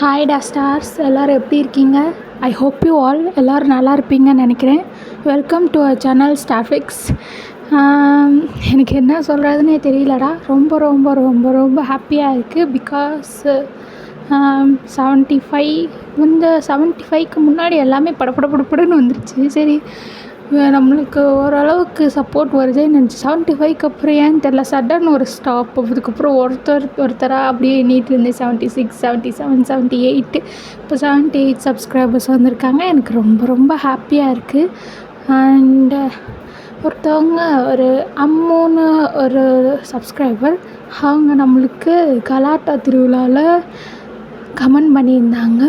Hi டா stars, எல்லோரும் எப்படி இருக்கீங்க? ஐ ஹோப் யூ ஆல் எல்லோரும் நல்லா இருப்பீங்கன்னு நினைக்கிறேன். Welcome to our channel Starfix. எனக்கு என்ன சொல்கிறதுனே தெரியலடா. ரொம்ப ரொம்ப ரொம்ப ரொம்ப ஹாப்பியாக இருக்குது. பிகாஸ் 75க்கு முன்னாடி எல்லாமே படப்படன்னு வந்துருச்சு. சரி, நம்மளுக்கு ஓரளவுக்கு சப்போர்ட் வருதுன்னு நினச்சி 75க்கு அப்புறம் ஏன்னு தெரில சடன் ஒரு ஸ்டாப். அதுக்கப்புறம் ஒருத்தராக அப்படியே எண்ணிட்டு இருந்தேன். 76, 77, 78, இப்போ 78 சப்ஸ்கிரைபர்ஸ் வந்திருக்காங்க. எனக்கு ரொம்ப ரொம்ப ஹாப்பியாக இருக்குது. அண்டு ஒருத்தவங்க ஒரு அம்மூன்னு ஒரு சப்ஸ்கிரைபர், அவங்க நம்மளுக்கு கலாட்டா திருவிழாவில் கமெண்ட் பண்ணியிருந்தாங்க,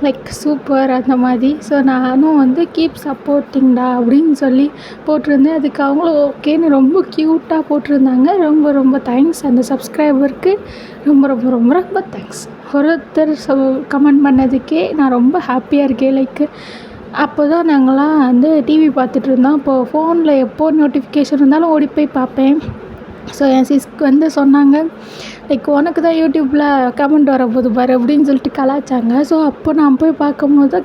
லைக் சூப்பர் அந்த மாதிரி. ஸோ நானும் வந்து கீப் சப்போர்ட்டிங்டா அப்படின்னு சொல்லி போட்டிருந்தேன். அதுக்கு அவங்களும் ஓகேன்னு ரொம்ப க்யூட்டாக போட்டிருந்தாங்க. ரொம்ப ரொம்ப தேங்க்ஸ். அந்த சப்ஸ்கிரைபருக்கு ரொம்ப ரொம்ப ரொம்ப ரொம்ப தேங்க்ஸ். ஒருத்தர் கமெண்ட் பண்ணதுக்கே நான் ரொம்ப ஹாப்பியாக இருக்கேன். லைக் அப்போ தான் நாங்கள்லாம் வந்து டிவி பார்த்துட்ருந்தோம். அப்போது ஃபோனில் எப்போ நோட்டிஃபிகேஷன் இருந்தாலும் ஓடி போய் பார்ப்பேன். ஸோ என் சிஸ்க்கு வந்து சொன்னாங்க, லைக் உனக்கு தான் யூடியூப்பில் கமெண்ட் வரப்போகுது பாரு அப்படின்னு சொல்லிட்டு கலாய்ச்சாங்க. ஸோ அப்போ நான் போய் பார்க்கும்போது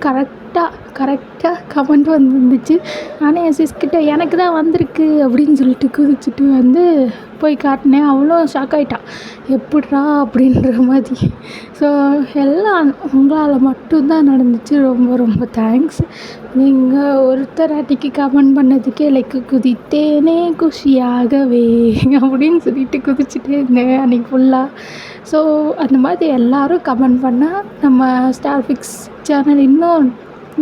கரெக்டாக கமெண்ட் வந்துருந்துச்சு. நானே என் சிஸ்கிட்ட எனக்கு தான் வந்திருக்கு அப்படின்னு சொல்லிட்டு குதிச்சுட்டு வந்து போய் காட்டினேன். அவ்வளோ ஷாக் ஆகிட்டான், எப்பட்றா அப்படின்ற மாதிரி. ஸோ எல்லாம் உங்களால் மட்டும்தான் நடந்துச்சு. ரொம்ப ரொம்ப தேங்க்ஸ். நீங்கள் ஒருத்தர் அன்றைக்கி கமெண்ட் பண்ணதுக்கே லைக் குதித்தேனே குஷியாகவே அப்படின்னு சொல்லிட்டு குதிச்சுட்டே இருந்தேன் அன்றைக்கி ஃபுல்லாக. ஸோ அந்த மாதிரி எல்லோரும் கமெண்ட் பண்ணால் நம்ம ஸ்டார்ஃபிக்ஸ் சேனல் இன்னும்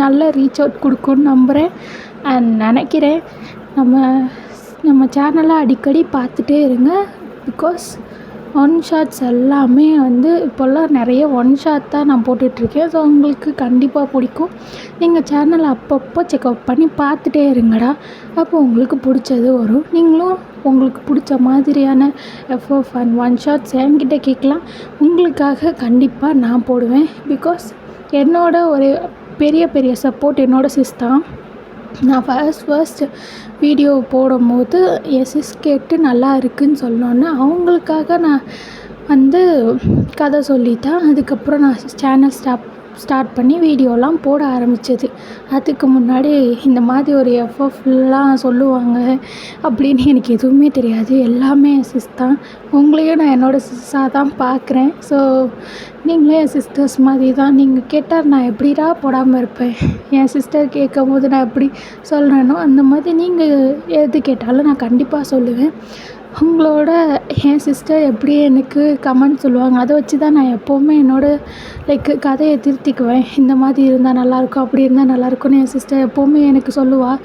நல்ல ரீச் அவுட் கொடுக்கும்னு நம்புகிறேன் அண்ட் நினைக்கிறேன். நம்ம சேனலை அடிக்கடி பார்த்துட்டே இருங்க. பிகாஸ் ஒன் ஷாட்ஸ் எல்லாமே வந்து இப்போல்லாம் நிறைய ஒன் ஷாட் தான் நான் போட்டுட்ருக்கேன். ஸோ உங்களுக்கு கண்டிப்பாக பிடிக்கும். நீங்கள் சேனலை அப்பப்போ செக்அவுட் பண்ணி பார்த்துட்டே இருங்கடா. அப்போ உங்களுக்கு பிடிச்சது வரும். நீங்களும் உங்களுக்கு பிடிச்ச மாதிரியான எஃப்எஃப் அண்ட் ஒன் ஷாட்ஸ் என்கிட்ட கேட்கலாம். உங்களுக்காக கண்டிப்பாக நான் போடுவேன். பிகாஸ் என்னோட ஒரு பெரிய சப்போர்ட் என்னோட சிஸ் தான். நான் ஃபர்ஸ்ட் வீடியோ போடும்போது என் சிஸ் கேட்டு நல்லா இருக்குதுன்னு சொன்னோன்னே அவங்களுக்காக நான் வந்து கதை சொல்லித்தான் அதுக்கப்புறம் நான் சேனல் ஸ்டார்ட் பண்ணி வீடியோலாம் போட ஆரம்பித்தது. அதுக்கு முன்னாடி இந்த மாதிரி ஒரு எஃப்எஃப்லாம் சொல்லுவாங்க அப்படின்னு எனக்கு எதுவுமே தெரியாது. எல்லாமே என் சிஸ் தான். உங்களையும் நான் என்னோடய சிஸ்ஸாக தான் பார்க்குறேன். ஸோ நீங்களே என் சிஸ்டர்ஸ் மாதிரி தான். நீங்கள் கேட்டால் நான் எப்படிடா போடாமல் இருப்பேன்? என் சிஸ்டர் கேட்கும் போது நான் எப்படி சொல்கிறேனோ அந்த மாதிரி நீங்கள் எது கேட்டாலும் நான் கண்டிப்பாக சொல்லுவேன். உங்களோட என் சிஸ்டர் எப்படி எனக்கு கமெண்ட் சொல்லுவாங்க, அதை வச்சு தான் நான் எப்போவுமே என்னோடய லைக் கதையை திருத்திக்குவேன். இந்த மாதிரி இருந்தால் நல்லாயிருக்கும், அப்படி இருந்தால் நல்லாயிருக்கும்னு என் சிஸ்டர் எப்போவுமே எனக்கு சொல்லுவாள்.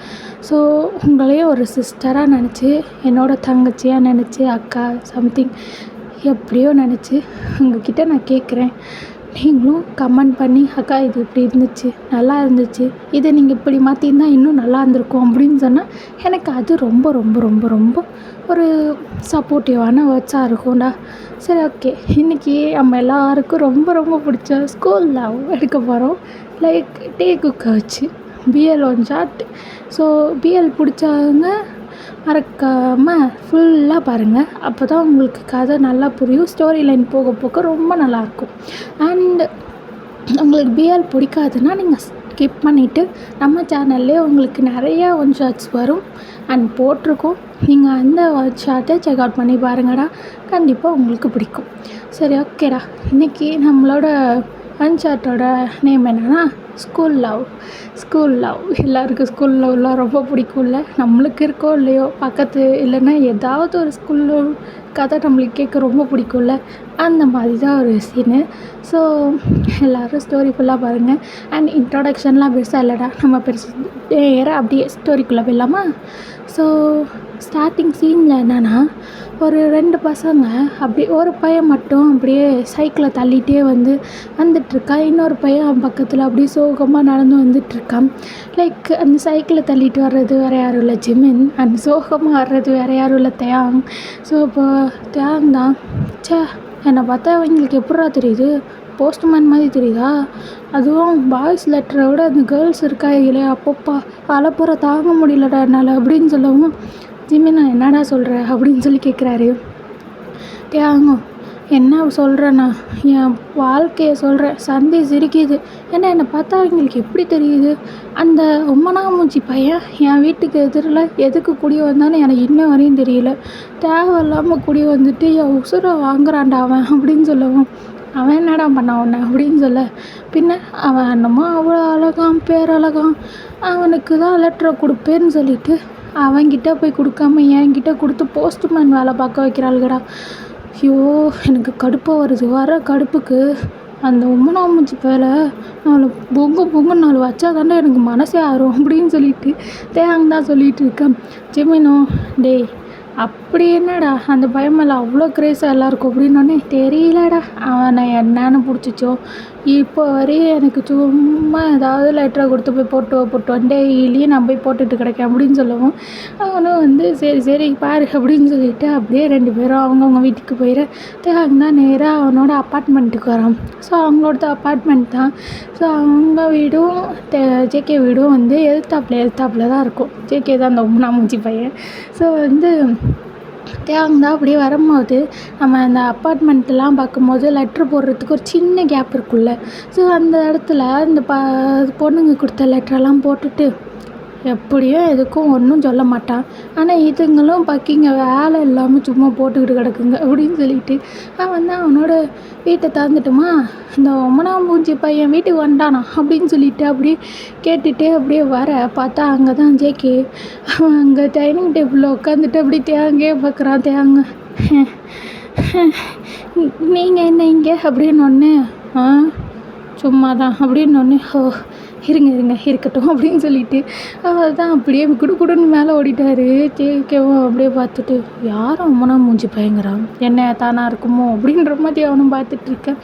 ஸோ உங்களையும் ஒரு சிஸ்டராக நினச்சி, என்னோடய தங்கச்சியாக நினச்சி, அக்கா சம்திங் எப்படியோ நினச்சி உங்கள்கிட்ட நான் கேட்குறேன். நீங்களும் கமெண்ட் பண்ணி, அக்கா இது இப்படி இருந்துச்சு, நல்லா இருந்துச்சு, இதை நீங்கள் இப்படி மாற்றிருந்தா இன்னும் நல்லா இருந்திருக்கும் அப்படின்னு சொன்னால் எனக்கு அது ரொம்ப ரொம்ப ரொம்ப ரொம்ப ஒரு சப்போர்ட்டிவான வேர்ட்ஸாக இருக்கும்டா. சரி, ஓகே. இன்றைக்கி நம்ம எல்லாருக்கும் ரொம்ப ரொம்ப பிடிச்ச ஸ்கூல் லவ் எடுக்க போகிறோம். லைக் டீ குக்கை வச்சு BL one shot. So BL பிடிச்சவங்க மறக்காமல் ஃபுல்லாக பாருங்கள். அப்போ தான் உங்களுக்கு கதை நல்லா புரியும். ஸ்டோரி லைன் போக ரொம்ப நல்லாயிருக்கும். அண்ட் உங்களுக்கு பிஎல் பிடிக்காதுன்னா நீங்கள் ஸ்கிப் பண்ணிவிட்டு நம்ம சேனல்லே உங்களுக்கு நிறையா ஒன் ஷாட்ஸ் வரும் அண்ட் போட்டிருக்கோம். நீங்கள் அந்த ஒன் ஷாட்டை செக் அவுட் பண்ணி பாருங்கடா. கண்டிப்பாக உங்களுக்கு பிடிக்கும். சரி, ஓகேடா. இன்றைக்கி நம்மளோட ஒன் ஷாட்டோட நேம் என்னென்னா ஸ்கூல் லவ். எல்லாருக்கும் ஸ்கூல் லவ்லாம் ரொம்ப பிடிக்கும்ல. நம்மளுக்கு இருக்கோ இல்லையோ, பக்கத்து இல்லைன்னா ஏதாவது ஒரு ஸ்கூல் லவ் கதை நம்மளுக்கு கேட்க ரொம்ப பிடிக்கும்ல. அந்த மாதிரி தான் ஒரு சீனு. ஸோ எல்லோரும் ஸ்டோரி ஃபுல்லாக பாருங்கள். அண்ட் இன்ட்ரொடக்ஷன்லாம் பெருசாக இல்லைடா, நம்ம நேராக அப்படியே ஸ்டோரிக்குள்ளே போயிடலாமா? ஸோ ஸ்டார்டிங் சீனில் என்னென்னா, ஒரு 2 பசங்க அப்படி, ஒரு பையன் மட்டும் அப்படியே சைக்கிளை தள்ளிகிட்டே வந்துட்டுருக்கான். இன்னொரு பையன் அவன் பக்கத்தில் அப்படியே சோகமாக நடந்து வந்துட்டுருக்கான். லைக் அந்த சைக்கிளை தள்ளிட்டு வர்றது வேறு யாரும் இல்லை ஜிமின், அண்ட் சோகமாக வர்றது வேறு யாரும் இல்லை தியாங். ஸோ இப்போ தியாங் தான், என்னை பார்த்தா அவங்களுக்கு எப்பட்றா தெரியுது, போஸ்ட்மேன் மாதிரி தெரியுதா? அதுவும் பாய்ஸ் லெட்டரை விட அந்த கேர்ள்ஸ் இருக்காங்களே, அப்பப்பா அலப்புற தாங்க முடியலடா என்னால் அப்படின்னு சொல்லவும், ஜிமின் என்னடா சொல்கிற அப்படின்னு சொல்லி கேட்குறாரு. தியாகம், என்ன சொல்கிறேன்னா, என் வாழ்க்கைய சொல்கிறேன். சந்தி சிரிக்குது. ஏன்னா என்னை பார்த்தா அவங்களுக்கு எப்படி தெரியுது? அந்த உம்மனாமூஞ்சி பையன் என் வீட்டுக்கு எதிரில் எதுக்கு குடி வந்தான்னு எனக்கு இன்ன வரையும் தெரியல. தேவையில்லாமல் குடி வந்துட்டு என் உசுரை வாங்குறான்டா அவன் அப்படின்னு சொல்லவும், அவன் என்னடா பண்ணான் உன்னை அப்படின்னு சொல்ல, பின்ன அவன் என்னமோ அவ்வளோ அழகான் பேரழகான், அவனுக்கு தான் லெட்டரை கொடுப்பேன்னு சொல்லிட்டு அவன்கிட்ட போய் கொடுக்காம என்கிட்ட கொடுத்து போஸ்ட்மேன் வேலை பார்க்க வைக்கிறாளுகடா. ஐயோ எனக்கு கடுப்பாக வருது. வர கடுப்புக்கு அந்த உம்மனாமூஞ்சி பேல நாலு பொங்குன்னு 4 வச்சா தாண்டா எனக்கு மனசே ஆறும் அப்படின்னு சொல்லிட்டு தான் சொல்லிகிட்டு இருக்கேன். ஜெமினோ டேய் அப்படி என்னடா அந்த பையன் மேலே அவ்வளோ கிரேஸாக எல்லாருக்கும் அப்படின்னோடனே, தெரியலடா அவனை என்னன்னு பிடிச்சிச்சோ இப்போ வரையும் எனக்கு சும்மா ஏதாவது லெட்டரை கொடுத்து போய் போட்டு டெய்லியும் நான் போய் போட்டுட்டு கிடைக்கேன் அப்படின்னு சொல்லவும், அவனும் வந்து சரி பாரு அப்படின்னு சொல்லிட்டு அப்படியே 2 பேரும் அவங்கவுங்க வீட்டுக்கு போயிட தேவைன்னா நேராக அவனோட அப்பார்ட்மெண்ட்டுக்கு வரான். ஸோ அவங்களோட அப்பார்ட்மெண்ட் தான். ஸோ அவங்க வீடும் ஜேகே வீடும் வந்து எதிர்த்தாப்புல தான் இருக்கும். ஜேகே தான் அந்த உம்மனாமூஞ்சி பையன். ஸோ வந்து தேவங்க அப்படியே வரும்போது நம்ம அந்த அப்பார்ட்மெண்ட்லாம் பார்க்கும்போது லெட்ரு போடுறதுக்கு ஒரு சின்ன கேப் இருக்குல்ல. ஸோ அந்த இடத்துல இந்த பொண்ணுங்க கொடுத்த லெட்டரெல்லாம் போட்டுட்டு எப்படியும் எதுக்கும் ஒன்றும் சொல்ல மாட்டான். ஆனால் இதுங்களும் பக்கிங்க வேலை இல்லாமல் சும்மா போட்டுக்கிட்டு கிடக்குங்க அப்படின்னு சொல்லிட்டு அவன் தான் அவனோட வீட்டை திறந்துட்டுமா, இந்த உம்மனாமூஞ்சி பையன் வீட்டுக்கு வந்துட்டானா அப்படின்னு சொல்லிட்டு அப்படியே கேட்டுகிட்டே அப்படியே வர பார்த்தா அங்கே தான் ஜேகே அவன் அங்கே டைனிங் டேபிளில் உட்காந்துட்டு அப்படியே தேங்கையே பார்க்குறான். நீங்கள் என்ன இங்கே அப்படின்னு ஒன்று சும்மா தான் அப்படின்னு ஒன்று இருங்க இருக்கட்டும் அப்படின்னு சொல்லிட்டு அவர் தான் அப்படியே குடுன்னு மேலே ஓடிட்டார். ஜேகேவும் அப்படியே பார்த்துட்டு யாரும் உம்மனாமூஞ்சி பயங்கறான் என்ன தானா இருக்குமோ அப்படின்ற மாதிரி அவனும் பார்த்துட்ருக்கேன்.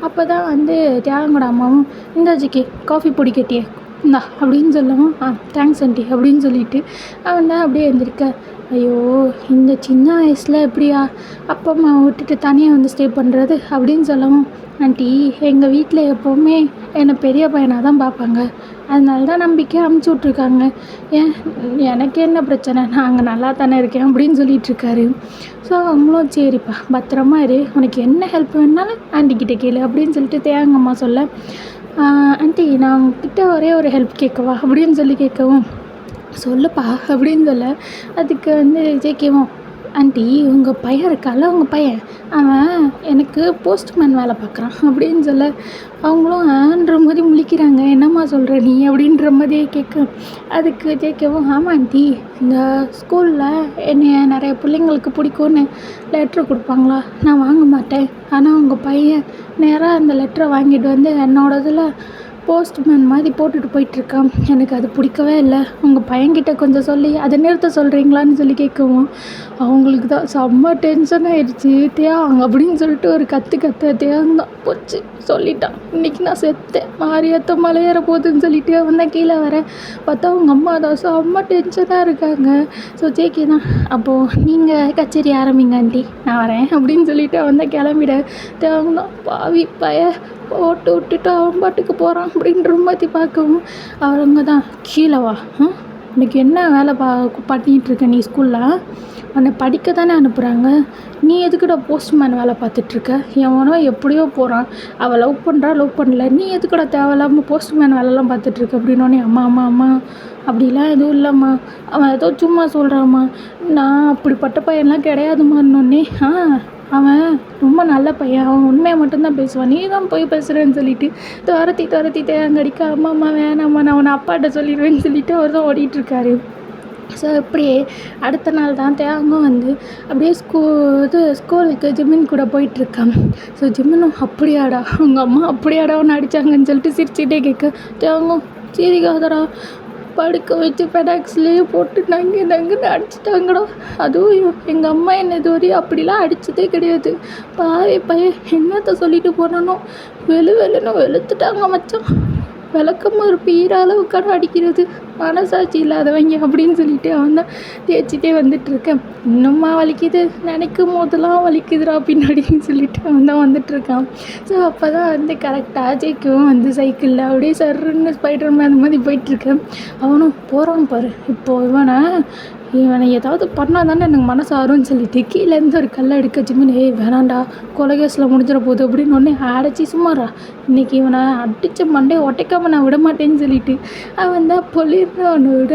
அப்போ தான் வந்து தியாகோட அம்மாவும் இந்த ஜேகே காஃபி பொடி கேட்டியே இந்தா அப்படின்னு சொல்லவும் தேங்க்ஸ் ஆண்டி அப்படின்னு சொல்லிட்டு அவன் தான் அப்படியே எழுந்திருக்க. ஐயோ இந்த சின்ன வயசில் எப்படியா அப்பா அம்மா விட்டுட்டு தனியாக வந்து ஸ்டே பண்ணுறது அப்படின்னு சொல்லவும், ஆண்டி எங்கள் வீட்டில் எப்போவுமே என்னை பெரிய பையனாக தான் பார்ப்பாங்க, அதனால தான் நம்பிக்கை அமுச்சு விட்ருக்காங்க. ஏன் எனக்கு என்ன பிரச்சனை, நான் அங்கே நல்லா தானே இருக்கேன் அப்படின்னு சொல்லிகிட்ருக்காரு. ஸோ அவங்களும் சரிப்பா பத்திரமா இரு, உனக்கு என்ன ஹெல்ப் வேணுனாலும் ஆண்டிக்கிட்ட கேளு அப்படின்னு சொல்லிட்டு தேங்கம்மா சொல்ல, ஆண்டி நான் உங்ககிட்ட ஒரே ஒரு ஹெல்ப் கேட்கவா அப்படின்னு சொல்லி கேட்கவும், சொல்லுப்பா அப்படின்னு சொல்ல, அதுக்கு வந்து ஜேகேவும் ஆண்டி உங்கள் பையன் இருக்கால உங்கள் பையன் அவன் எனக்கு போஸ்ட்மேன் வேலை பார்க்குறான் அப்படின்னு சொல்ல, அவங்களும் ஆன்ற மாதிரி முழிக்கிறாங்க. என்னம்மா சொல்கிற நீ அப்படின்ற மாதிரியே கேட்க, அதுக்கு ஜேகேவும் ஆமாம் ஆண்டி இந்த ஸ்கூலில் என்னைய நிறைய பிள்ளைங்களுக்கு பிடிக்கும்னு லெட்ரு கொடுப்பாங்களா, நான் வாங்க மாட்டேன். ஆனால் உங்கள் பையன் நேராக அந்த லெட்டரை வாங்கிட்டு வந்து என்னோட இதில் போஸ்ட்மேன் மாதிரி போட்டுட்டு போயிட்டுருக்கான், எனக்கு அது பிடிக்கவே இல்லை. உங்கள் பையன்கிட்ட கொஞ்சம் சொல்லி அதை நிறுத்த சொல்கிறீங்களான்னு சொல்லி கேட்கவும், அவங்களுக்கு தான் செம்ம டென்ஷன் ஆகிடுச்சு. தேவாங்க அப்படின்னு சொல்லிட்டு ஒரு தேவந்தான் போச்சு சொல்லிட்டான், இன்றைக்கி நான் செத்தேன் மாரியாத்த மலையேற போகுதுன்னு சொல்லிட்டு அவன் தான் கீழே வரேன். பார்த்தா அவங்க அம்மா தான் செம்ம டென்ஷனாக இருக்காங்க. ஸோ ஜேகே தான் அப்போது நீங்கள் கச்சேரி ஆரம்பிங்க ஆண்டி நான் வரேன் அப்படின்னு சொல்லிட்டு அவன் தான் கிளம்பிட. தேவந்தான் பாவி போட்டு விட்டுட்டு அவன் பாட்டுக்கு போகிறான் அப்படின்ற மாதிரி பார்க்கவும், அவங்க தான் கீழே வா, உனக்கு என்ன வேலை பண்ணிகிட்ருக்க நீ ஸ்கூலில், உன்னை படிக்க தானே அனுப்புகிறாங்க, நீ எதுக்குடா போஸ்ட்மேன் வேலை பார்த்துட்ருக்க, எவனோ எப்படியோ போகிறான், அவள் லவ் பண்ணல, நீ எதுக்குடா தேவையில்லாமல் போஸ்ட்மேன் வேலைலாம் பார்த்துட்ருக்க அப்படின்னோடனே, அம்மா அப்படிலாம் எதுவும் இல்லைம்மா, அவன் ஏதோ சும்மா சொல்கிறாம்மா, நான் அப்படிப்பட்ட பையன்லாம் கிடையாதுமான்னொன்னே, அவன் ரொம்ப நல்ல பையன், அவன் உண்மையை மட்டும்தான் பேசுவான், நீ தான் போய் பேசுகிறேன்னு சொல்லிட்டு துரத்தி தேங்கடிக்க, அம்மா வேணாம்மா நான் அவனை அப்பாட்ட சொல்லிடுவேன்னு சொல்லிட்டு அவர் தான் ஓடிட்டுருக்காரு. ஸோ இப்படியே அடுத்த நாள் தான் தேங்கும் வந்து அப்படியே ஸ்கூலுக்கு ஜிம்மின் கூட போயிட்டுருக்கான். ஸோ ஜிம்மினும் அப்படியாடா அவங்க அம்மா அப்படியாடா அவனை அடித்தாங்கன்னு சொல்லிட்டு சிரிச்சுட்டே கேட்க, தேங்கும் சிரிக்காதடா படுக்க வச்சு பெடாக்ஸ்லேயே போட்டு நங்குன்னு அடிச்சிட்டாங்கடா, அதுவும் எங்கள் அம்மா என்னை இதுவரையும் அப்படிலாம் அடித்ததே கிடையாது, பையன் என்னத்தை சொல்லிட்டு போனானோ வெளுன்னு வெளுத்துட்டாங்க மச்சான், விளக்கமாக ஒரு பீர அளவுக்கான அடிக்கிறது, மனசாட்சி இல்லாதவங்க அப்படின்னு சொல்லிட்டு அவன் தான் தேய்ச்சிட்டே வந்துட்டுருக்கேன். இன்னும்மா வலிக்குது, நினைக்கும் போதெல்லாம் வலிக்குதுடா பின்னாடின்னு சொல்லிட்டு அவன் தான் வந்துட்டுருக்கான். ஸோ அப்போ தான் வந்து கரெக்டாக ஜேக்கும் வந்து சைக்கிளில் அப்படியே சர்ன்னு ஸ்பைடர் மேன் அந்த மாதிரி போயிட்டுருக்கேன். அவனும் போகிறான் பாரு, இப்போது இவனை இவனை ஏதாவது பண்ணால் தானே எனக்கு மனசு ஆறும்னு சொல்லிட்டு கீழேருந்து ஒரு கல்லை எடுக்க ஜிமின் வேணாண்டா கொலை கேஸில் முடிஞ்சிட போகுது அப்படின்னு ஒன்று அடைச்சி சும்மாறா இன்றைக்கி இவனை அடித்த மண்டையை உடைக்காம நான் விட மாட்டேன்னு சொல்லிட்டு அவன் தான் பொலிர்னவனை விட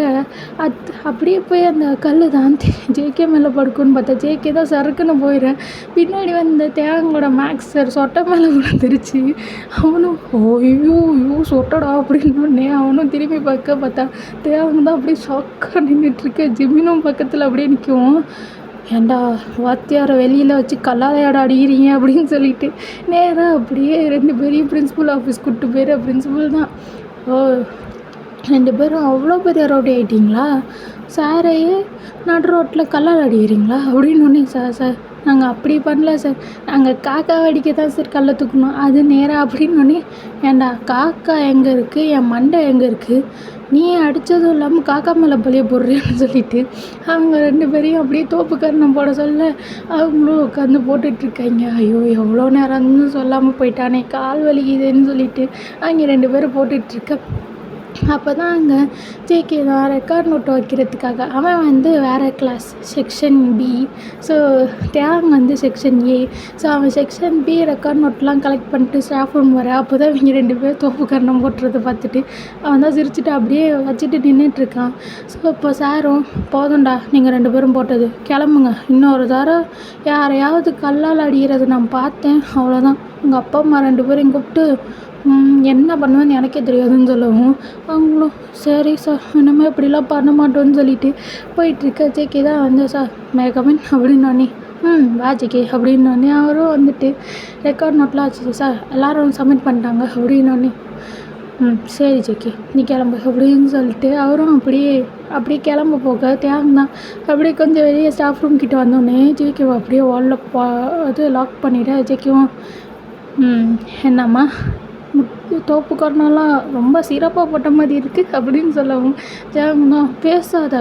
அப்படியே போய் அந்த கல் தான் ஜேகே மேலே படுக்கும்னு பார்த்தா ஜேகே தான் சறுக்குன்னு போயிடுறேன். பின்னாடி வந்து தேவங்களோட மேக்ஸ் சார் சொட்டை மேலே விழுந்துருச்சு. அவனும் ஐயோ ஐயோ சொட்டடா அப்படின்னோடனே அவனும் திரும்பி பார்த்தா தேவங்க தான் அப்படியே ஷாக்காக நின்றுட்டுருக்க. ஜிமினும் பக்கத்தில் அப்படியே நிற்கும். ஏண்டா வாத்தியாரை வெளியில் வச்சு கல்லாதையாட அடிக்கிறீங்க அப்படின்னு சொல்லிட்டு நேராக அப்படியே 2 பேரையும் பிரின்சிபல் ஆஃபீஸ் கூப்பிட்டு போயிரு. பிரின்சிபல் தான் ஓ 2 பேரும் அவ்வளோ பெரிய ரவுடி ஆகிட்டிங்களா சாரையே நடு ரோட்டில் கல்லால் அடிக்கிறீங்களா அப்படின்னு ஒன்றே சார் நாங்கள் அப்படி பண்ணல சார் நாங்கள் காக்கா அடிக்க தான் சார் கல்லை தூக்கணும் அது நேராக அப்படின்னு ஏண்டா காக்கா எங்கே இருக்குது என் மண்டை எங்கே இருக்குது நீ அடித்ததும் இல்லாமல் காக்கா மேலே பழிய போடுறேன்னு சொல்லிட்டு அவங்க 2 பேரையும் அப்படியே தோப்பு கரணம் போட சொல்ல அவங்களும் உட்காந்து போட்டுட்ருக்காங்க. ஐயோ எவ்வளோ நேரம்னு சொல்லாமல் போயிட்டானே கால் வலிக்குதுன்னு சொல்லிட்டு அவங்க 2 பேரும் போட்டுட்ருக்க. அப்போ தான் அங்கே ஜேகே தான் ரெக்கார்ட் நோட் வைக்கிறதுக்காக அவன் வந்து வேறு கிளாஸ் செக்ஷன் பி. ஸோ தேவன் வந்து செக்ஷன் ஏ. ஸோ அவன் செக்ஷன் பி ரெக்கார்ட் நோட்லாம் கலெக்ட் பண்ணிட்டு ஸ்டாஃப் ரூம் வர அப்போ தான் இவங்க 2 பேர் தோப்பு கரணம் போட்டுறதை பார்த்துட்டு அவன் தான் சிரிச்சுட்டு அப்படியே வச்சுட்டு நின்றுட்டுருக்கான். ஸோ இப்போ சாரும் போதும்டா நீங்கள் 2 பேரும் போட்டது கிளம்புங்க இன்னொரு தரம் யாரையாவது கல்லால் அடிக்கிறது நான் பார்த்தேன் அவ்வளோதான் உங்கள் அப்பா அம்மா 2 பேரையும் கூப்பிட்டு என்ன பண்ணுவேன்னு எனக்கே தெரியாதுன்னு சொல்லவும் அவங்களும் சரி சார் இனிமேல் இப்படிலாம் பண்ண மாட்டோன்னு சொல்லிட்டு போயிட்டுருக்க. ஜேகே தான் வந்து சார் மேகமின் அப்படின்னோடனே வா ஜேகே அப்படின்னோடனே அவரும் வந்துட்டு ரெக்கார்ட் நோட்லாம் வச்சு சார் எல்லோரும் சப்மிட் பண்ணிட்டாங்க அப்படின்னோடனே சரி ஜேகே நீ கிளம்பு அப்படின்னு சொல்லிட்டு அவரும் அப்படியே கிளம்ப போக தேவன் தான் அப்படியே கொஞ்சம் வெளியே ஸ்டாஃப் ரூம் கிட்டே வந்தோடனே ஜேகேவை அப்படியே வாலில் அது லாக் பண்ணிவிட ஜேகேவும் என்னம்மா தோப்பு காரணம்லாம் ரொம்ப சிறப்பாக போட்ட மாதிரி இருக்குது அப்படின்னு சொல்லவும் ஜாங்கண்ணா பேசாத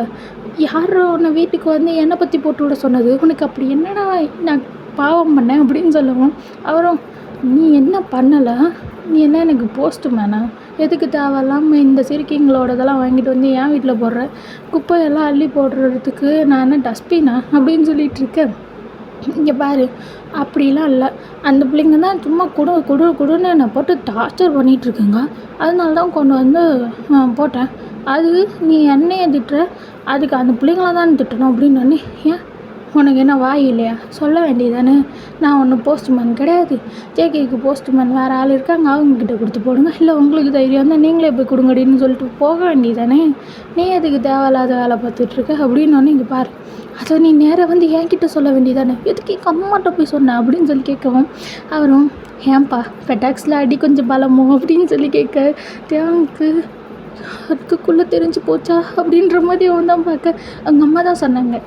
யார் உன்னை வீட்டுக்கு வந்து என்னை பற்றி போட்டு விட சொன்னது உனக்கு அப்படி என்னடா நான் பாவம் பண்ணேன் அப்படின்னு சொல்லவும் அவரும் நீ என்ன பண்ணலை நீ என்ன எனக்கு போஸ்ட்டு மேனா எதுக்கு தேவையில்லாமல் இந்த சிறுக்கிங்களோட இதெல்லாம் வாங்கிட்டு வந்து என் வீட்டில் போடுற குப்பையெல்லாம் அள்ளி போடுறதுக்கு நான் என்ன டஸ்ட்பினா அப்படின்னு சொல்லிகிட்ருக்கேன். இங்கே பாரு அப்படிலாம் இல்லை அந்த பிள்ளைங்க தான் சும்மா குடுன்னு என்னை போட்டு டார்ச்சர் பண்ணிகிட்ருக்குங்க அதனால தான் கொண்டு வந்து போட்டேன். அது நீ என்னையை திட்டுற அதுக்கு அந்த பிள்ளைங்கள தான் திட்டணும் அப்படின்னு ஏன் உனக்கு என்ன வாய் இல்லையா சொல்ல வேண்டியதானே நான் ஒன்றும் போஸ்ட்மேன் கிடையாது ஜேகேக்கு போஸ்ட்மேன் வேறு ஆள் இருக்காங்க அவங்கக்கிட்ட கொடுத்து போடுங்க இல்லை உங்களுக்கு தைரியம் தான் நீங்களே போய் கொடுங்கடின்னு சொல்லிட்டு போக வேண்டியதானே நீ எதுக்கு தேவையில்லாத வேலை பார்த்துட்ருக்க அப்படின்னு இங்கே பாரு அதை நீ நேராக வந்து என்கிட்ட சொல்ல வேண்டியதானே எதுக்கு எங்கள் அம்மாட்ட போய் சொன்னேன் அப்படின்னு சொல்லி கேட்கவும் அவரும் ஏன்பா ஃபெட்டாக்ஸில் அடி கொஞ்சம் பலமோ அப்படின்னு சொல்லி கேட்க தேவனுக்கு அதுக்குள்ளே தெரிஞ்சு போச்சா அப்படின்ற மாதிரி அவன் தான் பார்க்க அவங்க அம்மா தான் சொன்னாங்க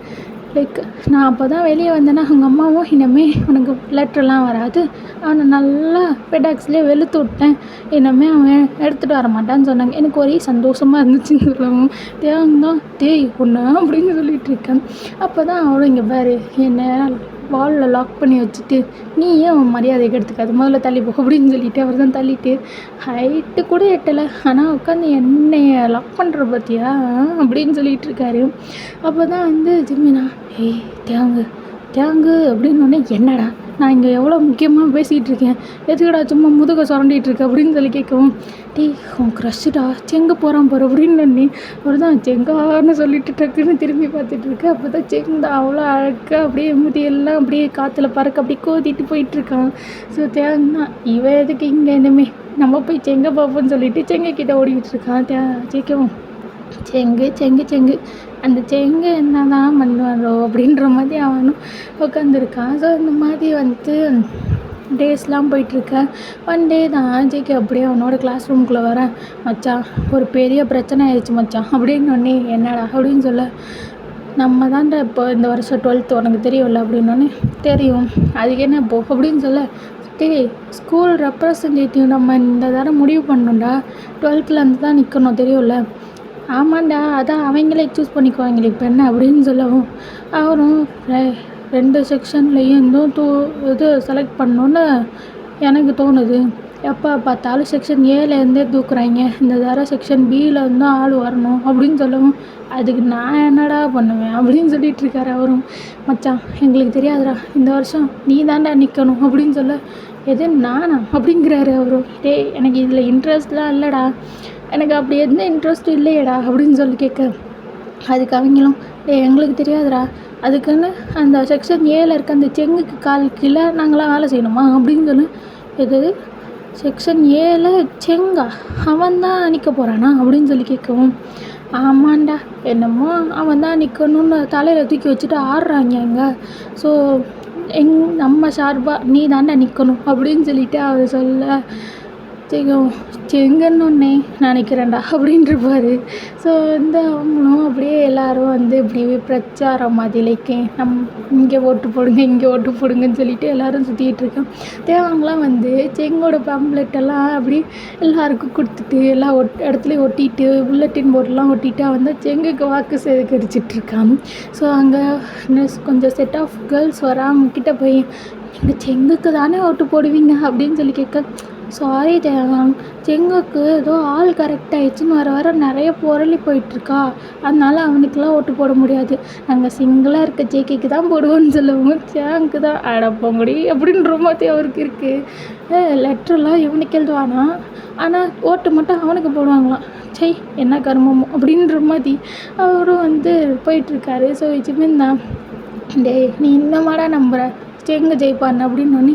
லைக் நான் அப்போ தான் வெளியே வந்தேன்னா அவங்க அம்மாவும் இனிமேல் உனக்கு லெட்டர்லாம் வராது அவனை நல்லா ஃபெடாக்ஸ்லேயே வெளுத்து விட்டேன் இனிமேல் அவன் எடுத்துகிட்டு வர மாட்டான்னு சொன்னாங்க. எனக்கு ஒரே சந்தோஷமாக இருந்துச்சுன்னு சொல்லவும் தேவங்க தேய் ஒன்று அப்படின்னு சொல்லிகிட்ருக்கேன். அப்போ தான் அவளும் இங்கே பாரு என்ன வாலில் லாக் பண்ணி வச்சுட்டு நீ ஏன் அவன் மரியாதை எடுத்துக்காது முதல்ல தள்ளி போக அப்படின்னு சொல்லிட்டு அவர் தான் தள்ளிட்டு ஹைட்டு கூட எட்டலை ஆனால் உட்காந்து என்னைய லாக் பண்ணுற பார்த்தியா அப்படின்னு சொல்லிகிட்டு இருக்காரு. அப்போ தான் வந்து ஜிமினா தேங்கு அப்படின்னு என்னடா நான் இங்கே எவ்வளோ முக்கியமாக பேசிகிட்டு இருக்கேன் எதுக்கடா சும்மா முதுக சுரண்டிகிட்ருக்கு அப்படின்னு சொல்லி கேட்கவும் உன் க்ரஷ்ஷுடா செங்க போகிறான் போகிற அப்படின்னு ஒரு தான் செங்கான்னு சொல்லிட்டு டக்குன்னு திரும்பி பார்த்துட்ருக்கு. அப்போ தான் செங்கா அவ்வளோ அழகாக அப்படியே முதியெல்லாம் அப்படியே காற்றுல பறக்க அப்படியே கோதிட்டு போயிட்டுருக்கான். ஸோ தேங்கன்னா இவன் எதுக்கு இங்கே இனிமே நம்ம போய் செங்க பார்ப்போம்னு சொல்லிட்டு செங்கக்கிட்ட ஓடிக்கிட்டு இருக்கான். ஜெயிக்கவும் செங்கு அந்த செங்கு என்ன தான் பண்ணுவாரோ அப்படின்ற மாதிரி அவனும் உட்காந்துருக்கான். ஸோ இந்த மாதிரி வந்துட்டு டேஸ்லாம் போயிட்டுருக்கேன். ஒன் டே தான் ஜேகே அப்படியே அவனோட கிளாஸ் ரூம்குள்ளே வரேன். மச்சான் ஒரு பெரிய பிரச்சனை ஆயிடுச்சு மச்சான் அப்படின்னு என்னடா அப்படின்னு சொல்ல நம்ம தான்டா இப்போ இந்த வருஷம் 12th உனக்கு தெரியும்ல அப்படின்னோடனே தெரியும் அதுக்கு என்ன போ அப்படின்னு சொல்ல ஸ்கூல் ரெப்ரசன்டேட்டிவ் நம்ம இந்த தடவை முடிவு பண்ணணும்டா 12th தான் நிற்கணும் தெரியும்ல. ஆமாண்டா அதான் அவங்களே சூஸ் பண்ணிக்குவாங்களே இப்போ என்ன அப்படின்னு சொல்லவும் அவரும் 2 செக்ஷன்லேயும் இது செலக்ட் பண்ணணுன்னு எனக்கு தோணுது எப்போ பார்த்தாலும் செக்ஷன் ஏலேருந்தே தூக்குறாங்க, இந்த தடவை செக்ஷன் பியில் வந்து ஆள் வரணும் அப்படின்னு சொல்லவும், அதுக்கு நான் என்னடா பண்ணுவேன் அப்படின்னு சொல்லிகிட்ருக்காரு அவரும். மச்சான் எங்களுக்கு தெரியாதுடா, இந்த வருஷம் நீ தாண்டா நிற்கணும் அப்படின்னு சொல்ல, எது நானா அப்படிங்கிறாரு அவரும். டேய் எனக்கு இதில் இன்ட்ரெஸ்ட்லாம் இல்லைடா, எனக்கு அப்படி எந்த இன்ட்ரெஸ்ட்டும் இல்லையேடா அப்படின்னு சொல்லி கேட்க, அதுக்கு அவங்களும் எங்களுக்கு தெரியாதுடா, அதுக்குன்னு அந்த செக்ஷன் ஏல இருக்க அந்த செங்குக்கு கால் கீழே நாங்களாம் வேலை செய்யணுமா அப்படின்னு சொல்லி, எது செக்ஷன் ஏல செங்கா அவன் தான் நிற்க போகிறானா அப்படின்னு சொல்லி கேட்கவும், ஆமாண்டா என்னமோ அவன் தான் நிற்கணும்னு தலையில் தூக்கி வச்சுட்டு ஆடுறாங்க அங்கே. ஸோ நம்ம சார்பாக நீ தாண்டா நிற்கணும் அப்படின்னு சொல்லிட்டு அவர் சொல்ல, செங்கன்னொன்னே நினைக்கிறேன்டா அப்படின்ட்டுருப்பாரு. ஸோ வந்து அவங்களும் அப்படியே எல்லோரும் வந்து இப்படி பிரச்சாரம் மாதிரிக்கே இங்கே ஓட்டு போடுங்க இங்கே ஓட்டு போடுங்கன்னு சொல்லிட்டு எல்லோரும் சுற்றிக்கிட்டு தேவங்களாம் வந்து செங்கோட பம்ப்ளெட்டெல்லாம் அப்படி எல்லாருக்கும் கொடுத்துட்டு எல்லா இடத்துலையும் ஒட்டிட்டு புல்லட்டின் போர்டெலாம் ஒட்டிட்டு வந்து செங்குக்கு வாக்கு சேகரிச்சிட்ருக்கான். ஸோ அங்கே கொஞ்சம் செட் ஆஃப் கேர்ள்ஸ் வர அவங்கக்கிட்ட போய் நீங்கள் செங்குக்கு தானே ஓட்டு போடுவீங்க அப்படின்னு சொல்லி கேட்க, சாரி தேவன், செங்குக்கு ஏதோ ஆள் கரெக்ட் ஆகிடுச்சின்னு வர நிறைய பொருளி போயிட்டுருக்கா, அதனால அவனுக்கெலாம் ஓட்டு போட முடியாது, நாங்கள் சிங்கிளாக இருக்க ஜேகேக்கு தான் போடுவோன்னு சொல்லுவோம். சேங்க்கு தான் அடப்போங்கடி அப்படின்ற மாதிரி அவருக்கு இருக்குது. லெட்டரெலாம் இவனுக்கு எழுதுவானா, ஆனால் ஓட்டு மட்டும் அவனுக்கு போடுவாங்களாம். சை என்ன கர்மமோ அப்படின்ற மாதிரி அவரும் வந்து போயிட்டுருக்காரு. ஸோ இஜிமின் தான், டேய் நீ இன்னமாடா நம்புகிற செங்கு ஜெயிப்பான்னு அப்படின்னோடனே,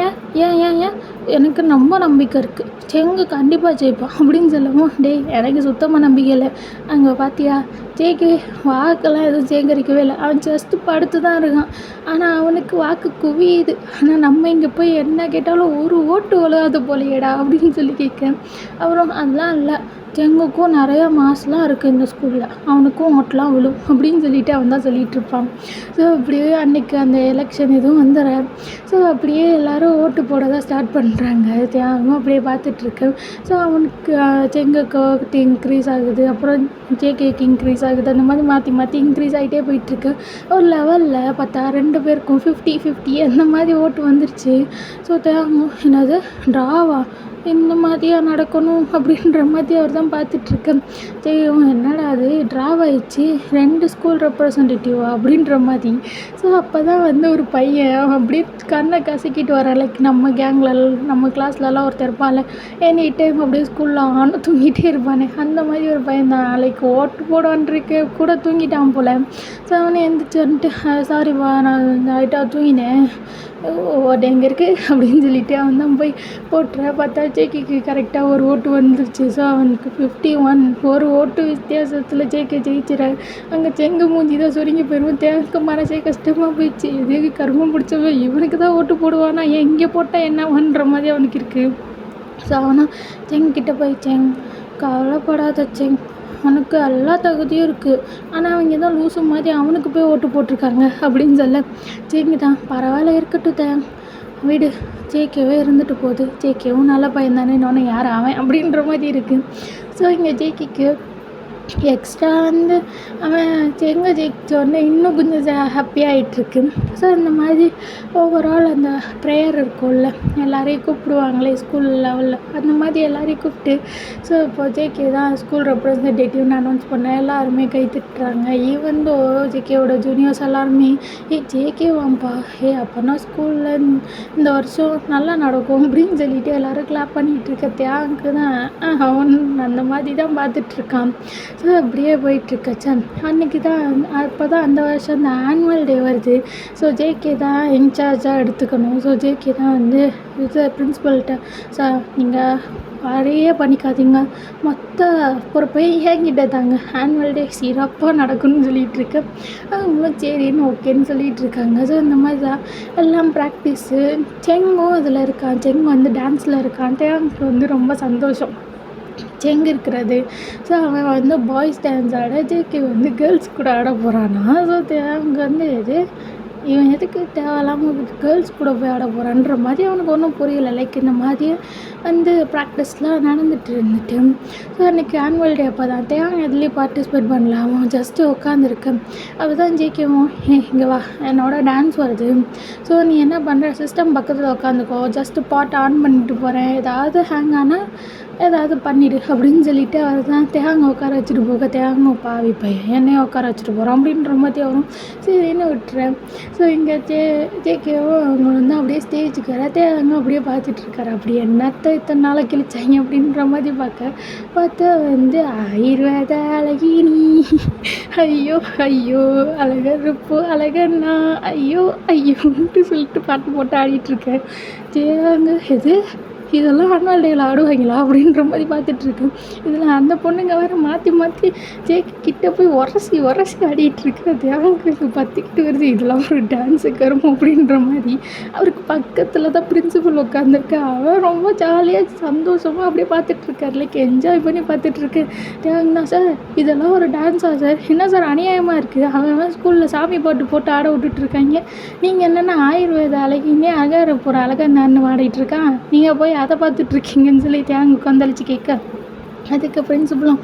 ஏன் ஏன் ஏன் ஏன் எனக்கு ரொம்ப நம்பிக்கை இருக்குது, செங்கு கண்டிப்பாக ஜெயிப்பான் அப்படின்னு சொல்லவும், டேய் எனக்கு சுத்தமாக நம்பிக்கை இல்லை, அங்கே பார்த்தியா ஜெயிக்கவே வாக்கெல்லாம் எதுவும் சேகரிக்கவே இல்லை, அவன் ஜஸ்ட்டு படுத்து தான் இருக்கான், ஆனால் அவனுக்கு வாக்கு குவியுது, ஆனால் நம்ம இங்கே போய் என்ன கேட்டாலும் ஒரு ஓட்டு விழுகாது போலையேடா அப்படின்னு சொல்லி கேட்குறேன். அப்புறம் அதெல்லாம் இல்லை, செங்குக்கும் நிறைய மாஸ்லாம் இருக்குது இந்த ஸ்கூலில், அவனுக்கும் ஓட்டெலாம் விழும் அப்படின்னு சொல்லிட்டு அவன் தான் சொல்லிகிட்ருப்பான். ஸோ அப்படியே அன்றைக்கி அந்த எலெக்ஷன் எதுவும் வந்துடுறேன். ஸோ அப்படியே எல்லோரும் ஓட்டு போட தான் ஸ்டார்ட் பண்ணுறாங்க. தியாகம் அப்படியே பார்த்துட்ருக்கேன். ஸோ அவனுக்கு செங்குக்கு இன்க்ரீஸ் ஆகுது, அப்புறம் ஜேகேக்கு இன்க்ரீஸ் ஆகுது, அந்த மாதிரி மாற்றி மாற்றி இன்க்ரீஸ் ஆகிட்டே போயிட்டுருக்கு. ஒரு லெவலில் பார்த்தா 2 பேருக்கும் 50-50 அந்த மாதிரி ஓட்டு வந்துருச்சு. ஸோ தியாகம் என்னது ட்ராவா, இந்த மாதிரியா நடக்கணும் அப்படின்ற மாதிரி அவர் தான் பார்த்துட்ருக்கேன். சரி என்னடா அது ட்ராவ் ஆயிடுச்சு, 2 ஸ்கூல் ரெப்ரசன்டேட்டிவா அப்படின்ற மாதிரி. ஸோ அப்போ தான் வந்து ஒரு பையன் அவன் அப்படியே கண்ணை கசக்கிட்டு வர, லைக் நம்ம கேங்கில் நம்ம கிளாஸ்லலாம் ஒருத்தர் இருப்பான்ல, எனி டைம் அப்படியே ஸ்கூலில் ஆனும் தூங்கிட்டே இருப்பானே, அந்த மாதிரி ஒரு பையன் தான். லைக் ஓட்டு போடான்றிருக்கு கூட தூங்கிட்டான் போல். ஸோ அவனே எழுந்திரிச்சு வந்துட்டு, சாரிப்பா நான் லைட்டாக தூங்கினேன், ஓட்டு எங்கே இருக்குது அப்படின்னு சொல்லிட்டு அவன் தான் போய் போட்டுற பார்த்தா ஜேகேக்கு கரெக்டாக ஒரு ஓட்டு வந்துருச்சு. ஸோ அவனுக்கு 51 ஒரு ஓட்டு வித்தியாசத்தில் ஜேகே ஜெயிச்சிடறாரு. அங்கே செங்கு மூஞ்சி தான் சுருங்கி போயிடுவோம். தேவைக்கு மனசே கஷ்டமாக போயிடுச்சு, எதுக்கு கருமம் பிடிச்சவன் இவனுக்கு தான் ஓட்டு போடுவானா, ஏன் இங்கே போட்டால் என்ன பண்ணுற மாதிரி அவனுக்கு இருக்குது. ஸோ அவனா செங்கிட்ட போய், கவலைப்படாத செங், அவனுக்கு எல்லா தகுதியும் இருக்குது, ஆனால் அவங்க தான் லூசு மாதிரி அவனுக்கு போய் ஓட்டு போட்டிருக்காங்க அப்படின்னு சொல்ல, சரிங்க தான் பரவாயில்ல இருக்கட்டும் தான் வீடு, ஜேகேவே இருந்துட்டு போகுது, ஜேகேவும் நல்ல பையன் தானே, இன்னொன்று யார் அவன் அப்படின்ற மாதிரி இருக்குது. ஸோ இங்கே ஜேகேக்கு எக்ஸ்ட்ரா வந்து அவன் செங்க ஜெயிச்சோடனே இன்னும் கொஞ்சம் ஹாப்பியாகிட்டுருக்கு. ஸோ இந்த மாதிரி ஓவரால் அந்த ப்ரேயர் இருக்கும்ல, எல்லாரையும் கூப்பிடுவாங்களே ஸ்கூல் லெவலில், அந்த மாதிரி எல்லாரையும் கூப்பிட்டு, ஸோ இப்போ ஜேகே தான் ஸ்கூல் ரெப்ரசன்டேட்டிவ்னு அனௌன்ஸ் பண்ண எல்லாருமே கை தட்டுறாங்க. ஈவன் தோ ஜேகேவோட ஜூனியர்ஸ் எல்லாருமே ஜேகே வாம்பா, அப்போனா ஸ்கூலில் இந்த வருஷம் நல்லா நடக்கும் அப்படின்னு சொல்லிட்டு எல்லோரும் கிளாப் பண்ணிகிட்டு இருக்க தியாவுக்கு தான் அவன் அந்த மாதிரி தான் பார்த்துட்ருக்கான். ஸோ அப்படியே போயிட்டுருக்கச்சா அன்றைக்கி தான் அப்போ தான் அந்த வருஷம் அந்த ஆனுவல் டே வருது. ஸோ ஜேகே தான் இன்சார்ஜாக எடுத்துக்கணும். ஸோ ஜேகே தான் வந்து இது பிரின்ஸிபல்கிட்ட, சார் நீங்கள் வரையே பண்ணிக்காதீங்க, மொத்த பொறுப்பை என்கிட்ட தாங்க, ஆனுவல் டே சிறப்பாக நடக்கும்னு சொல்லிகிட்ருக்கேன். அவங்களும் சரின்னு ஓகேன்னு சொல்லிகிட்ருக்காங்க. ஸோ இந்த மாதிரி தான் எல்லாம் ப்ராக்டிஸு. செங்கும் அதில் இருக்கான், செங் வந்து டான்ஸில் இருக்கான். தேங்க்கு வந்து ரொம்ப சந்தோஷம் செங்கு இருக்கிறது. ஸோ அவன் வந்து பாய்ஸ் டான்ஸ் ஆட, ஜேகே வந்து கேர்ள்ஸ் கூட ஆட போகிறானா. ஸோ அவங்க வந்து இது இவன் எதுக்கு தேவையில்லாமல் கேர்ள்ஸ் கூட போய் ஆட போகிறான்ற மாதிரி அவனுக்கு ஒன்றும் புரியலை. லைக் இந்த மாதிரியே வந்து ப்ராக்டிஸ்லாம் நடந்துட்டு இருந்துட்டு ஸோ அன்றைக்கி ஆனுவல் டே அப்போ தான் தேவை எதுலேயும் பார்ட்டிசிபேட் பண்ணல. அவன் ஜஸ்ட்டு உட்காந்துருக்கேன். அப்போ தான் ஜெயிக்கவும் இங்கே வா என்னோட டான்ஸ் வருது, ஸோ நீ என்ன பண்ணுற சிஸ்டம் பக்கத்தில் உட்காந்துக்கோ, ஜஸ்ட்டு பாட் ஆன் பண்ணிட்டு போகிறேன், ஏதாவது ஹேங் ஆனால் ஏதாவது பண்ணிவிடு அப்படின்னு சொல்லிவிட்டு அவர் தான் தேங்காய் உட்கார வச்சுட்டு போக தேங்காய் பாவி பையன் என்னையும் உட்கார வச்சுட்டு போகிறோம் அப்படின்ற மாதிரி வரும். சரின்னு விட்டுறேன். ஸோ இங்கே ஜேகேவோ அவங்க வந்து அப்படியே ஸ்டேஜுக்கு வர தேங்காய் அப்படியே பார்த்துட்ருக்காரு. அப்படி என்னத்தை இத்தனை நாளை கிழிச்சாங்க அப்படின்ற மாதிரி பார்த்தா வந்து ஆயுர்வேத அழகினி ஐயோ ஐயோ அழகருப்போ அழகண்ணா ஐயோ ஐயோன்ட்டு சொல்லிட்டு பாட்டு போட்டு ஆடிட்டுருக்கேன். தேங்காய் எது இதெல்லாம் ஆனுவல் டேயில் ஆடுவாங்களா அப்படின்ற மாதிரி பார்த்துட்ருக்கேன். இதில் அந்த பொண்ணுங்க வேறு மாற்றி கிட்டே போய் உரசி ஆடிட்டுருக்கு. அது அவங்களுக்கு பற்றிக்கிட்டு வருது, இதெல்லாம் ஒரு டான்ஸு கருமம் அப்படின்ற மாதிரி. அவருக்கு பக்கத்தில் தான் பிரின்சிபல் உட்காந்துருக்கு. அவன் ரொம்ப ஜாலியாக சந்தோஷமாக அப்படியே பார்த்துட்ருக்காரு. லைக் என்ஜாய் பண்ணி பார்த்துட்ருக்கு. தேவைங்கண்ணா சார் இதெல்லாம் ஒரு டான்ஸா சார், என்ன சார் அநியாயமாக இருக்குது, அவன் ஸ்கூலில் சாமி பாட்டு போட்டு ஆட விட்டுட்ருக்காங்க, நீங்கள் என்னென்னா ஆயுர்வேத அழகினே அழகார போகிற அழகாக நான் ஆடிட்டுருக்கான், நீங்கள் போய் அதை பார்த்துட்ருக்கீங்கன்னு சொல்லி தேங்க உட்காந்தளிச்சு கேட்க அதுக்கு பிரின்சிபலும்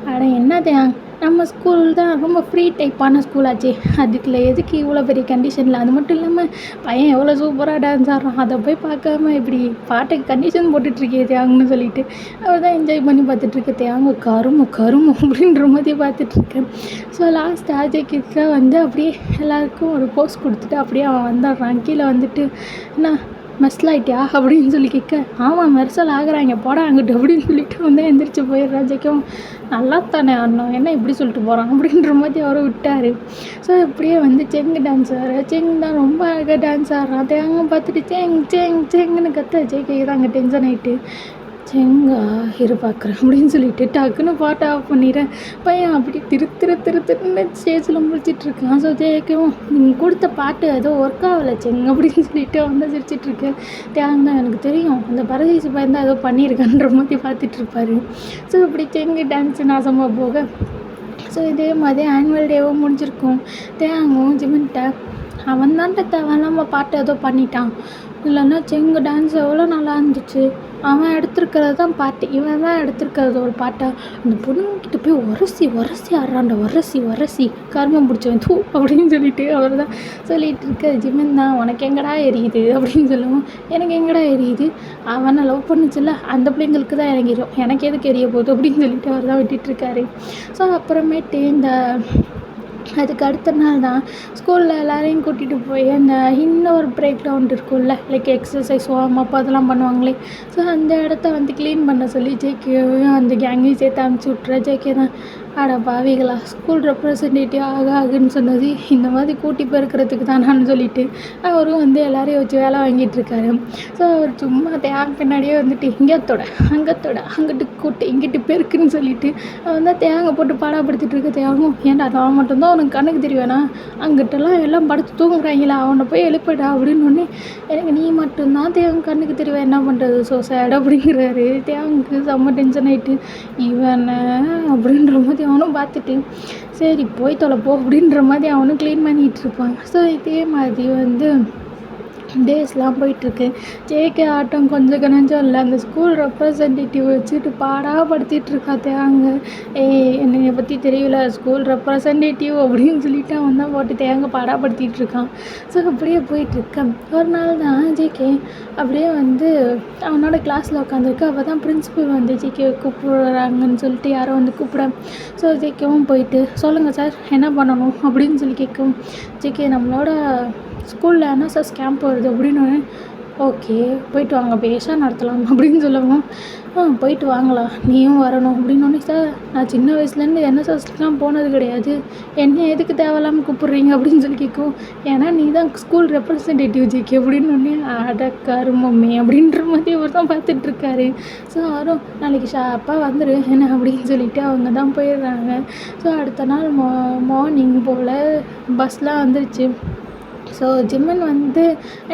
அட என்ன தேங்க நம்ம ஸ்கூல் தான் ரொம்ப ஃப்ரீ டைப்பான ஸ்கூலாச்சு, அதுக்குள்ள எதுக்கு இவ்வளோ பெரிய கண்டிஷனில், அது மட்டும் இல்லாமல் பையன் எவ்வளோ சூப்பராக டான்ஸ் ஆடுறான், அதை போய் பார்க்காம இப்படி பாட்டுக்கு கண்டிஷன் போட்டுட்ருக்கே தேங்கன்னு சொல்லிட்டு அவர் தான் என்ஜாய் பண்ணி பார்த்துட்ருக்க தேங்க கருமம் அப்படின்ற மாதிரி பார்த்துட்ருக்கேன். ஸோ லாஸ்ட் ஆஜய்க்கு வந்து அப்படியே எல்லாருக்கும் ஒரு போஸ் கொடுத்துட்டு அப்படியே அவன் வந்துடுறான். கீழே வந்துட்டு என்ன மெர்சலாயிட்டியா அப்படின்னு சொல்லி கேட்க ஆமாம் மெர்சல் ஆகுறாங்க போடா அங்கிட்டு அப்படின்னு சொல்லிட்டு வந்து எந்திரிச்சு போயிடுறா. ஜெய்க்கவும் நல்லா தானே ஆடணும், என்ன இப்படி சொல்லிட்டு போகிறான் அப்படின்ற மாதிரி அவரை விட்டார். ஸோ இப்படியே வந்து செங்கு டான்ஸ் ஆடுற செங் தான் ரொம்ப அழகாக டான்ஸ் ஆடுறான். தேங்க பார்த்துட்டு செங்குன்னு கத்த ஜெய்கே தான் அங்கே டென்ஷன் ஆகிட்டு செங்கா இரு பார்க்குறேன் அப்படின்னு சொல்லிட்டு டக்குன்னு பாட்டை ஆஃப் பண்ணிடுறேன். பையன் அப்படி திருன்னு ஸ்டேஜில் முடிச்சிட்ருக்கான். ஸோ ஜெயிக்கவும் நீங்கள் கொடுத்த பாட்டு ஏதோ ஒர்க் ஆகலை செங் அப்படின்னு சொல்லிட்டு வந்து சிரிச்சிட்ருக்கேன். தேங்காய் எனக்கு தெரியும் அந்த பரதேசி பையன் தான் ஏதோ பண்ணியிருக்கான்ற மாதிரி பார்த்துட்ருப்பாரு. ஸோ இப்படி செங்கு டான்ஸு நாசமாக போக ஸோ இதே மாதிரி ஆனுவல் டேவும் முடிஞ்சிருக்கும். தேங்கவும் ஜிமின்ட்ட அவன் தான்ட்ட தேவையில்லாம பாட்டு ஏதோ பண்ணிட்டான், இல்லைன்னா செங்கு டான்ஸ் எவ்வளோ நல்லா இருந்துச்சு, அவன் எடுத்துருக்கிறது தான் பாட்டு, இவன் தான் எடுத்துருக்கிறது ஒரு பாட்டாக, அந்த பொண்ணுங்கிட்ட போய் உரசி ஆடுறான்ட உரசி கர்மம் பிடிச்சவன் தூ அப்படின்னு சொல்லிட்டு அவர் தான் சொல்லிகிட்டு இருக்க. ஜிமின் தான் உனக்கு எங்கடா எரியுது அப்படின்னு சொல்லுவோம். எனக்கு எங்கடா எரியுது, அவனை லவ் பண்ணுச்சுல்ல அந்த பிள்ளைங்களுக்கு தான் இறங்கிடும், எனக்கு எதுக்கு எரிய போகுது அப்படின்னு சொல்லிட்டு அவர் தான் விட்டுட்டுருக்காரு. ஸோ அப்புறமேட்டு அதுக்கு அடுத்த நாள் தான் ஸ்கூலில் எல்லோரையும் கூட்டிகிட்டு போய் அந்த இன்னொரு பிரேக் கிரவுண்ட் இருக்கும்ல லைக் எக்ஸசைஸ் வார்ம் அப் அதெல்லாம் பண்ணுவாங்களே, ஸோ அந்த இடத்த வந்து க்ளீன் பண்ண சொல்லி ஜேகேவையும் அந்த கேங்கையும் சேர்த்து அனுப்பிச்சி விட்றேன். ஜேகே தான் அட பாவிகளா ஸ்கூல் ரெப்ரசன்டேட்டிவ் ஆகுன்னு சொன்னது இந்த மாதிரி கூட்டி பெருக்கிறதுக்கு தானான்னு சொல்லிட்டு அவரும் வந்து எல்லாரையும் வச்சு வேலை வாங்கிட்டுருக்காரு. ஸோ அவர் சும்மா தேங்க பின்னாடியே வந்துட்டு இங்கத்தோட அங்கிட்டு கூட்டு இங்கிட்டு பெருக்குன்னு சொல்லிட்டு அவன் தான் தேங்க போட்டு பாடப்படுத்திட்டு இருக்க. தேங்கும் ஏன்டா நான் மட்டும்தான் அவனுக்கு கண்ணுக்கு தெரியுவேனா, அங்கிட்டலாம் எல்லாம் படுத்து தூங்குறாங்களா, அவனை போய் எழுப்படா அப்படின்னு ஒன்று எனக்கு நீ மட்டும்தான் தேங்க கண்ணுக்கு தெரியுவேன், என்ன பண்ணுறது ஸோ சேட் அப்படிங்கிறாரு. தேங்குக்கு செம்ம டென்ஷன் ஆகிட்டு இவனை அப்படின்ற மாதிரி அவனும் பார்த்துட்டு சரி போய் தொலைப்போ அப்படின்ற மாதிரி அவனும் க்ளீன் பண்ணிகிட்டு இருப்பான். ஸோ இதே மாதிரி வந்து டேஸ்லாம் போயிட்டுருக்கு. ஜேகே ஆட்டம் கொஞ்சம் கனஞ்சம் இல்லை, அந்த ஸ்கூல் ரெப்ரசன்டேட்டிவ் வச்சுட்டு பாடாப்படுத்திகிட்ருக்கா தேங்க. என்னை பற்றி தெரியல ஸ்கூல் ரெப்ரசன்டேட்டிவ் அப்படின்னு சொல்லிட்டு அவன் தான் போட்டு தேங்க பாடாப்படுத்திகிட்டு இருக்கான். ஸோ அப்படியே போயிட்டுருக்கேன். ஒரு நாள் தான் ஜேகே அப்படியே வந்து அவனோட கிளாஸில் உட்காந்துருக்கு. அப்போ தான் பிரின்சிபல் வந்து ஜேகே கூப்பிடுறாங்கன்னு சொல்லிட்டு யாரோ வந்து கூப்பிட. ஸோ ஜேகேவும் போயிட்டு சொல்லுங்கள் சார் என்ன பண்ணணும் அப்படின்னு சொல்லி கேட்கும். ஜேகே நம்மளோட ஸ்கூலில் என்எஸ்எஸ் கேம்ப் வருது அப்படின்னு ஓகே போயிட்டு வாங்க பேஷா நடத்தலாம் அப்படின்னு சொல்லவும் போயிட்டு வாங்களா நீயும் வரணும் அப்படின்னு. சார் நான் சின்ன வயசுலேருந்து என்எஸ்எஸ்லாம் போனது கிடையாது, என்ன எதுக்கு தேவையில்லாமல் கூப்பிட்றீங்க அப்படின்னு சொல்லி கேட்கும். ஏன்னா நீ தான் ஸ்கூல் ரெப்ரசன்டேட்டிவ் ஜிகே அப்படின்னு அடக்கருமம்மே அப்படின்ற மாதிரி அவர் தான் பார்த்துட்ருக்காரு. ஸோ அவரும் நாளைக்கு அப்பா வந்துடு என்ன அப்படின்னு சொல்லிவிட்டு அவங்க தான் போயிடுறாங்க. ஸோ அடுத்த நாள் மார்னிங் போல் பஸ்லாம் வந்துருச்சு. ஸோ ஜிம்மன் வந்து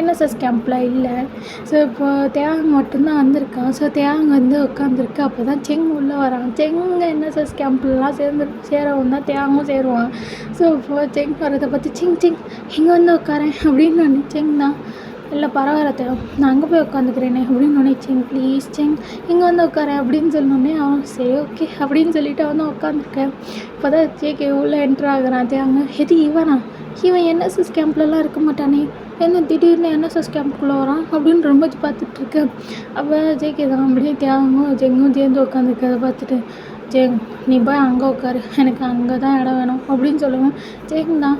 என்எஸ்எஸ் கேம்பில் இல்லை. ஸோ இப்போ தியாங் மட்டும்தான் வந்திருக்கான். ஸோ தியாங் வந்து உட்காந்துருக்கு. அப்போ தான் செங் உள்ளே வரான். செங் என்எஸ்எஸ் கேம்ப்லலாம் சேரவும் தான் தியாங்கும் சேருவான். ஸோ இப்போ செங் வரதை பார்த்து சிங் இங்கே வந்து உட்காரேன் அப்படின்னு செங் தான் இல்லை பரவாயில்ல தேவை நான் அங்கே போய் உட்காந்துக்கிறேனே அப்படின்னு நினைச்சேன். ப்ளீஸ் செங் இங்கே வந்து உட்காரேன் அப்படின்னு சொன்னோடனே அவன் சரி ஓகே அப்படின்னு சொல்லிவிட்டு அவன் தான் உட்காந்துருக்கேன். இப்போ தான் ஜேகே உள்ளே என்ட்ரு ஆகுறான். தேங்க எது இவன் என்எஸ்எஸ் கேம்ப்லலாம் இருக்க மாட்டானே, என்ன திடீர்னு என்எஸ்எஸ் கேம்ப்புக்குள்ளே வரான் அப்படின்னு ரொம்ப பார்த்துட்ருக்கேன். அப்போ ஜேகே தான் அப்படியே தியாகும் ஜெங்கும் சேர்ந்து உட்காந்துருக்கதை பார்த்துட்டு ஜெங் நீ போய் அங்கே உட்காரு, எனக்கு அங்கே தான் இடம் வேணும் அப்படின்னு சொல்லுவேன். ஜெங் தான்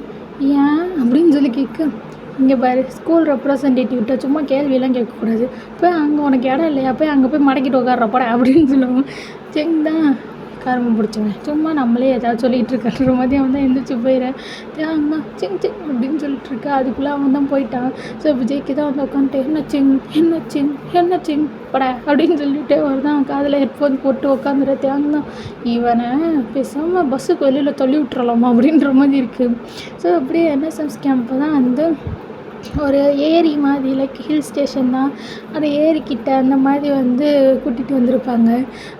ஏன் அப்படின்னு சொல்லி கேட்க இங்கே பாரு ஸ்கூல் ரெப்ரசன்டேட்டிவ்கிட்ட சும்மா கேள்வியெல்லாம் கேட்கக்கூடாது, போய் அங்கே உனக்கு இடம் இல்லையா போய் அங்கே போய் மடக்கிட்டு உட்கார்றப்பட அப்படின்னு சொல்லுவோம். செங் தான் கரும்பு பிடிச்சவன் சும்மா நம்மளே ஏதாவது சொல்லிகிட்டு இருக்கான்ற மாதிரி அவன் தான் எந்திரிச்சு போயிடுறேன். அம்மா செங் அப்படின்னு சொல்லிட்டு இருக்கா. அதுக்குள்ளே அவன் தான் போயிட்டான். ஸோ இப்போ ஜேக்கி தான் வந்து உட்காந்துட்டு என்ன செங் பட அப்படின்னு சொல்லிட்டு வருதான் காதில் ஹெட்ஃபோன் போட்டு உட்காந்துரு. தேங்தான் இவனை பேசாமல் பஸ்ஸுக்கு வெளியில் தள்ளி விட்டுறலாமா அப்படின்ற மாதிரி இருக்குது. ஸோ அப்படியே என்எஸ்எஸ் கேம்ப்பு தான் வந்து ஒரு ஏரி மாதிரி லைக் ஹில் ஸ்டேஷன் தான். அந்த ஏரிக்கிட்ட அந்த மாதிரி வந்து கூட்டிகிட்டு வந்திருப்பாங்க.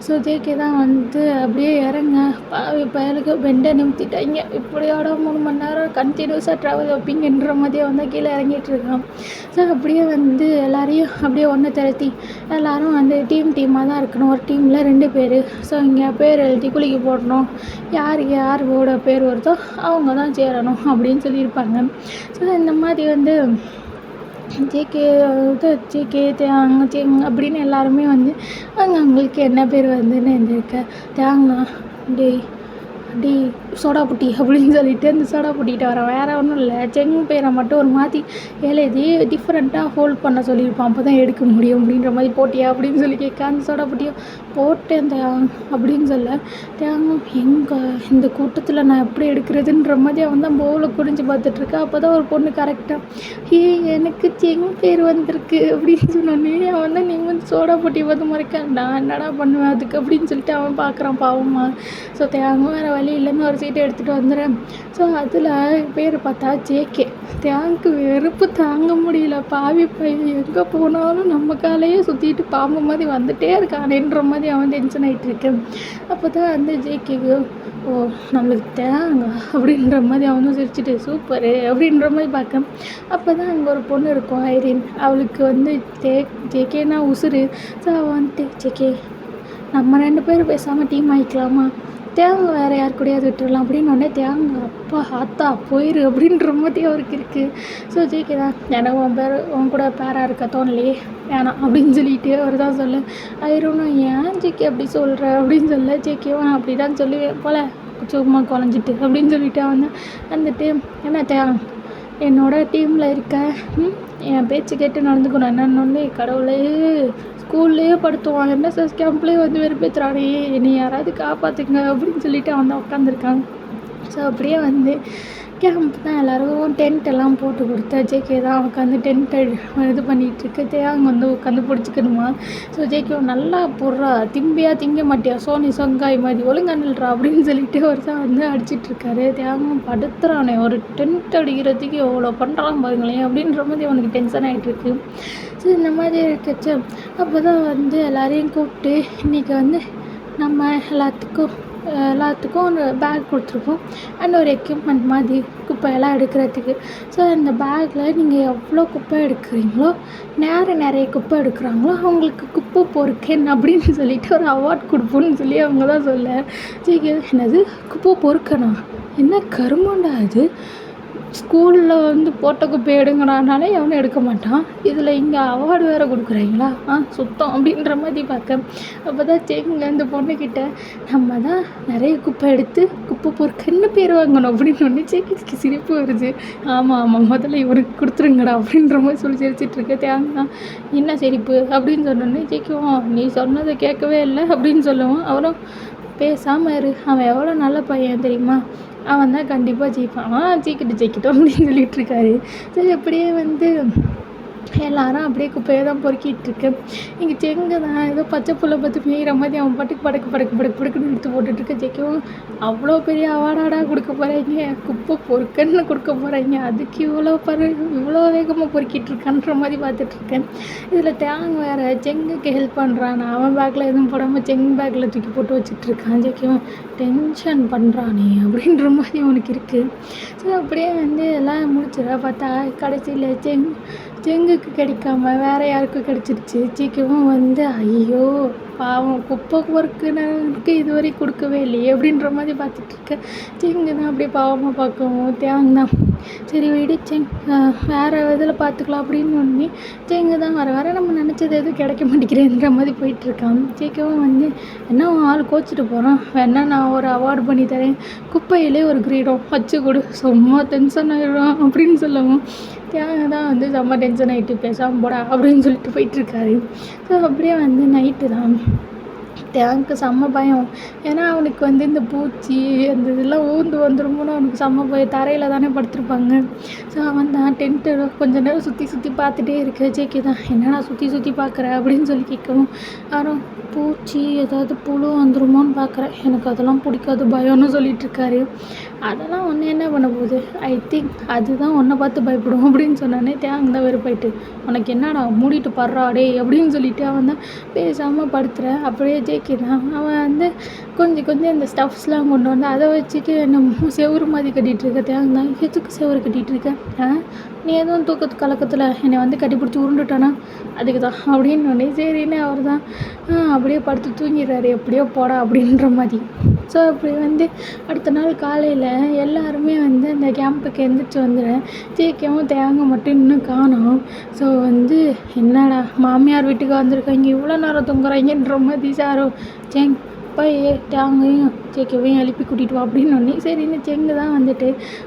ஸோ ஜேகே தான் வந்து அப்படியே இறங்க பயலுக்கு பெண்டை நிமித்திட்டாங்க. இப்படியோட 3 மணி நேரம் கண்டினியூஸாக ட்ராவல் வைப்பீங்கன்ற மாதிரியே வந்து கீழே இறங்கிட்டு இருக்கான். ஸோ அப்படியே வந்து எல்லாரையும் அப்படியே ஒன்று திரட்டி எல்லோரும் வந்து டீமாக தான் இருக்கணும். ஒரு டீமில் 2 பேர். ஸோ இங்கே பேர் எழுதி குளிக்க போடணும். யாரோட பேர் வருதோ அவங்க தான் சேரணும் அப்படின்னு சொல்லியிருப்பாங்க. ஸோ இந்த மாதிரி வந்து ஜேகே தேங் அப்படின்னு எல்லாருமே வந்து அவங்களுக்கு என்ன பேர் வந்துன்னு இருந்திருக்க தேங்னா டி சோடா புட்டி அப்படின்னு சொல்லிட்டு அந்த சோடா புட்டிகிட்ட வரேன். வேறு ஒன்றும் இல்லை, செங் பேரை மட்டும் ஒரு மாதிரி எழுதி டிஃப்ரெண்ட்டாக ஹோல்ட் பண்ண சொல்லியிருப்பான், அப்போ தான் எடுக்க முடியும் அப்படின்ற மாதிரி போட்டியா அப்படின்னு சொல்லி கேட்க அந்த சோடா புட்டியை போட்டேன் அப்படின்னு சொல்ல தேங்கும் எங்கே இந்த கூட்டத்தில் நான் எப்படி எடுக்கிறதுன்ற மாதிரி அவன் தான் பவுலை குடிஞ்சு பார்த்துட்ருக்கா. அப்போ தான் ஒரு பொண்ணு கரெக்டாக எனக்கு செங் பேர் வந்திருக்கு அப்படின்னு சொன்னோன்னே அவன் தான் நீங்கள் வந்து சோடா புட்டியை பார்த்து மறைக்க நான் என்னடா பண்ணுவேன் அதுக்கு அப்படின்னு சொல்லிட்டு அவன் பார்க்குறான் பாவமா. ஸோ தேங்கும் வேறு வழி இல்லைன்னு ஒரு சீட்டை எடுத்துகிட்டு வந்துடுறேன். ஸோ அதில் பேர் பார்த்தா ஜேகே. தேங்க்கு வெறுப்பு தாங்க முடியல. பாவி எங்கே போனாலும் நம்ம காலையே சுற்றிட்டு பாம்பு மாதிரி வந்துட்டே இருக்கானேன்ற மாதிரி அவன் டென்ஷன் ஆகிட்டு இருக்கேன். அப்போ தான் வந்து ஜேகேக்கு ஓ நம்மளுக்கு தேங்க அப்படின்ற மாதிரி அவனும் சிரிச்சுட்டு சூப்பரு அப்படின்ற மாதிரி பார்க்க. அப்போ தான் அங்கே ஒரு பொண்ணு இருக்கும் ஐரின். அவளுக்கு வந்து ஜேகேனா உசுறு. ஸோ அவள் வந்துட்டு ஜேகே நம்ம 2 பேரும் பேசாமல் டீம் ஆகிக்கலாமா, தேங்க வேறு யார் கூடயாவது விட்டுடலாம் அப்படின்னு உடனே தேங்க அப்பா ஆத்தா போயிரு அப்படின்ற மாதிரி அவருக்கு இருக்குது. ஸோ ஜேகே தான் எனக்கு உன் கூட பேராக இருக்க தோணலையே வேணாம் அப்படின்னு சொல்லிட்டு அவர் தான் சொல்ல ஐரோனும் ஏன் ஜேகே அப்படி சொல்கிற அப்படின்னு சொல்ல ஜேகேவும் நான் அப்படி தான் சொல்லுவேன் போல் சும்மா குழஞ்சிட்டு அப்படின்னு சொல்லிட்டு அவன் வந்துட்டு என்ன தேங்க என்னோட டீமில் இருக்க என் பேச்சு கேட்டு நடந்துக்கணும் என்னன்னு கடவுளே ஸ்கூல்லேயே படுத்துவான் என்எஸ்எஸ் கேம்ப்லேயே வந்து வெறுப்பேற்றுறானே என்னை யாராவது காப்பாற்றுங்க அப்படின்னு சொல்லிட்டு அவன் தான் உட்காந்துருக்காங்க. ஸோ அப்படியே வந்து கேம்ப் தான் எல்லோரும் டென்ட் எல்லாம் போட்டு கொடுத்தா ஜேகே தான் உட்காந்து டென்ட்டை இது பண்ணிகிட்ருக்கு. தேங்க வந்து உட்காந்து பிடிச்சிக்கணுமா. ஸோ ஜேகே நல்லா போடுறா திம்பியாக திங்க மாட்டியா சோனி சொங்காய் மாதிரி ஒழுங்கா நில்றா அப்படின்னு சொல்லிட்டு ஒரு தான் வந்து அடிச்சிட்ருக்காரு. தேங்க படுத்துறானே ஒரு டென்ட் அடிக்கிறதுக்கு எவ்வளோ பண்ணுறான் பாருங்களேன் அப்படின்ற மாதிரி அவனுக்கு டென்ஷன் ஆகிட்டுருக்கு. ஸோ இந்த மாதிரி இருக்கச்சு அப்போ தான் வந்து எல்லோரையும் கூப்பிட்டு இன்றைக்கி வந்து நம்ம எல்லாத்துக்கும் ஒரு பேக் கொடுத்துருப்போம் அண்ட் ஒரு எக்யூப்மெண்ட் மாதிரி குப்பையெல்லாம் எடுக்கிறதுக்கு. ஸோ அந்த பேக்கில் நீங்கள் எவ்வளோ குப்பை எடுக்கிறீங்களோ நிறைய குப்பை எடுக்கிறாங்களோ அவங்களுக்கு குப்பை பொறுக்கன் அப்படின்னு சொல்லிட்டு ஒரு அவார்ட் கொடுப்போன்னு சொல்லி அவங்க தான் சொல்ல சரி என்னது குப்பை பொறுக்கனா என்ன கருமாண்டா அது, ஸ்கூலில் வந்து போட்ட குப்பை எடுங்கனாலே எவனும் எடுக்க மாட்டான், இதில் இங்கே அவார்டு வேறு கொடுக்குறீங்களா சுத்தம் அப்படின்ற மாதிரி பார்க்க. அப்போ தான் செங்க இந்த பொண்ணுக்கிட்ட நம்ம தான் நிறைய குப்பை எடுத்து குப்பை பொறுக்கன்னு பேர் வாங்கணும் அப்படின்னு ஒன்று செக்கிக்கு சிரிப்பு வருது. ஆமாம் முதல்ல இவருக்கு கொடுத்துருங்கடா அப்படின்ற மாதிரி சொல்லி சிரிச்சிட்ருக்க. தேங்க என்ன சிரிப்பு அப்படின்னு சொன்னோன்னே ஜெயிக்குவோம் நீ சொன்னதை கேட்கவே இல்லை அப்படின்னு சொல்லுவோம். அவரும் பேசாமல் இரு, அவன் எவ்வளோ நல்ல பையன் தெரியுமா, அவன் தான் கண்டிப்பாக ஜெயிப்பான், ஜெயிக்கட்டும் அப்படின்னு சொல்லிகிட்ருக்காரு. சரி அப்படியே வந்து எல்லாரும் அப்படியே குப்பையை தான் பொறுக்கிட்டுருக்கு. இங்கே செங்கு தான் ஏதோ பச்சை புல்லை பார்த்து மேய்கிற மாதிரி அவன் பாட்டுக்கு படுக்குன்னு எடுத்து போட்டுட்ருக்க. ஜெய்க்கவும் அவ்வளோ பெரிய அவார்டாடா கொடுக்க போகிறாங்க, குப்பை பொறுக்கன்னு கொடுக்க போகிறாங்க, அதுக்கு இவ்வளோ வேகமாக பொறுக்கிட்டுருக்கான்ற மாதிரி பார்த்துட்ருக்கேன். இதில் தேங்க வேறு செங்குக்கு ஹெல்ப் பண்ணுறான். அவன் பேக்கில் எதுவும் போடாமல் செங்கு பேக்கில் தூக்கி போட்டு வச்சுட்ருக்கான். ஜெய்க்கவும் டென்ஷன் பண்ணுறானே அப்படின்ற மாதிரி அவனுக்கு இருக்குது. ஸோ அப்படியே எல்லாம் முடிச்சிட பார்த்தா கடைசியில் செங்குக்கு கிடைக்காம வேறு யாருக்கும் கிடச்சிருச்சு. சீக்கிரமும் ஐயோ பாவம், குப்பை பொறுக்குனருக்கு இதுவரை கொடுக்கவே இல்லையே அப்படின்ற மாதிரி பார்த்துட்ருக்கேன். செங்கு தான் அப்படியே பாவமாக பார்க்கவும் தேங்தான் சரி விடு வேறு இதில் பார்த்துக்கலாம் அப்படின்னு ஒன்று செங்கு தான் வர நம்ம நினச்சது எதுவும் கிடைக்க மாட்டேங்கிறேன்ற மாதிரி போயிட்டுருக்கான். சீக்கிரம் என்ன ஆள் கோச்சிட்டு போகிறான், வேணா நான் ஒரு அவார்டு பண்ணி தரேன், குப்பையிலே ஒரு கிரீடம் வச்சு கொடு, சும்மா டென்ஷன் ஆகிடும் அப்படின்னு சொல்லவும் தேங்க தான் செம்ம டென்ஷன் ஆகிட்டு பேசாமல் போடா அப்படின்னு சொல்லிட்டு போயிட்டுருக்காரு. ஸோ அப்படியே நைட்டு தான் தேங்க்கு செம்ம பயம். ஏன்னா அவனுக்கு இந்த பூச்சி அந்த இதெல்லாம் ஊர்ந்து வந்துருமோன்னு அவனுக்கு செம்ம பயம். தரையில் தானே படுத்திருப்பாங்க. ஸோ அவன் தான் டென்ட்டு கொஞ்ச நேரம் சுற்றி பார்த்துட்டே இருக்க. ஜேகே தான் என்னடா சுற்றி பார்க்குற அப்படின்னு சொல்லி கேட்கவும், யாரும் பூச்சி ஏதாவது புழு வந்துருமோன்னு பார்க்குறேன், எனக்கு அதெல்லாம் பிடிக்காது பயம்னு சொல்லிகிட்ருக்காரு. அதெல்லாம் ஒன்று என்ன பண்ண போகுது, ஐ திங்க் அதுதான் ஒன்றை பார்த்து பயப்படும் அப்படின்னு சொன்னானே. தேங்க தான் வெறுப்பாயிட்டு, உனக்கு என்னடா மூடிட்டு படுறாடே அப்படின்னு சொல்லிட்டு அவன் தான் பேசாமல் படுத்துகிறேன். அப்படியே ஜேகே தான் அவன் கொஞ்சம் இந்த ஸ்டஃப்ஸ்லாம் கொண்டு அதை வச்சுட்டு என்ன செவுறு மாதிரி கட்டிகிட்ருக்க. தேங்க தான் எதுக்கு செவுறு கட்டிகிட்ருக்க, நீ எதுவும் தூக்கத்து கலக்கத்தில் என்னை கட்டி பிடிச்சி உருண்டுட்டானா அதுக்கு தான் அப்படின்னு ஒன்றே சரின்னு அவர் தான் அப்படியே படுத்து தூங்கிடுறாரு, எப்படியோ போடா அப்படின்ற மாதிரி. ஸோ அப்படி அடுத்த நாள் காலையில் எல்லாருமே அந்த கேம்புக்கு எழுந்திரிச்சு வந்துடுறேன். ஜேகேவும் தேங்க மட்டும் இன்னும் காணோம். ஸோ என்னடா மாமியார் வீட்டுக்கு வந்திருக்காங்க, இவ்வளோ நேரம் தூங்குறாங்கன்ற மாதிரி சாரோ போய் தேங்கையும் ஜேகேவையும் எழுப்பி கூட்டிகிட்டு வா அப்படின்னு ஒன்று சரின்னு செங்கு தான்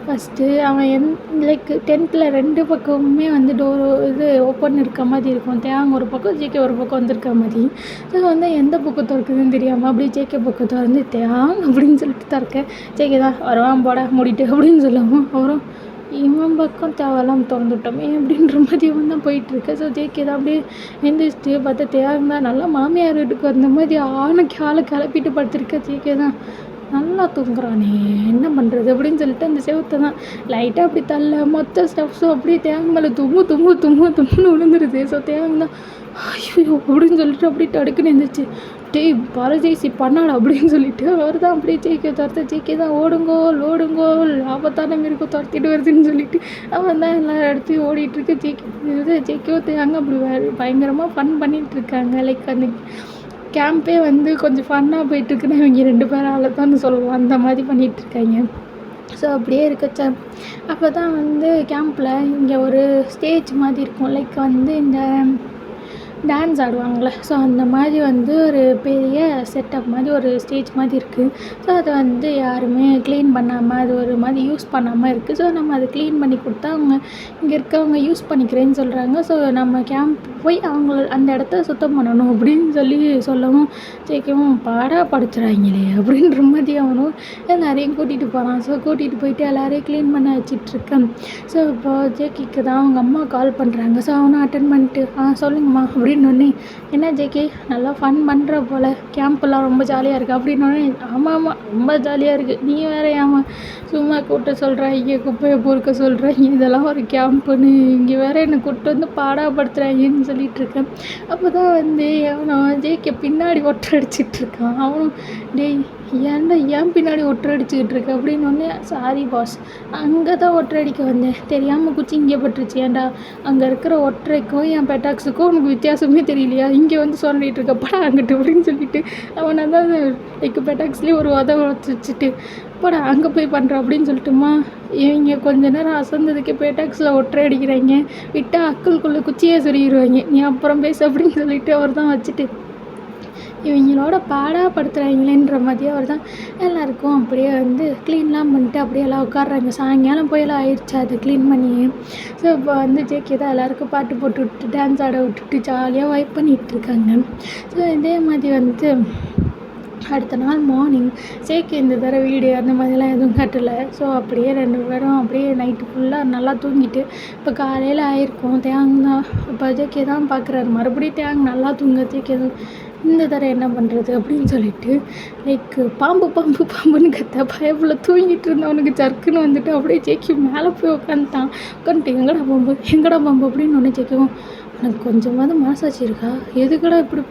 ஃபஸ்ட்டு அவன் லைக் 10th 2 பக்கமுமே டோர் இது ஓப்பன் இருக்க மாதிரி இருக்கும். தேங்க ஒரு பக்கம் ஜேகே ஒரு பக்கம் வந்திருக்க மாதிரி. ஸோ எந்த பக்கம் திறக்குதுன்னு தெரியாமல் அப்படியே ஜேகே பக்கம் திறந்து தேங்க அப்படின்னு சொல்லிட்டு திறக்க. ஜேகே தான் வருவான் போட மூடிட்டு அப்படின்னு சொல்லவும் அவரும் இவன் பக்கம் தேவையெல்லாம் திறந்துட்டோமே அப்படின்ற மாதிரி தான் போயிட்டுருக்கு. ஸோ ஜேகே தான் அப்படியே எழுந்திரிச்சிட்டு பார்த்தா தேங்க தான் நல்லா மாமியார் வீட்டுக்கு வந்த மாதிரி ஆளை கிளப்பிட்டு படுத்திருக்க. ஜேகே தான் நல்லா தூங்குறானே என்ன பண்ணுறது அப்படின்னு சொல்லிட்டு அந்த செவத்தை தான் லைட்டாக அப்படி தள்ள மொத்த ஸ்டஃப்ஸும் அப்படியே தேங்க மேலே தும்முன்னு விழுந்துருது. ஸோ தேங்க தான் ஐயோ அப்படின்னு சொல்லிட்டு அப்படியே தடுக்குன்னு எழுந்திரிச்சு டேய் பரதேசி பண்ணாடு அப்படின்னு சொல்லிட்டு அவர் தான் அப்படியே ஜேகே துரத்த. ஜேகே தான் ஓடுங்கோ ஆபத்தான மிருகம் துரத்திட்டு வருதுன்னு சொல்லிட்டு அவன் தான் எல்லா இடத்தையும் ஓடிட்டுருக்கு. ஜேகேவோ தேங்க அப்படி பயங்கரமாக ஃபன் பண்ணிகிட்ருக்காங்க. லைக் அந்த கேம்பே கொஞ்சம் ஃபன்னாக போயிட்டுருக்குன்னு இவங்க 2 பேரால் தான் சொல்லுவோம், அந்த மாதிரி பண்ணிகிட்ருக்காங்க. ஸோ அப்படியே இருக்கச்ச அப்போ தான் கேம்பில் இங்கே ஒரு ஸ்டேஜ் மாதிரி இருக்கும். லைக் இந்த டான்ஸ் ஆடுவாங்கள்ல, ஸோ அந்த மாதிரி ஒரு பெரிய செட்டப் மாதிரி ஒரு ஸ்டேஜ் மாதிரி இருக்குது. ஸோ அதை யாருமே க்ளீன் பண்ணாமல் அது ஒரு மாதிரி யூஸ் பண்ணாமல் இருக்குது. ஸோ நம்ம அதை க்ளீன் பண்ணி கொடுத்தா அவங்க இங்கே இருக்கவங்க யூஸ் பண்ணிக்கிறேன்னு சொல்கிறாங்க. ஸோ நம்ம கேம்ப் போய் அந்த இடத்த சுத்தம் பண்ணணும் அப்படின்னு சொல்லவும் ஜேகேவும் படுத்துறாங்களே அப்படின்ற மாதிரி அவனும் எல்லாரையும் கூட்டிகிட்டு போகிறான். ஸோ கூட்டிகிட்டு போயிட்டு எல்லாரையும் க்ளீன் பண்ண வச்சிட்ருக்கேன். ஸோ இப்போ ஜேகேக்கு தான் அவங்க அம்மா கால் பண்ணுறாங்க. ஸோ அவனும் அட்டன் பண்ணிட்டு சொல்லுங்கம்மா அப்படின்னு என்ன ஜேகே நல்லா ஃபன் பண்ணுற போல், கேம்ப்லாம் ரொம்ப ஜாலியாக இருக்குது அப்படின்னு. ஆமாம் ரொம்ப ஜாலியாக இருக்குது, நீ வேறு ஏமா சும்மா கூட்ட சொல்கிறாங்க, குப்பையை பொறுக்க சொல்கிறாங்க, இதெல்லாம் ஒரு கேம்ப்புன்னு இங்கே வேறு என்னை கூப்பிட்டு பாடாப்படுத்துகிறாங்கன்னு சொல்லிகிட்ருக்கேன். அப்போ தான் அவனை ஜேகே பின்னாடி ஒற்றை அடிச்சிட்ருக்கான். அவனும் டேய் ஏன்டா ஏன் பின்னாடி ஒற்றை அடிச்சுக்கிட்டு இருக்கு அப்படின்னு. சாரி பாஸ், அங்கே தான் ஒற்றை அடிக்க வந்தேன், தெரியாமல் குச்சி இங்கே பட்டுருச்சு. ஏன்டா அங்கே இருக்கிற ஒற்றைக்கும் என் பெட்டாக்ஸுக்கும் உனக்கு வித்தியாசமே தெரியலையா, இங்கே சொல்லிகிட்டு இருக்கப்படா அங்கிட்டு அப்படின்னு சொல்லிட்டு அவனை தான் லைக் பெட்டாக்ஸ்லேயே ஒரு உதவ வச்சுட்டு போடா அங்கே போய் பண்ணுறேன் அப்படின்னு சொல்லிட்டுமா. இவங்க கொஞ்ச நேரம் அசந்ததுக்கு பெட்டாக்ஸில் ஒற்றை அடிக்கிறாங்க, விட்டால் அக்கலுக்குள்ளே குச்சியே சொல்லிடுவாங்க, நீ அப்புறம் பேசு அப்படின்னு சொல்லிட்டு அவர் தான் வச்சுட்டு இவங்களோட பாடாப்படுத்துகிறாங்களேன்ற மாதிரி அவர் தான் எல்லாருக்கும் அப்படியே க்ளீன்லாம் பண்ணிட்டு அப்படியே எல்லாம் உட்காடுறாங்க. சாயங்காலம் போயெல்லாம் ஆயிடுச்சு அதை க்ளீன் பண்ணி. ஸோ இப்போ ஜேகே தான் எல்லாருக்கும் பாட்டு போட்டு விட்டு டான்ஸ் ஆட விட்டுட்டு ஜாலியாக வைப் பண்ணிகிட்ருக்காங்க. ஸோ இதே மாதிரி அடுத்த நாள் மார்னிங் சேக்கு இந்த தடவை வீடு அந்த மாதிரிலாம் எதுவும் கட்டலை. ஸோ அப்படியே 2 பேரும் அப்படியே நைட்டு ஃபுல்லாக நல்லா தூங்கிட்டு இப்போ காலையில் ஆயிருக்கும். தேங் தான் இப்போ ஜேகே தான் பார்க்குறாரு, மறுபடியும் தேங் நல்லா தூங்க ஜேகே தான் இந்த தடவை என்ன பண்ணுறது அப்படின்னு சொல்லிட்டு லைக் பாம்பு பாம்பு பாம்புன்னு கத்த பயப்புல தூங்கிட்டு இருந்தவனுக்கு ஜர்க்குன்னு வந்துட்டு அப்படியே ஜேக்கி மேலே போய் உட்காந்துட்டு எங்கடா பாம்பு அப்படின்னு ஒன்று ஜேக்கவும் எனக்கு கொஞ்சமாவது மனசாட்சி இருக்கா, எதுக்கடா இப்படி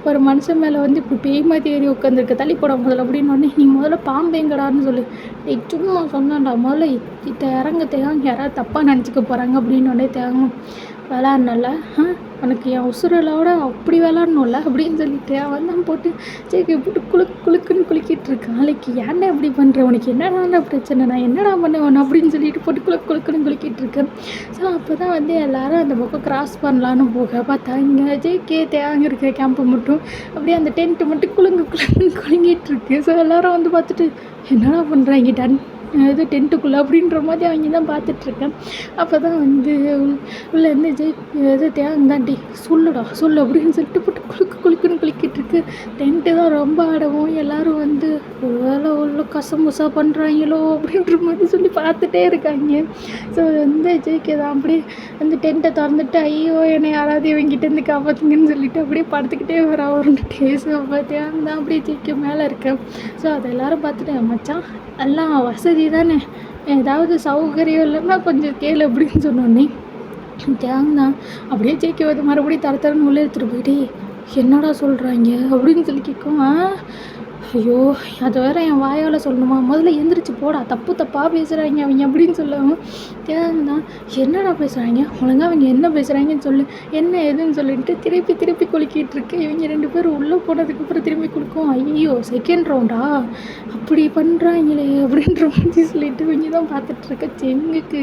ஒரு மனுஷன் மேலே வந்து இப்படி பேய் மாதிரி ஏறி உட்காந்துருக்க, தள்ளி போட முதல்ல அப்படின்னு ஒன்று நீ முதல்ல பாம்பேங்கடான்னு சொல்லு. சும்மா சொன்னான்டா முதல்ல இறங்க தேங்க யாராவது தப்பாக நினச்சிக்க போகிறாங்க அப்படின்னு ஒன்னே தேங்க விளாட்னல உனக்கு என் உசுரலோட அப்படி விளாட்ணும்ல அப்படின்னு சொல்லிட்டு அவன் தான் போட்டு சரி போட்டு குளுக்குன்னு குளிக்கிட்டு இருக்கான். நாளைக்கு ஏன்டா இப்படி பண்ணுற, உனக்கு என்னடா பிரச்சனை, நான் என்னடா பண்ணுவேன் அப்படின்னு சொல்லிட்டு போட்டு குளுக்குன்னு குளிக்கிட்டு இருக்கேன். ஸோ அப்போ தான் வந்து எல்லோரும் அந்த பக்கம் கிராஸ் பண்ணலான்னு போக பார்த்தா இங்கே ஜேகே தேங்க இருக்கிற கேம்ப்பு மட்டும் அப்படியே அந்த டென்ட்டு மட்டும் குலுங்கிட்டு இருக்கு. ஸோ எல்லோரும் வந்து பார்த்துட்டு என்னடா பண்ணுறாங்க இது டென்ட்டுக்குள்ளே அப்படின்ற மாதிரி அவங்க தான் பார்த்துட்ருக்கேன். அப்போ தான் வந்து உள்ளேருந்து இது தேங்காண்டி சொல்லுடா சொல்லு அப்படின்னு சொல்லிட்டு போட்டு குலுக்குன்னு குளிக்கிட்டு இருக்கு. டென்ட்டு தான் ரொம்ப ஆடவும் எல்லோரும் வந்து வேலை உள்ள கசமுசா பண்ணுறாங்களோ அப்படின்ற மாதிரி சொல்லி பார்த்துட்டே இருக்காங்க. ஸோ வந்து ஜேகே தான் அப்படியே அந்த டென்ட்டை திறந்துட்டு ஐயோ என்னை யாராவது இவங்கிட்டேருந்து காப்பாற்றுங்கன்னு சொல்லிட்டு அப்படியே படுத்துக்கிட்டே வரட்டுட்டு. ஸோ அப்போ தேங்க தான் அப்படியே ஜேகே மேலே இருக்கேன். ஸோ அதை எல்லோரும் பார்த்துட்டு மச்சான் எல்லாம் வசதி தானே, ஏதாவது சௌகரியம் இல்லைன்னா கொஞ்சம் கேளு அப்படின்னு சொன்னோன்னே தேங்கண்ணா அப்படியே ஜேகே வந்து மறுபடியும் தரன்னு உள்ளே எடுத்துகிட்டு போயிட்டு என்னடா சொல்கிறாங்க அப்படின்னு சொல்லி கேட்கும். ஐயோ அதை வேறு என் வாயால் சொல்லணுமா, முதல்ல எந்திரிச்சு போடா, தப்பாக பேசுகிறாங்க அவங்க அப்படின்னு சொல்லவும் தேங்கண்ணா என்னடா பேசுகிறாங்க ஒழுங்கா அவங்க என்ன பேசுகிறாங்கன்னு சொல்லு என்ன எதுன்னு சொல்லிட்டு திருப்பி குலுக்கிட்டு இருக்கு. இவங்க 2 பேரும் உள்ளே போனதுக்கப்புறம் திரும்பி குலுக்கும். ஐயோ செகண்ட் ரவுண்டா அப்படி பண்ணுறாங்களே அப்படின்ற மாதிரி சொல்லிட்டு இவங்க தான் பார்த்துட்ருக்க செங்குக்கு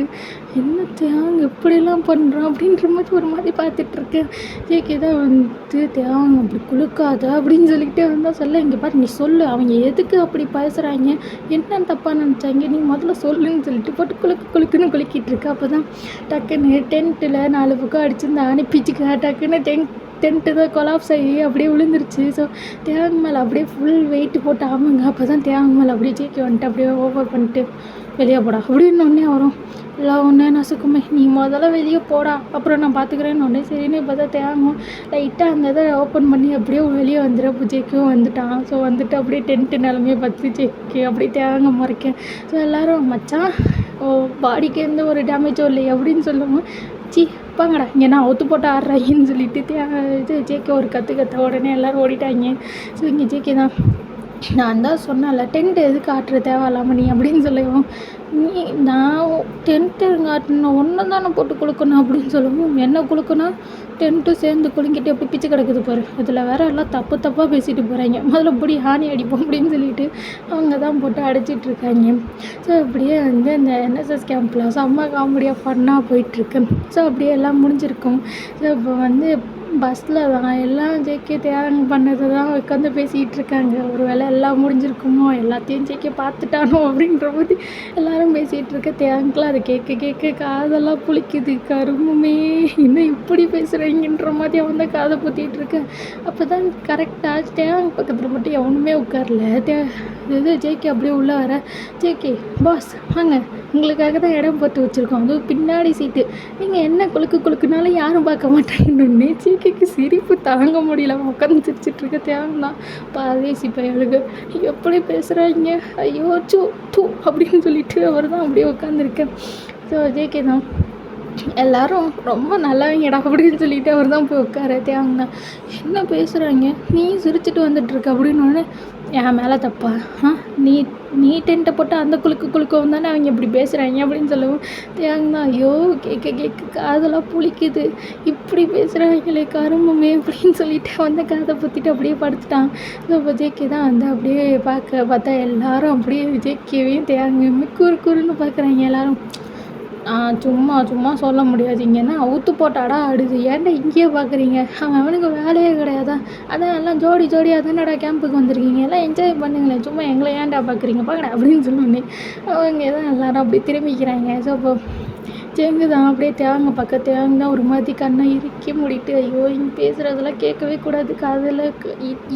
என்ன தேங்க இப்படிலாம் பண்ணுறான் அப்படின்ற மாதிரி ஒரு மாதிரி பார்த்துட்ருக்கேன். ஜேகே தான் வந்து தேங்க அப்படி குலுக்காத அப்படின்னு சொல்லிக்கிட்டே வந்தால் சொல்ல இங்கே பாரு நீ சொல்லு அவங்க எதுக்கு அப்படி பேசுகிறாங்க என்ன தப்பாக நினச்சாங்க நீ முதல்ல சொல்லுன்னு சொல்லிட்டு போட்டு குலுக்குன்னு குலுக்கிட்டு இருக்கு. அப்போ தான் டக்குன்னு டென்ட்டில் 4 பக்கம் அடிச்சிருந்தா அனுப்பிச்சுக்க டக்குன்னு டென்ட்டு தான் கொலாப்ஸ் ஆகி அப்படியே விழுந்துருச்சு. ஸோ தேங்க மேலே அப்படியே ஃபுல் வெயிட்டு போட்டு ஆமாங்க. அப்போ தான் தேங்க மேலே அப்படியே ஜேகே வந்துட்டு அப்படியே ஓவர் பண்ணிட்டு வெளியே போடா அப்படின்னு ஒன்றே வரும். எல்லாம் ஒன்றே நசுக்குமே நீ முதல்ல வெளியே போடா அப்புறம் நான் பார்த்துக்கிறேன்னு ஒன்றே சரின்னு இப்போ தான் தேங்கும் லைட்டாக அந்த இதை ஓப்பன் பண்ணி அப்படியே வெளியே வந்துடும். இப்போ ஜேக்கும் வந்துட்டான். ஸோ வந்துட்டு அப்படியே டென்ட்டு நிலமையை பார்த்து ஜேக்கு அப்படியே தேங்க மறைக்கேன். ஸோ எல்லோரும் மச்சான் பாடிக்கு எந்த ஒரு டேமேஜும் இல்லை அப்படின்னு சொல்லுவோம். பாங்கடா இங்கே நான் ஒத்து போட்டு ஆடுறாங்கன்னு சொல்லிட்டு இது ஜேகே ஒரு கற்று உடனே எல்லோரும் ஓடிட்டாங்க. ஸோ இங்கே ஜேகே தான் நான் தான் சொன்னேன்ல டென்ட்டு எதுக்கு ஆட்டுற தேவையில்லாமல் நீ அப்படின்னு சொல்லுவோம். நான் டென்ட்டு காட்டணும் ஒன்று தானே போட்டு குலுக்கணும் அப்படின்னு சொல்லுவோம். என்ன குலுக்கணும் டென்ட்டும் சேர்ந்து குலுங்கிட்டு எப்படி பிச்சு கிடக்குது பாரு, இதில் வேறு எல்லாம் தப்பாக பேசிட்டு போகிறாங்க, முதல்ல இப்படி ஹானி அடிப்போம் அப்படின்னு சொல்லிட்டு அவங்க தான் போட்டு அடிச்சிட்ருக்காங்க. ஸோ அப்படியே வந்து அந்த என்எஸ்எஸ் கேம்பில் செம்ம காமெடியாக ஃபன்னாக போயிட்டுருக்கு. ஸோ அப்படியே எல்லாம் முடிஞ்சிருக்கும். ஸோ இப்போ வந்து பஸ்ஸில் தான் எல்லாம் ஜேகே தேங்க பண்ணது தான் உட்காந்து பேசிகிட்டு இருக்காங்க. ஒரு வேளை எல்லாம் முடிஞ்சிருக்குமோ எல்லாத்தையும் ஜேகே பார்த்துட்டானோ அப்படின்ற மாதிரி எல்லோரும் பேசிகிட்டு இருக்க. தேங்கலாம் அதை கேட்க காதெல்லாம் புளிக்குது. கரும்புமே இன்னும் இப்படி பேசுகிறீங்கன்ற மாதிரி அவன் தான் காதை பொத்திட்டு இருக்கேன். அப்போ தான் கரெக்டாக தேங்க பக்கத்தில் மட்டும் எவனுமே உட்காரல. இது ஜேகே அப்படியே உள்ளே வர ஜேகே பாஸ் வாங்க உங்களுக்காக தான் இடம் பார்த்து வச்சுருக்கோம், அதுவும் பின்னாடி சீட்டு, நீங்கள் என்ன குலுக்குனாலும் யாரும் பார்க்க மாட்டாங்கன்னு ஜேகேக்கு சிரிப்பு தாங்க முடியல. உட்காந்து சிரிச்சிட்ருக்க தேவந்தான் பாதேசி பயலுக்கு எப்படி பேசுகிறாங்க ஐயோ தூ அப்படின்னு சொல்லிட்டு அவர் தான் அப்படியே உட்காந்துருக்கேன். ஸோ ஜேகே தான் எல்லோரும் ரொம்ப நல்லவங்கடா அப்படின்னு சொல்லிட்டு அவர் தான் போய் உட்கார தேவங்கண்ணா என்ன பேசுகிறாங்க நீ சிரிச்சிட்டு வந்துட்டுருக்க அப்படின்னு என் மேலே தப்பா நீ டென்ட்டை போட்டு அந்த குலுக்கவும் தானே அவங்க இப்படி பேசுகிறாங்க அப்படின்னு சொல்லவும் தேங்கண்ணா ஐயோ கேட்க காதெல்லாம் புளிக்குது இப்படி பேசுகிறாங்களே கரும்புமே அப்படின்னு சொல்லிட்டு வந்து காதை பற்றிட்டு அப்படியே படுத்துட்டான். ஸோ இப்போ ஜேகே தான் வந்து அப்படியே பார்த்தா எல்லோரும் அப்படியே ஜேகேவையும் தேங்கையுமே குறுன்னு பார்க்குறாங்க. எல்லோரும் சும்மா சொல்ல முடியாது, இங்கேன்னா அவுத்து போட்டாடா ஆடுது, ஏன்டா இங்கேயே பார்க்குறீங்க, அவனுக்கு வேலையே கிடையாதா, அதான் எல்லாம் ஜோடியாக தானடா கேம்புக்கு வந்திருக்கீங்க, எல்லாம் என்ஜாய் பண்ணுங்களேன், சும்மா எங்களை ஏன்டா பார்க்குறீங்க பாக்கடா அப்படின்னு சொன்னோன்னே அவங்க தான் எல்லோரும் அப்படி திரும்பிக்கிறாங்க. ஸோ இப்போ தேங்கு தான் அப்படியே தேங்க பக்கம் தேங்க தான் ஒரு மாதிரி கண்ணை இறுக்கி மூடிட்டு, ஐயோ இங்கே பேசுகிறதெல்லாம் கேட்கவே கூடாது, காதில்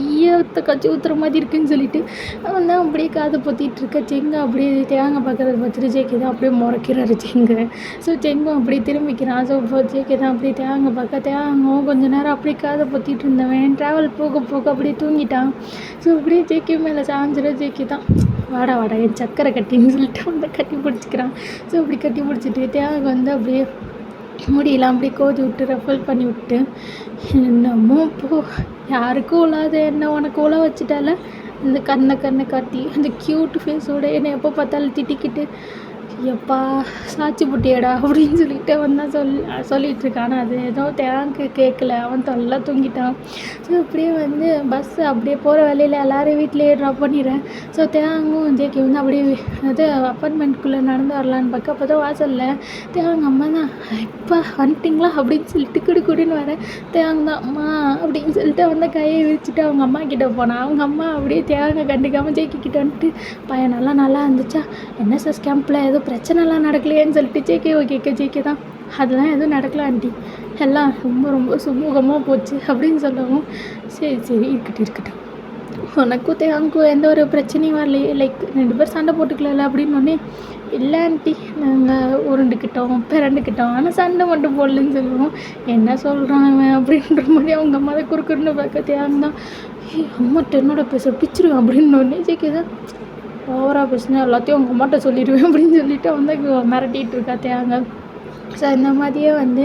ஈயத்தை கச்சி ஊற்றுற மாதிரி இருக்குன்னு சொல்லிட்டு அவன் தான் அப்படியே காதை பொத்திட்டு இருக்க. செங்கு அப்படியே தேங்க பார்க்குறத பார்த்துட்டு ஜேகே தான் அப்படியே முறைக்கிறாரு செங்கு. ஸோ செங்கும் அப்படியே திரும்பிக்கிறான். ஸோ இப்போ ஜேகே தான் அப்படியே தேங்க பார்க்க தேங்கவும் கொஞ்சம் நேரம் அப்படியே காதை பொத்திட்டு இருந்தவன் ட்ராவல் போக போக அப்படியே தூங்கிட்டான். ஸோ அப்படியே ஜேகே மேலே சாஞ்சிட ஜேகே தான் வாடா வாடா என் சக்கரை கட்டின்னு சொல்லிட்டு வந்து கட்டி பிடிச்சிக்கிறான். ஸோ அப்படி கட்டி பிடிச்சிட்டு தேங்க வந்து அப்படியே முடியெல்லாம் அப்படியே கோதி விட்டு ரஃபல் பண்ணி விட்டு, என்னமோ போ யாருக்கும் இல்லாத என்ன உனக்கு உழ வச்சுட்டால அந்த கண்ணை காட்டி அந்த க்யூட் ஃபேஸோட என்னை எப்போ பார்த்தாலும் திட்டிக்கிட்டு, எப்பா சாச்சி புட்டியடா அப்படின்னு சொல்லிட்டு அவன் தான் சொல்லிகிட்டு இருக்கான். ஆனால் அது ஏதோ தேங்கு கேட்கல, அவன் தொல்லை தூங்கிட்டான். ஸோ அப்படியே வந்து பஸ்ஸு அப்படியே போகிற வழியில் எல்லோரும் வீட்டிலேயே ட்ராப் பண்ணிடுறேன். ஸோ தேங்கும் ஜேகே வந்து அப்படியே அது அப்பார்ட்மெண்ட்குள்ளே நடந்து வரலான்னு பார்க்க அப்போ தான் வாசலில் தேங்க அம்மா தான், இப்போ வந்துட்டிங்களா அப்படின்னு சொல்லிட்டு குடுன்னு வரேன். தேங்க தான் அம்மா அப்படின்னு சொல்லிட்டு வந்து கையை விரிச்சிட்டு அவங்க அம்மா கிட்டே போனான். அவங்க அம்மா அப்படியே தேங்க கண்டுக்காமல் ஜேகே கிட்ட வந்துட்டு, பையன் நல்லா இருந்துச்சா, என்எஸ்எஸ் கேம்பில் ஏதோ பிரச்சனைலாம் நடக்கலையேன்னு சொல்லிட்டு ஜேகே தான், அதெல்லாம் எதுவும் நடக்கல ஆண்டி, எல்லாம் ரொம்ப சுமூகமாக போச்சு அப்படின்னு சொல்லவும், சரி இருக்கட்டும் உனக்கும் தேங்கும் எந்த ஒரு பிரச்சனையும் வரலையே, லைக் 2 பேர் சண்டை போட்டுக்கல அப்படின்னோடனே, இல்லை ஆண்டி நாங்கள் பிறண்டுக்கிட்டோம் ஆனால் சண்டை மட்டும் போடலன்னு சொல்லுவோம். என்ன சொல்கிறான் அவன் அப்படின்ற மாதிரி அவங்க அம்மா தான் குறுக்குன்னு பார்க்க தேங்தான், அம்மாட்ட என்னோட பேச பிச்சிருவேன் அப்படின்னோடனே ஜேகே தான், ஓவராக பேசினா எல்லாத்தையும் உங்கள் அம்மாட்ட சொல்லிடுவேன் அப்படின்னு சொல்லிட்டு வந்து மிரட்டிகிட்டு இருக்கா தேங்க. ஸோ இந்த மாதிரியே வந்து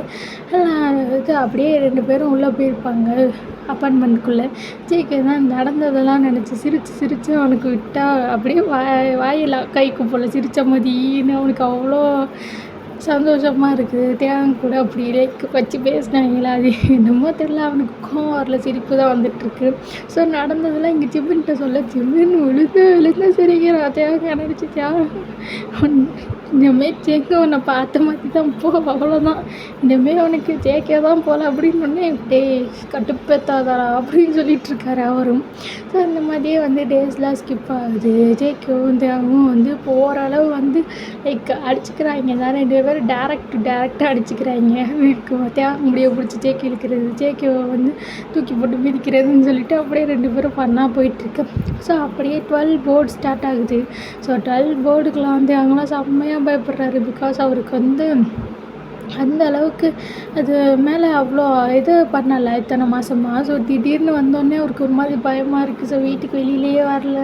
இது அப்படியே 2 பேரும் உள்ளே போயிருப்பாங்க அப்பார்ட்மெண்ட்டுக்குள்ளே. ஜேகே தான் நடந்ததெல்லாம் நினச்சி சிரித்து அவனுக்கு விட்டால் அப்படியே வாயில் கைக்கு போல் சிரித்த மாதிரின்னு அவனுக்கு அவ்வளோ சந்தோஷமாக இருக்குது. தேங்க கூட அப்படி லைக் வச்சு பேசினாங்களா, அது என்னமோ தெரியல, அவனுக்கு கோவம் வரல, சிரிப்பு தான் வந்துட்டுருக்கு. ஸோ நடந்ததெல்லாம் இங்கே ஜிம்மின்கிட்ட சொல்ல, ஜிம்மின்னு விழுந்து சிரிக்கிறான். தேங்க நினச்சி இந்தமாரி ஜேகே உன்னை பார்த்த மாதிரி தான் போ, அவ்வளோதான், இந்தமாரி அவனுக்கு ஜேகே தான் போகல அப்படின்னோடனே கட்டுப்பேத்தாதாரா அப்படின்னு சொல்லிகிட்ருக்காரு அவரும். ஸோ இந்த மாதிரியே வந்து டேஸ்லாம் ஸ்கிப் ஆகுது. ஜேகேவும் தேங்கும் வந்து போகிற அளவு வந்து லைக் அடிச்சுக்கிறாங்க தான், 2 பேரும் டேரெக்டாக அடிச்சுக்கிறாங்க. தேங்க முடிய பிடிச்சி ஜேகே இழுக்கிறது, ஜேகேவை வந்து தூக்கி போட்டு மிதிக்கிறதுன்னு சொல்லிட்டு அப்படியே 2 பேரும் பண்ணால் போயிட்டுருக்கு. ஸோ அப்படியே 12 போர்டு ஸ்டார்ட் ஆகுது. ஸோ 12 போர்டுக்கெலாம் வந்து அவங்களாம் செம்மையாக பயப்படுறாரு. பிகாஸ் அவருக்கு வந்து அந்த அளவுக்கு அது மேலே அவ்வளோ இது பண்ணலை இத்தனை மாதமாக. ஸோ திடீர்னு வந்தோடனே அவருக்கு ஒரு மாதிரி பயமாக இருக்குது. ஸோ வீட்டுக்கு வெளியிலேயே வரல,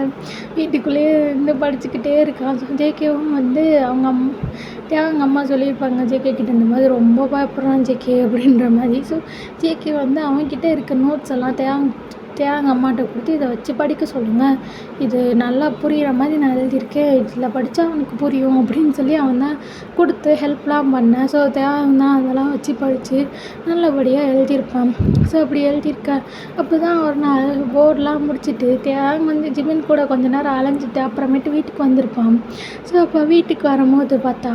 வீட்டுக்குள்ளேயே இருந்து படிச்சுக்கிட்டே இருக்கான். ஸோ ஜேகேவும் வந்து அவங்க அம்மா சொல்லியிருப்பாங்க ஜேகே கிட்ட, இந்த மாதிரி ரொம்ப பயப்படுறான் ஜேகே அப்படின்ற மாதிரி. ஸோ ஜேகே வந்து அவன்கிட்ட இருக்க நோட்ஸ் எல்லாம் தேங்க அம்மாட்ட கொடுத்து, இதை வச்சு படிக்க சொல்லுங்கள், இது நல்லா புரிகிற மாதிரி நான் எழுதியிருக்கேன், இதில் படித்தா அவனுக்கு புரியும் அப்படின்னு சொல்லி அவன் தான் கொடுத்து ஹெல்ப்லாம் பண்ணேன். ஸோ தேங்க தான் அதெல்லாம் வச்சு படித்து நல்லபடியாக எழுதியிருப்பான். ஸோ அப்படி எழுதியிருக்க அப்போ தான் ஒரு நாள் போர்டெலாம் முடிச்சுட்டு தேங்க வந்து ஜிம்மின் கூட கொஞ்ச நேரம் அலைஞ்சிட்டு அப்புறமேட்டு வீட்டுக்கு வந்திருப்பான். ஸோ அப்போ வீட்டுக்கு வரும்போது பார்த்தா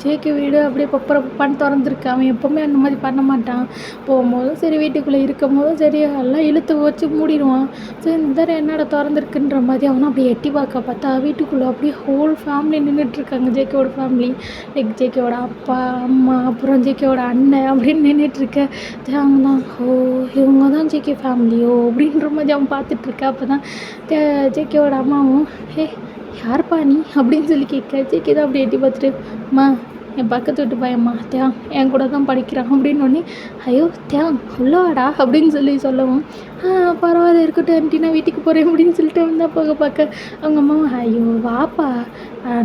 ஜேகே வீடு அப்படியே பப்பரப்பான்னு திறந்துருக்கு. அவன் எப்போவுமே அந்த மாதிரி பண்ண மாட்டான். போகும்போதும் சரி, வீட்டுக்குள்ளே இருக்கும் போதும் சரி, எல்லாம் இழுத்து வச்சு மூடிடுவான். ஸோ இந்த தடவை என்னடா திறந்துருக்குன்ற மாதிரி அவனும் அப்படியே எட்டி பார்த்தா வீட்டுக்குள்ளே அப்படியே ஹோல் ஃபேமிலி நின்றுட்டுருக்காங்க. ஜேகேவோட ஃபேமிலி, லைக் ஜேகேவோட அப்பா அம்மா அப்புறம் ஜேகேவோட அண்ணன் அப்படின்னு நின்றுட்டுருக்க. தேங்கன்னா, ஓ இவங்க தான் ஜேகே ஃபேமிலியோ அப்படின்ற மாதிரி அவன் பார்த்துட்ருக்க. அப்போ தான் ஜேகேவோட அம்மாவும், யார்ப்பா நீ அப்படின்னு சொல்லி கேட்க. ஜேகே தான் அப்படி எட்டி பார்த்துட்டு, அம்மா என் பக்கத்து வீட்டு பையன்மா தேங் என் கூட தான் படிக்கிறான் அப்படின்னோடனே, ஐயோ தேங் உள்ளவாடா அப்படின்னு சொல்லவும், பரவாயில்ல இருக்கட்டும் ஆண்டி, நான் வீட்டுக்கு போகிறேன் அப்படின்னு சொல்லிட்டு வந்தால் பார்க்க அவங்க அம்மாவும், ஐயோ வாப்பா,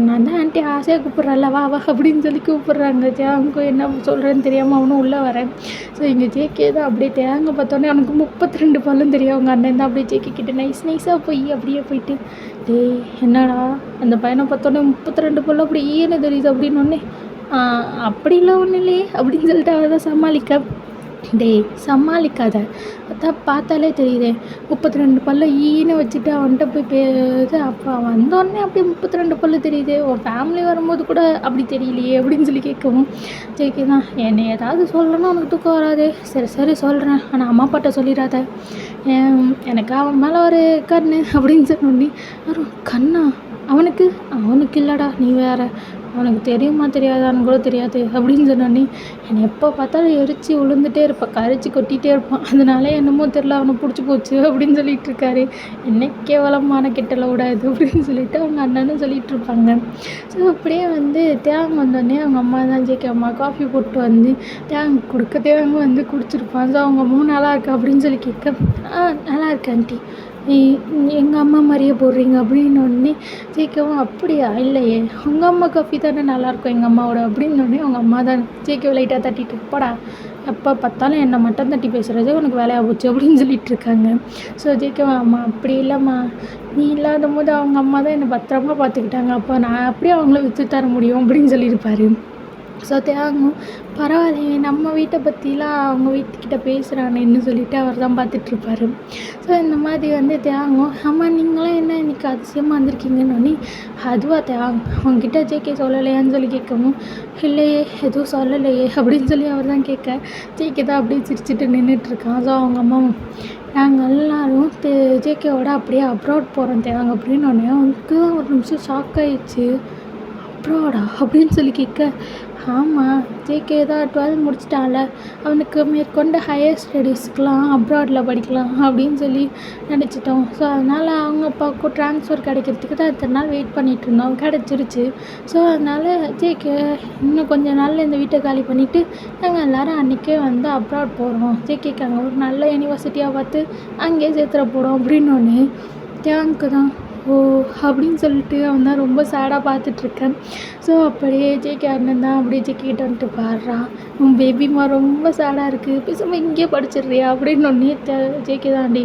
நான் தான் ஆண்டி ஆசையாக கூப்பிட்றேன்ல, வா அப்படின்னு சொல்லி கூப்பிட்றாங்க. தேங்க என்ன சொல்கிறேன்னு தெரியாமல் அவனும் உள்ளே வரேன். ஸோ இங்கே ஜேகே தான் அப்படியே தேங்க பார்த்தோன்னே அவனுக்கு 32 பல்லும் தெரியும். அவங்க அண்ணன் தான் அப்படியே ஜேகே கிட்ட நைஸாக அப்படியே போயிட்டு, டேய் என்னடா அந்த பையனை பார்த்தோன்னே 32 பல்லும் அப்படி ஈன்னு தெரியுது அப்படின்னோடனே, அப்படிலாம் ஒன்றும் இல்லையே அப்படின்னு சொல்லிட்டு அவள் தான் சமாளிக்காத, அதான் பார்த்தாலே தெரியுதே 32 பல்ல ஈன்னு வச்சுட்டு அவன்கிட்ட போய் அப்போ வந்தோடனே அப்படி 32 பல்லு தெரியுது, உன் ஃபேமிலி வரும்போது கூட அப்படி தெரியலையே அப்படின்னு சொல்லி கேட்கவும், ஜேகே தான், என்னை ஏதாவது சொல்லணும்னா உனக்கு தூக்கம் வராது, சரி சொல்கிறேன், ஆனால் அம்மா அப்பாட்ட சொல்லிடாத, எனக்கு அவன் மேலே ஒரு கண்ணு அப்படின்னு சொன்னோடனே, கண்ணா அவனுக்கு இல்லைடா, நீ வேறு, உனக்கு தெரியுமா தெரியாதான்னு கூட தெரியாது அப்படின்னு சொன்னோடனே, என்னை எப்போ பார்த்தாலும் எரிச்சு விழுந்துட்டே இருப்பேன், கரிச்சு கொட்டிகிட்டே இருப்பான், அதனால என்னமோ தெரில அவனை பிடிச்சி போச்சு அப்படின்னு சொல்லிட்டு இருக்காரு. என்ன கேவலமான கெட்டல விடாது அப்படின்னு சொல்லிட்டு அவங்க அண்ணனும் சொல்லிட்டு இருப்பாங்க. ஸோ அப்படியே வந்து தேவங்க வந்தோடனே அவங்க அம்மா தான் ஜேகே அம்மா காஃபி போட்டு வந்து தேவங்க கொடுக்க, தேவங்க வந்து குடிச்சிருப்பான். ஸோ அவங்க அம்மாவும் நல்லா இருக்கா அப்படின்னு சொல்லி கேட்க, நல்லா இருக்கு ஆண்டி, எங்கள் அம்மா மாதிரியே போடுறீங்க அப்படின்னோடனே ஜேகேவும் அப்படியா, இல்லையே உங்கள் அம்மா காஃபி தானே நல்லாயிருக்கும் எங்கள் அம்மாவோட அப்படின்னோடனே அவங்க அம்மா தான் ஜேகேவை லைட்டாக தட்டிட்டு, போடா எப்போ பார்த்தாலும் என்னை மட்டும் தட்டி பேசுகிறது உனக்கு வேலையாக போச்சு அப்படின்னு சொல்லிட்டு இருக்காங்க. ஸோ ஜேகேவா, அம்மா அப்படி இல்லைம்மா, நீ இல்லாத போது அவங்க அம்மா தான் என்னை பத்திரமா பார்த்துக்கிட்டாங்க, அப்போ நான் அப்படியே அவங்கள விற்று தர முடியும் அப்படின்னு சொல்லியிருப்பாரு. ஸோ தேங்கும் பரவாயில்லையே நம்ம வீட்டை பற்றிலாம் அவங்க வீட்டுக்கிட்ட பேசுகிறானேன்னு சொல்லிட்டு அவர் தான் பார்த்துட்ருப்பாரு. ஸோ இந்த மாதிரி வந்து தேங்கும், அம்மா நீங்களாம் என்ன இன்றைக்கி அதிசயமாக வந்திருக்கீங்கன்னு, அதுவா தேங் உங்ககிட்ட ஜேகே சொல்லலையான்னு சொல்லி கேட்கவும், இல்லையே எதுவும் சொல்லலையே அப்படின்னு சொல்லி அவர் தான் கேட்க, ஜேகே தான் அப்படியே சிரிச்சுட்டு நின்றுட்டுருக்கான். ஸோ அவங்க அம்மாவும், நாங்கள் எல்லோரும் ஜேகேவோட அப்படியே அப்ராட் போகிறோம் தேவாங்க அப்படின்னோடனே அவனுக்கு தான் ஒரு நிமிஷம் ஷாக் ஆகிடுச்சு. அப்ராடா அப்படின்னு சொல்லி கேட்க, ஆமாம் ஜேகே தான் 12 முடிச்சிட்டான்ல, அவனுக்கு மேற்கொண்டு ஹையர் ஸ்டடீஸ்க்கெலாம் அப்ராடில் படிக்கலாம் அப்படின்னு சொல்லி நினச்சிட்டோம். ஸோ அதனால் அவங்க அப்பாவுக்கும் ட்ரான்ஸ்ஃபர் கிடைக்கிறதுக்கு தான் இத்தனை நாள் வெயிட் பண்ணிகிட்டு இருந்தோம், கிடச்சிருச்சு. ஸோ அதனால் ஜேகே இன்னும் கொஞ்சம் நாளில் இந்த வீட்டை காலி பண்ணிவிட்டு நாங்கள் எல்லோரும் அன்றைக்கே வந்து அப்ராட் போகிறோம், ஜேகேக்கு அங்கே ஒரு நல்ல யூனிவர்சிட்டியாக பார்த்து அங்கேயே சேர்த்துற போகிறோம் அப்படின்னோடனே தேங்க்கு தான் ஓ அப்படின்னு சொல்லிட்டு அவன் தான் ரொம்ப சேடாக பார்த்துட்ருக்கேன். ஸோ அப்படியே ஜேகே அண்ணன் தான் அப்படியே ஜேகேகிட்ட வந்துட்டு, பாடுறான் உன் பேபிமா ரொம்ப சேடாக இருக்குது, பேசாமல் இங்கேயே படிச்சிடுறியா அப்படின்னொன்னே ஜேகே தாண்டி,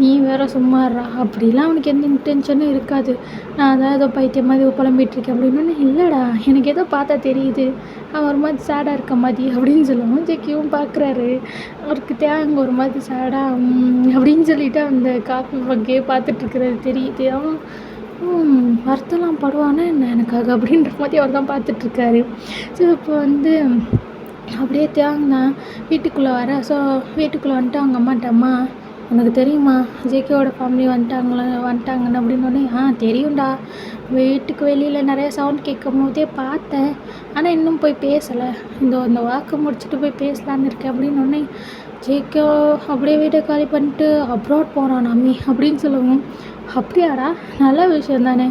நீ வேறு சும்மாடுறா, அப்படிலாம் அவனுக்கு எந்த இன்டென்ஷனும் இருக்காது, நான் தான் ஏதோ பைத்தியம் மாதிரி புலம்பிகிட்ருக்கேன் அப்படின்னு. இல்லைடா எனக்கு ஏதோ பார்த்தா தெரியுது, அவன் ஒரு மாதிரி சேடாக இருக்க மாதிரி அப்படின்னு சொல்லுவோம். ஜேகேவும் பார்க்குறாரு, அவருக்கு தேங்க ஒரு மாதிரி சேடாக அப்படின்னு சொல்லிவிட்டு அந்த காஃபி பக்கே பார்த்துட்ருக்கிறது தெரியுது. அவன் வருத்தம்லாம் படுவானா என்ன எனக்காக அப்படின்ற மாதிரி அவர் தான் பார்த்துட்ருக்காரு. ஸோ இப்போ வந்து அப்படியே தேங்கதான் வீட்டுக்குள்ளே வர. ஸோ வீட்டுக்குள்ளே வந்துட்டு அவங்க அம்மாட்டம்மா, உனக்கு தெரியுமா ஜேகேவோட ஃபேமிலி வந்துட்டாங்கன்னு அப்படின்னோடனே, தெரியும்டா, வீட்டுக்கு வெளியில் நிறைய சவுண்ட் கேட்கும் போதே பார்த்தேன், ஆனால் இன்னும் போய் பேசலை, இந்த வாக்கு முடிச்சுட்டு போய் பேசலான்னு இருக்கேன் அப்படின்னோடனே, ஜேகே அப்படியே வீட்டை காலி பண்ணிட்டு அப்ராட் போகிறான் அம்மி அப்படின்னு சொல்லுவோம். அப்படியாடா, நல்ல விஷயம் தானே,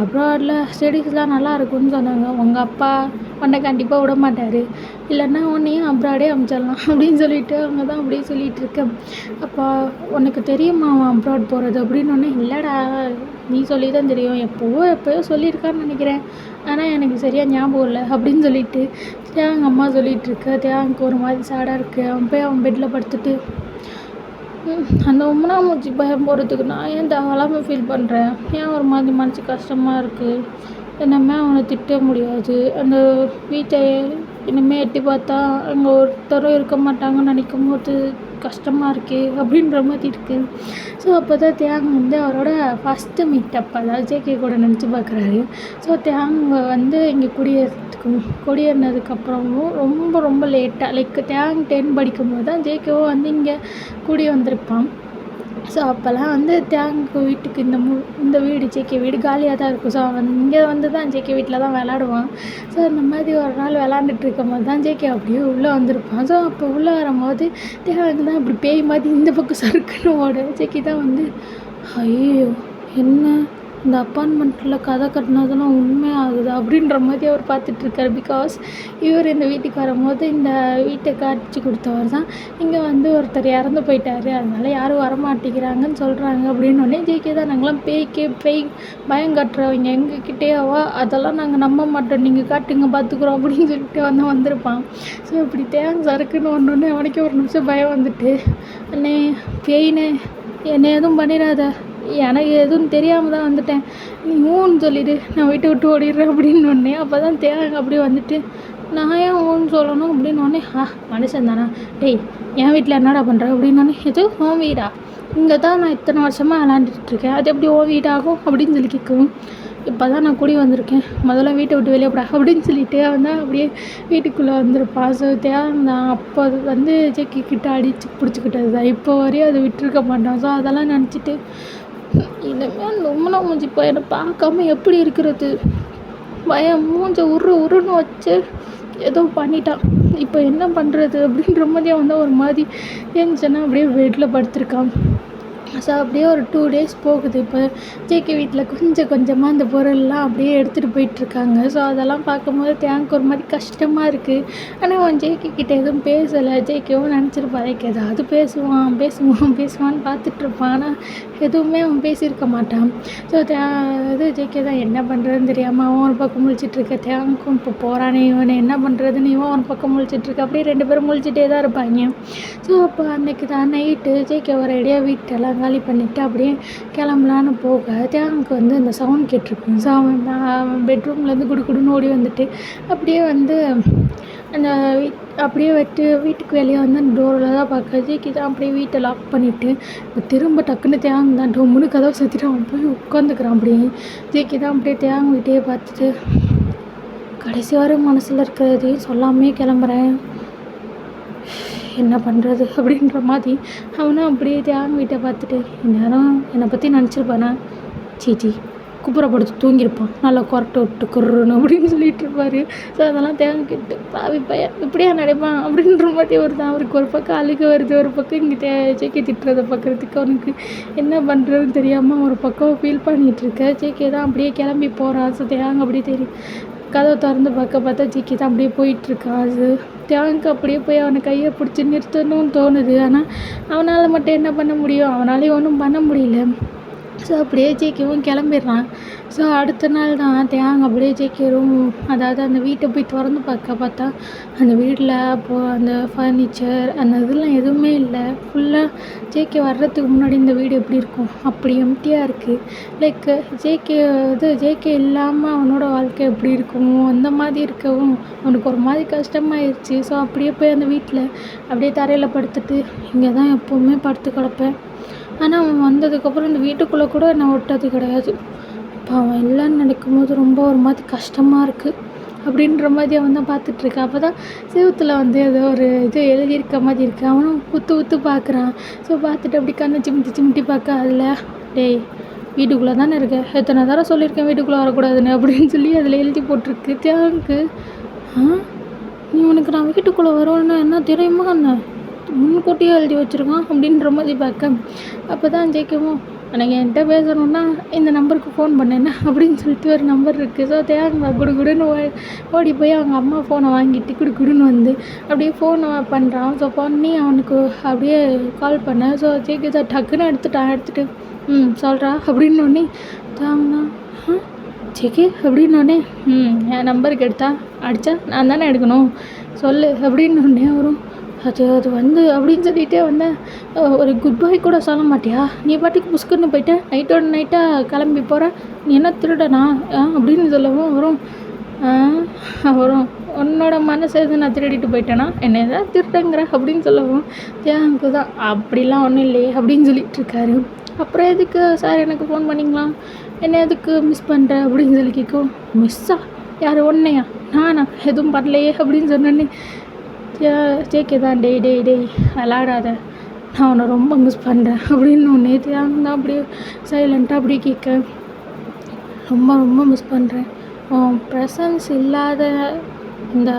அப்ராடில் ஸ்டடீஸ்லாம் நல்லா இருக்கும்னு சொன்னாங்க, உங்கள் அப்பா உன்னை கண்டிப்பாக விட மாட்டார், இல்லைன்னா உன்னையும் அப்ராடே அனுப்பிச்சிடலாம் அப்படின்னு சொல்லிட்டு அவங்க தான் அப்படியே சொல்லிகிட்டு இருக்கேன். அப்போ உனக்கு தெரியுமா அவன் அப்ராட் போகிறது அப்படின்னோடனே, இல்லைடா நீ சொல்லி தான் தெரியும், எப்போயோ சொல்லியிருக்கான்னு நினைக்கிறேன், ஆனால் எனக்கு சரியாக ஞாபகம் இல்லை அப்படின்னு சொல்லிட்டு தேவங்க அம்மா சொல்லிகிட்ருக்க. தேவனுக்கு ஒரு மாதிரி சேடாக இருக்குது. அவன் போய் அவன் பெட்டில் படுத்துட்டு, அந்த உம்னாமூச்சி பயம் போகிறதுக்கு நான் ஏன் தேவையில்லாமல் ஃபீல் பண்ணுறேன், ஏன் ஒரு மாதிரி மனசு கஷ்டமாக இருக்குது, இனிமேல் அவனை திட்ட முடியாது, அந்த வீட்டை இனிமேல் எட்டி பார்த்தா அங்கே ஒருத்தரும் இருக்க மாட்டாங்கன்னு நினைக்கும் போது கஷ்டமாக இருக்கே அப்படின்ற மாதிரி இருக்குது. ஸோ அப்போ தான் தேங் வந்து அவரோட ஃபஸ்ட்டு மீட்டப், அதாவது ஜேகே கூட நினச்சி பார்க்குறாரு. ஸோ தேங் வந்து இங்கே குடியேறினதுக்கப்புறமும் ரொம்ப ரொம்ப லேட்டாக, லைக் தேங் 10 படிக்கும்போது தான் ஜேகேவும் வந்து இங்கே குடி வந்திருப்பான். ஸோ அப்போல்லாம் வந்து தேங்கு வீட்டுக்கு இந்த வீடு ஜேகே வீடு காலியாக தான் இருக்கும். ஸோ அவன் இங்கே வந்து தான் ஜேகே வீட்டில் தான் விளாடுவான். ஸோ இந்த மாதிரி ஒரு நாள் விளாண்டுட்டு இருக்கும் போது தான் ஜேகே அப்படியே உள்ளே வந்திருப்பான். ஸோ அப்போ உள்ளே வரும்போது தேங்கு தான் இப்படி பேய் மாதிரி இந்த பக்கம் சறுக்குன்னு ஓட. ஜேகே தான் வந்து, ஐயோ என்ன இந்த அப்பார்ட்மெண்ட்டில் கதை கட்டினதெல்லாம் உண்மையாகுது அப்படின்ற மாதிரி அவர் பார்த்துட்ருக்காரு. பிகாஸ் இவர் இந்த வீட்டுக்கு வரும்போது இந்த வீட்டை காட்சி கொடுத்தவர் தான் இங்கே வந்து ஒருத்தர் இறந்து போயிட்டார், அதனால் யாரும் வரமாட்டேங்கிறாங்கன்னு சொல்கிறாங்க அப்படின்னோடனே ஜேகே தான், நாங்களாம் பேய் பயம் காட்டுறவங்க எங்ககிட்டேவா, அதெல்லாம் நாங்கள் நம்ப மாட்டோம், நீங்கள் காட்டுங்க பார்த்துக்குறோம் அப்படின்னு சொல்லிட்டு வந்திருப்பான். ஸோ இப்படி தேங்க சறுக்குன்னு ஒன்று அவனுக்கே ஒரு நிமிஷம் பயம் வந்துட்டு, அண்ணே பேயினே என்னை எதுவும் பண்ணிடாத, எனக்கு எதுவும் தெரியாமல் தான் வந்துட்டேன், நீ ஊன்னு சொல்லிடு, நான் வீட்டை விட்டு ஓடிடுறேன் அப்படின்னோடனே அப்போ தான் தேங்க அப்படியே வந்துட்டு, நான் ஏன் ஊன்னு சொல்லணும் அப்படின்னோடனே, மனுஷன் தானா, டேய் என் வீட்டில் என்னடா பண்ணுற அப்படின்னோடனே, எது உன் வீடா, இங்கே தான் நான் இத்தனை வருஷமாக விளாண்டுட்ருக்கேன், அது எப்படி உன் வீடாகும் அப்படின்னு சொல்லி கேட்கவும், இப்போ தான் நான் குடி வந்திருக்கேன், முதல்ல வீட்டை விட்டு வெளியே போடா அப்படின்னு சொல்லிட்டு அவன் தான் அப்படியே வீட்டுக்குள்ளே வந்திருப்பான். ஸோ தேவைதான் அப்போ அது வந்து ஜேகே கிட்ட அடித்து பிடிச்சிக்கிட்டது தான், இப்போ வரையும் அதை விட்டுருக்க மாட்டான். ஸோ அதெல்லாம் நினச்சிட்டு, இனிமேல் அந்த உம்னா மூஞ்சி பையனை பார்க்காம எப்படி இருக்கிறது, பயம் மூஞ்ச உருன்னு வச்சு ஏதோ பண்ணிட்டான். இப்போ என்ன பண்ணுறது அப்படின்ற மாதிரி வந்து ஒரு மாதிரி ஏஞ்சின்னா அப்படியே பெட்டில் படுத்திருக்கான். ஸோ அப்படியே ஒரு 2 days போகுது. இப்போ ஜேகே வீட்டில் கொஞ்சமாக அந்த பொருள்லாம் அப்படியே எடுத்துகிட்டு போயிட்டுருக்காங்க. ஸோ அதெல்லாம் பார்க்கும்போது தேங்க் ஒரு மாதிரி கஷ்டமாக இருக்குது. ஆனால் அவன் ஜேகே கிட்டே எதுவும் பேசலை. ஜேகேவும் நினச்சிருப்பாரு ஏதாவது பேசுவான்னு பார்த்துட்ருப்பான். ஆனால் எதுவுமே அவன் பேசியிருக்க மாட்டான். ஸோ இது ஜேகே தான் என்ன பண்ணுறதுன்னு தெரியாமல் அவன் ஒரு பக்கம் முழிச்சிட்ருக்க, தேங்க்கும் இப்போ போகிறானே இவனை என்ன பண்ணுறதுன்னு இவன் ஒரு பக்கம் முழிச்சிட்ருக்க. அப்படியே 2 பேரும் முழிச்சிட்டே தான் இருப்பாங்க. ஸோ அப்போ அன்றைக்கி தான் நைட்டு ஜேகே ஒரு ஐடியா வீட்டெல்லாம் காலி பண்ணிவிட்டு அப்படியே கிளம்பலான்னு போக தேங்க்கு வந்து அந்த சவுண்ட் கேட்டிருக்கும். ஸோ அவன் பெட்ரூம்லேருந்து குடுன்னு ஓடி வந்துட்டு அப்படியே வந்து அந்த அப்படியே வீட்டுக்கு வெளியே வந்து அந்த டோரில் தான் பார்க்க ஜேகே தான் அப்படியே வீட்டை லாக் பண்ணிவிட்டு இப்போ திரும்ப டக்குன்னு தேங்க தான் டொம்முன்னு கதவை சுற்றிட்டு அவன் போய் உட்காந்துக்கிறான். அப்படியே ஜேகே தான் அப்படியே தேங்க வீட்டையே பார்த்துட்டு கடைசி வரை மனசில் இருக்கிறதையும் சொல்லாமே கிளம்புறேன், என்ன பண்ணுறது அப்படின்ற மாதிரி அவனும் அப்படியே தேங்க வீட்டை பார்த்துட்டு இந்நேரம் என்னை பற்றி நினச்சிருப்பானா, சீச்சி குப்புறப்படுத்து தூங்கியிருப்பான், நல்லா கொரட்டை விட்டு குர்றணும் அப்படின்னு சொல்லிட்டு இருப்பார். ஸோ அதெல்லாம் தேங்க கேட்டு பாவி பையன் இப்படியா நடைப்பான் அப்படின்ற மாதிரி அவருக்கு ஒரு பக்கம் அழுக வருது, ஒரு பக்கம் இங்கே ஜேகே திட்டுறதை பார்க்குறதுக்கு அவனுக்கு என்ன பண்ணுறதுன்னு தெரியாமல் ஒரு பக்கம் ஃபீல் பண்ணிகிட்ருக்க. ஜேகே தான் அப்படியே கிளம்பி போகிறான். ஸோ தேங்க அப்படியே தெரியும் கதவை திறந்து பார்த்தா ஜேகே தான் அப்படியே போயிட்டுருக்கான். அது தேங்க் அப்படியே போய் அவனை கையை பிடிச்சி நிறுத்தணும்னு தோணுது. ஆனால் அவனால் மட்டும் என்ன பண்ண முடியும், அவனாலே ஒன்றும் பண்ண முடியல. ஸோ அப்படியே ஜேகேவும் கிளம்பிடுறான். ஸோ அடுத்த நாள் தான் தேங்க அப்படியே ஜேகே ரூம், அதாவது அந்த வீட்டை போய் திறந்து பார்த்தா அந்த வீட்டில் அப்போது அந்த ஃபர்னிச்சர் அந்த இதெல்லாம் எதுவுமே இல்லை. ஃபுல்லாக ஜேகே வர்றதுக்கு முன்னாடி இந்த வீடு எப்படி இருக்கும் அப்படி எம்டியாக இருக்குது. லைக் ஜேகே இல்லாமல் அவனோட வாழ்க்கை எப்படி இருக்கும் அந்த மாதிரி இருக்கவும் அவனுக்கு ஒரு மாதிரி கஷ்டமாயிருச்சு. ஸோ அப்படியே போய் அந்த வீட்டில் அப்படியே தரையில் படுத்துட்டு இங்கே தான் எப்போவுமே படுத்து கிடப்பேன். ஆனால் அவன் வந்ததுக்கப்புறம் இந்த வீட்டுக்குள்ளே கூட என்னை விட்டது கிடையாது. இப்போ அவன் இல்லைன்னு நினைக்கும் போது ரொம்ப ஒரு மாதிரி கஷ்டமாக இருக்குது அப்படின்ற மாதிரி அவன் தான் பார்த்துட்ருக்கான். அப்போ தான் செவுத்தில் வந்து ஏதோ ஒரு இது எழுதியிருக்க மாதிரி இருக்குது. அவனும் உத்து பார்க்குறான். ஸோ பார்த்துட்டு அப்படி கண்ணை சிமிட்டி பார்க்க அதில் டேய் வீட்டுக்குள்ளே தானே இருக்கேன், எத்தனை தடவை சொல்லியிருக்கேன் வீட்டுக்குள்ளே வரக்கூடாதுன்னு அப்படின்னு சொல்லி அதில் எழுதி போட்டிருக்கு. தேங்க்கு நீ உனக்கு நான் வீட்டுக்குள்ளே வருவேன்னா என்ன தெரியுமா, என்ன முன்கூட்டியே எழுதி வச்சுருக்கான் அப்படின்ற மாதிரி பார்க்க. அப்போ தான் ஜேகேவும் எனக்கு என்கிட்ட பேசணுன்னா இந்த நம்பருக்கு ஃபோன் பண்ணேன்னா அப்படின்னு சொல்லிட்டு ஒரு நம்பர் இருக்குது. ஸோ தேங்க குடுன்னு ஓடி போய் அவங்க அம்மா ஃபோனை வாங்கிட்டு குடுன்னு வந்து அப்படியே ஃபோனை பண்ணுறான். ஸோ பண்ணி அவனுக்கு அப்படியே கால் பண்ணேன். ஸோ ஜேகே தான் டக்குன்னு எடுத்துட்டு சொல்கிறா அப்படின்னோடனே தாங்கண்ணா ஜேகே அப்படின்னோடனே என் நம்பருக்கு அடித்தா நான் தானே எடுக்கணும் சொல்லு அப்படின்னோடனே வரும். அது வந்து அப்படின்னு சொல்லிகிட்டே வந்தேன். ஒரு குட் பை கூட சொல்ல மாட்டியா, நீ பாட்டுக்கு புஸ்குன்னு போயிட்டு நைட்டோட நைட்டாக கிளம்பி போகிற, நீ என்ன திருடனா அப்படின்னு சொல்லவும் வரும் உன்னோட மனசை எது நான் திருடிட்டு போயிட்டேன்னா என்ன எதாவது திருட்டங்கிற அப்படின்னு சொல்லவும் தேங்க்கு தான் அப்படிலாம் ஒன்றும் இல்லையே அப்படின்னு சொல்லிகிட்ருக்காரு. அப்புறம் எதுக்கு சார் எனக்கு ஃபோன் பண்ணிங்களா, என்ன எதுக்கு மிஸ் பண்ணுற அப்படின்னு சொல்லி கேட்கும். மிஸ்ஸா யார் ஒன்றையா, நானா எதுவும் பண்ணலையே அப்படின்னு சொன்னேன்னே ஜேகே தான் டேய் விளாடாத, நான் உன்னை ரொம்ப மிஸ் பண்ணுறேன் அப்படின்னு ஒன்று தேங்க தான் அப்படியே சைலண்ட்டாக அப்படியே கேட்க ரொம்ப மிஸ் பண்ணுறேன், உன் ப்ரெசன்ஸ் இல்லாத இந்த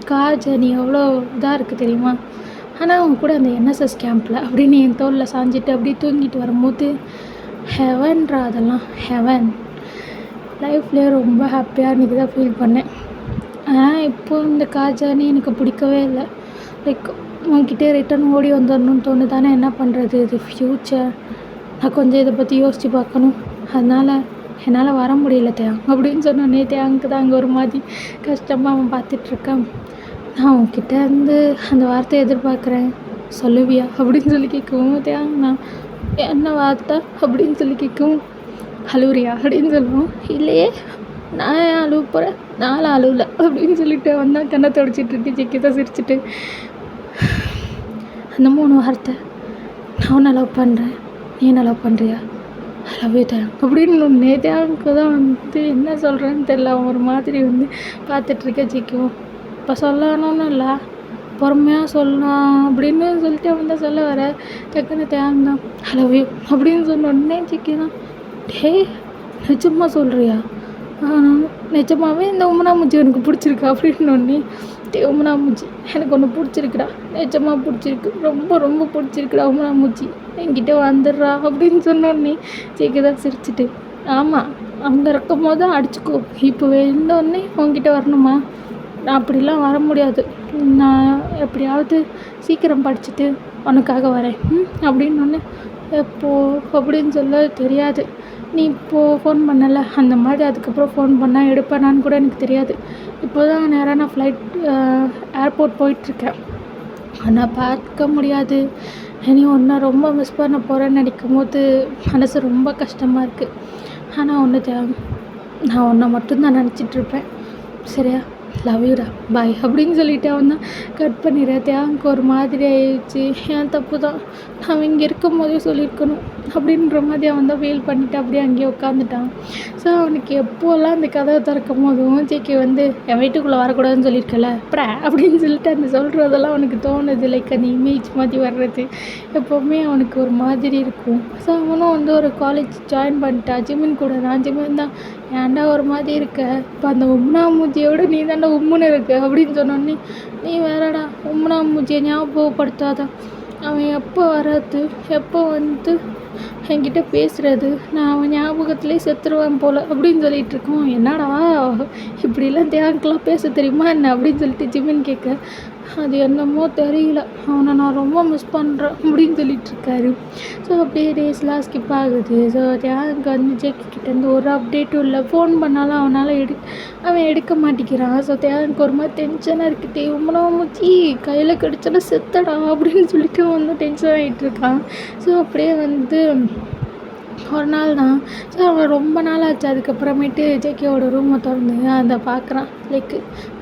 கார் ஜர்னி எவ்வளோ இதாக இருக்குது தெரியுமா, ஆனால் அவங்க கூட அந்த என்எஸ்எஸ் கேம்பில் அப்படின்னு என் தோளில் சாஞ்சிட்டு அப்படியே தூங்கிட்டு வரும்போது ஹெவன்ரா, அதெல்லாம் ஹெவன். லைஃப்லேயே ரொம்ப ஹாப்பியாக இன்றைக்கி தான் ஃபீல் பண்ணேன். ஆனால் இப்போது இந்த கார் ஜர்னி எனக்கு பிடிக்கவே இல்லை. லைக் உங்ககிட்டே ரிட்டன் ஓடி வந்துடணும்னு தோணுதானே, என்ன பண்ணுறது, இது ஃப்யூச்சர், நான் கொஞ்சம் இதை பற்றி யோசித்து பார்க்கணும், அதனால் என்னால் வர முடியல அப்படின்னு சொன்னோன்னே தேங்க்கு தான் அங்கே ஒரு மாதிரி கஷ்டமாக அவன் பார்த்துட்ருக்கான். நான் உங்ககிட்ட இருந்து அந்த வார்த்தையை எதிர்பார்க்குறேன் சொல்லுவியா அப்படின்னு சொல்லி கேட்கவும் தேங்கண்ணா என்ன வார்த்தை அப்படின்னு சொல்லி கேட்கவும் அழுவுறியா அப்படின்னு சொல்லுவோம். இல்லையே நான் ஏன் அழுவ போகிறேன், நானும் அழுவலை அப்படின்னு சொல்லிட்டு வந்தால் கண்ணை தொடச்சிட்ருக்கு. ஜேகே தான் சிரிச்சிட்டு அந்த 3 வார்த்தை, நான் உன்னை லவ் பண்ணுறேன், நீ என்ன லவ் பண்ணுறியா, ஐ லவ் யூ தேங்க் அப்படின்னு ஒன்று தேங்க்கு தான் வந்து என்ன சொல்கிறேன்னு தெரில. அவன் ஒரு மாதிரி வந்து பார்த்துட்ருக்க. ஜேகேவும் இப்போ சொல்லணும்னு இல்லை, பொறுமையாக சொல்லலாம் அப்படின்னு சொல்லிட்டு அவன் தான் சொல்ல வர டக்குன்னு தேங்க் தான் ஐ லவ் யூ அப்படின்னு சொன்ன உடனே ஜேகே தான் டே நிஜமாக சொல்கிறியா நிஜமாவே இந்த உம்னா மூஞ்சி எனக்கு பிடிச்சிருக்கு அப்படின்னோடனே, உம்னா மூஞ்சி எனக்கு ஒன்று பிடிச்சிருக்குடா, நிஜமாக பிடிச்சிருக்கு, ரொம்ப ரொம்ப பிடிச்சிருக்குடா உம்னா மூஞ்சி, என்கிட்ட வந்துடுறா அப்படின்னு சொன்னோடனே ஜேகே தான் சிரிச்சிட்டு, ஆமாம் அங்கே இருக்கும் போது தான் அடிச்சுக்கோ, இப்போ இருந்தோடனே உங்ககிட்ட வரணுமா, நான் அப்படிலாம் வர முடியாது, நான் எப்படியாவது சீக்கிரம் படிச்சுட்டு உனக்காக வரேன் அப்படின்னோடனே, எப்போ அப்படின்னு சொல்ல தெரியாது, நீ இப்போது ஃபோன் பண்ணலை அந்த மாதிரி அதுக்கப்புறம் ஃபோன் பண்ணால் எடுப்பேனான்னு கூட எனக்கு தெரியாது, இப்போ தான் நேராக நான் ஃப்ளைட் ஏர்போர்ட் போயிட்டுருக்கேன், ஆனால் பார்க்க முடியாது, இனி ஒன்றை ரொம்ப மிஸ் பண்ண போகிறேன்னு நினைக்கும் போது மனசு ரொம்ப கஷ்டமாக இருக்குது. ஆனால் ஒன்று நான் ஒன்றை மட்டும்தான் நினச்சிட்ருப்பேன், சரியா, லவ் யூடா பாய் அப்படின்னு சொல்லிட்டு அவன் தான் கட் பண்ணிடுறேன். தேங்க் ஒரு மாதிரி ஆயிடுச்சு, என் தப்பு தான், அவன் இங்கே இருக்கும் போதே சொல்லியிருக்கணும் அப்படின்ற மாதிரி அவன் தான் ஃபீல் பண்ணிவிட்டு அப்படியே அங்கேயே உட்காந்துட்டான். ஸோ அவனுக்கு எப்போல்லாம் அந்த கதவை திறக்கும் போதும் ஜேகே வந்து என் வீட்டுக்குள்ளே வரக்கூடாதுன்னு சொல்லியிருக்கல ப்ரா அப்படின்னு சொல்லிட்டு அந்த சொல்கிறதெல்லாம் அவனுக்கு தோணுது, லைக் அந்த இமேஜ் மாதிரி வர்றது எப்போவுமே அவனுக்கு ஒரு மாதிரி இருக்கும். ஸோ அவனும் வந்து ஒரு காலேஜ் ஜாயின் பண்ணிட்டான், ஜிமின் கூட தான். ஜிமின் தான் ஏன்டா ஒரு மாதிரி இருக்க, இப்போ அந்த உம்னா மூஞ்சியோட நீ தாண்டா உம்முன்னு இருக்க அப்படின்னு சொன்னோடனே, நீ வேறடா உம்னா மூஞ்சியை ஞாபகப்படுத்தாதான், அவன் எப்போ வர்றது எப்போ வந்து என்கிட்ட பேசுகிறது, நான் அவன் ஞாபகத்துலேயே செத்துருவான் போல் அப்படின்னு சொல்லிட்டு இருக்கோம். என்னடா இப்படிலாம் தேங்க்லாம் பேச தெரியுமா என்ன அப்படின்னு சொல்லிட்டு ஜிமின் கேட்க, அது என்னமோ தெரியல, அவனை நான் ரொம்ப மிஸ் பண்ணுறேன் அப்படின்னு சொல்லிட்டுருக்காரு. ஸோ அப்படியே டேஸ்லாம் ஸ்கிப் ஆகுது. ஸோ தேங்க் வந்து ஜேகே கிட்டேருந்து ஒரு அப்டேட்டும் இல்லை, ஃபோன் பண்ணாலும் அவன் எடுக்க மாட்டேங்கிறான். ஸோ தேங்க் ஒரு மாதிரி டென்ஷனாக இருக்குது, உம்னா மூச்சி கையில் கிடச்சாலும் செத்தடா அப்படின்னு சொல்லிட்டு வந்து டென்ஷன் ஆகிட்டு இருக்கான். ஸோ அப்படியே வந்து ஒரு நாள் தான், ஸோ அவன் ரொம்ப நாள் ஆச்சு. அதுக்கப்புறமேட்டு ஜேகேவோட ரூமை திறந்து அதை பார்க்குறான், லைக்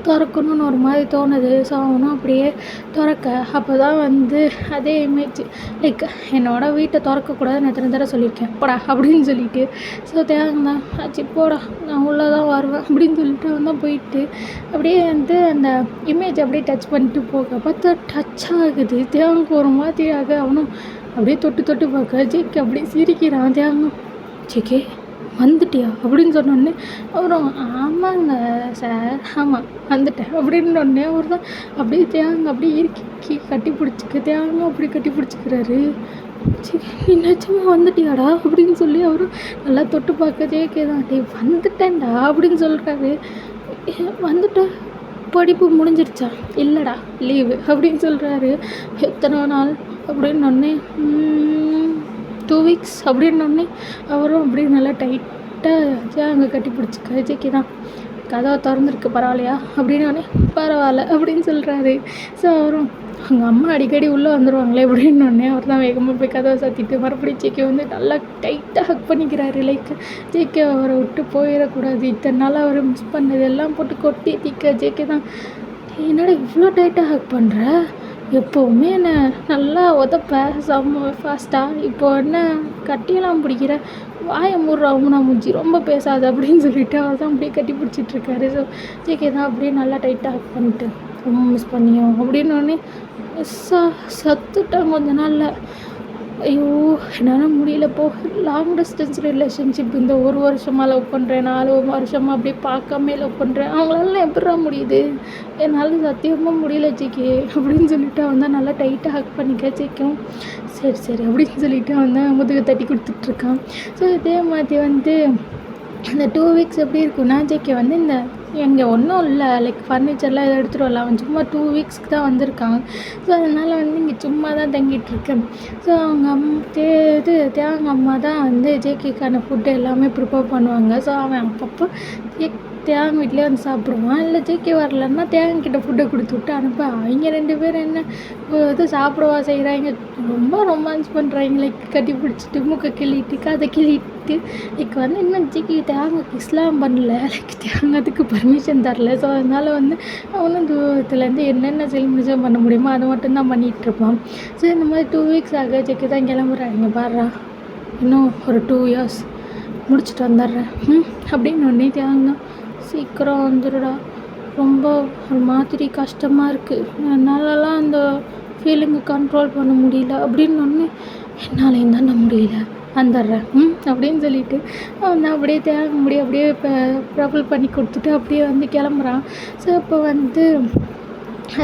திறக்கணுன்னு ஒரு மாதிரி தோணுது. ஸோ அவனும் அப்படியே திறக்க, அப்போ தான் வந்து அதே இமேஜ், லைக் என்னோடய வீட்டை திறக்கக்கூடாதுன்னு எத்தனை தடவை சொல்லியிருக்கேன் போடா அப்படின்னு சொல்லிட்டு. ஸோ தேங்தான் ஆச்சு போடா நான் உள்ளே தான் வருவேன் அப்படின்னு சொல்லிட்டு அவன் தான் போயிட்டு அப்படியே வந்து அந்த இமேஜ் அப்படியே டச் பண்ணிட்டு போக பார்த்தா டச் ஆகுது. தேங்க் ஒரு மாதிரியாக அவனும் அப்படியே தொட்டு பார்க்க ஜேகே அப்படியே சிரிக்கிறான். தேங்கும் ஜேகே வந்துட்டியா அப்படின்னு சொன்னோடனே அவரும் ஆமாங்க சார், ஆமாம் வந்துட்டேன் அப்படின்னோடனே அவர் தான் அப்படியே தேங்க அப்படியே இறுக்கி கட்டி பிடிச்சிக்க, தேங்கும் அப்படி கட்டி பிடிச்சிக்கிறாரு. நீ நிஜமாக வந்துட்டியாடா அப்படின்னு சொல்லி அவரும் நல்லா தொட்டு பார்க்க ஜேகே தான் டே வந்துட்டேன்டா அப்படின்னு சொல்கிறாரு. வந்துட்டா படிப்பு முடிஞ்சிருச்சா, இல்லைடா லீவு அப்படின்னு சொல்கிறாரு. எத்தனை நாள் அப்படின்னொடனே 2 weeks அப்படின்னொடனே அவரும் அப்படியே நல்லா டைட்டாக அங்கே கட்டி பிடிச்சிக்க, ஜேகே தான் கதவை திறந்துருக்கு பரவாயில்லையா அப்படின்னோடனே பரவாயில்ல அப்படின்னு சொல்கிறாரு. ஸோ அவரும் அவங்க அம்மா அடிக்கடி உள்ளே வந்துடுவாங்களே அப்படின்னோடனே அவர் தான் வேகமாக போய் கதவை சாத்திட்டு மறுபடியும் ஜேகே வந்து நல்லா டைட்டாக ஹக் பண்ணிக்கிறாரு. லைக் ஜேகே அவரை விட்டு போயிடக்கூடாது, இத்தனை நாள் அவரை மிஸ் பண்ணது எல்லாம் போட்டு கொட்டி தீக்க. ஜேகே தான் என்னடா இவ்வளோ டைட்டாக ஹக் பண்ணுற, எப்போவுமே என்ன நல்லா உதப்ப செம்ம ஃபாஸ்ட்டாக, இப்போ என்ன கட்டியெல்லாம் பிடிக்கிற, வாயை மூடுறா உம்னா மூஞ்சி ரொம்ப பேசாது அப்படின்னு சொல்லிட்டு அவர் தான் அப்படியே கட்டி பிடிச்சிட்ருக்காரு. ஸோ ஜேகே தான் அப்படியே நல்லா டைட்டாக ஹக் பண்ணிட்டு ரொம்ப மிஸ் பண்ணியோ அப்படின்னோடனே சத்துட்டேன் கொஞ்ச நாளில். ஐயோ என்னால் முடியல போ, லாங் டிஸ்டன்ஸ் ரிலேஷன்ஷிப் இந்த 1 வருஷமாக லவ் பண்ணுறேன், 4 வருஷமாக அப்படியே பார்க்காம லவ் பண்ணுறேன், அவங்களால எப்படா முடியுது, என்னால் சத்தியமாக முடியல ஜேகே அப்படின்னு சொல்லிட்டு அவன் தான் நல்லா டைட்டாக ஹக் பண்ணிக்க. ஜேக்கும் சரி அப்படின்னு சொல்லிட்டு அவன் தான் முதுகு தட்டி கொடுத்துட்ருக்கான். ஸோ இதே மாதிரி வந்து இந்த 2 weeks எப்படி இருக்குன்னா, ஜேகே வந்து இந்த இங்கே ஒன்றும் இல்லை, லைக் ஃபர்னிச்சர்லாம் இதை எடுத்துகிட்டு வரலாம், அவன் சும்மா 2 weeksக்கு தான் வந்திருக்கான். ஸோ அதனால் வந்து இங்கே சும்மா தான் தங்கிட்டுருக்கேன். ஸோ அவங்க தேவங்க அம்மா தான் வந்து ஜேகேக்கான ஃபுட்டு எல்லாமே ப்ரிப்பேர் பண்ணுவாங்க. ஸோ அவன் அப்பப்போ தேவங்க வீட்டிலே வந்து சாப்பிடுவான், இல்லை ஜேகே வரலன்னா தேவங்கிட்ட ஃபுட்டை கொடுத்து விட்டு அனுப்ப. அவங்க 2 பேரும் என்ன இது சாப்பிடவா செய்கிறாங்க, ரொம்ப ரொமான்ஸ் பண்ணுறாங்க, லைக் கட்டி பிடிச்சிட்டு மூக்கை கிள்ளிட்டு கதை கிள்ளிட்டு. லைக் வந்து இன்னும் ஜேகே தேவங்க இஸ்லாம் பண்ணல, லைக் தேவங்க அதுக்கு பர்மிஷன் தரல. ஸோ அதனால் வந்து அவனும் தூரத்துலேருந்து என்னென்ன செலிப்ரேஷன் பண்ண முடியுமோ அதை மட்டும்தான் பண்ணிகிட்ருப்பான். ஸோ இந்த மாதிரி 2 weeks ஆக ஜேகே தான் கிளம்புறாங்க. பாடுறா இன்னும் ஒரு 2 years முடிச்சுட்டு வந்துடுறேன் அப்படின்னு ஒன்றே தேவங்க சீக்கிரம் வந்துடுடா, ரொம்ப ஒரு மாதிரி கஷ்டமாக இருக்குது, என்னாலலாம் அந்த ஃபீலிங்கை கண்ட்ரோல் பண்ண முடியல அப்படின்னு ஒன்று. என்னாலையும் தானே முடியல, வந்துடுறேன் அப்படின்னு சொல்லிட்டு அவன் அப்படியே தேங்க முடியும் அப்படியே இப்போ ப்ரபல் பண்ணி கொடுத்துட்டு அப்படியே வந்து கிளம்புறான். ஸோ இப்போ வந்து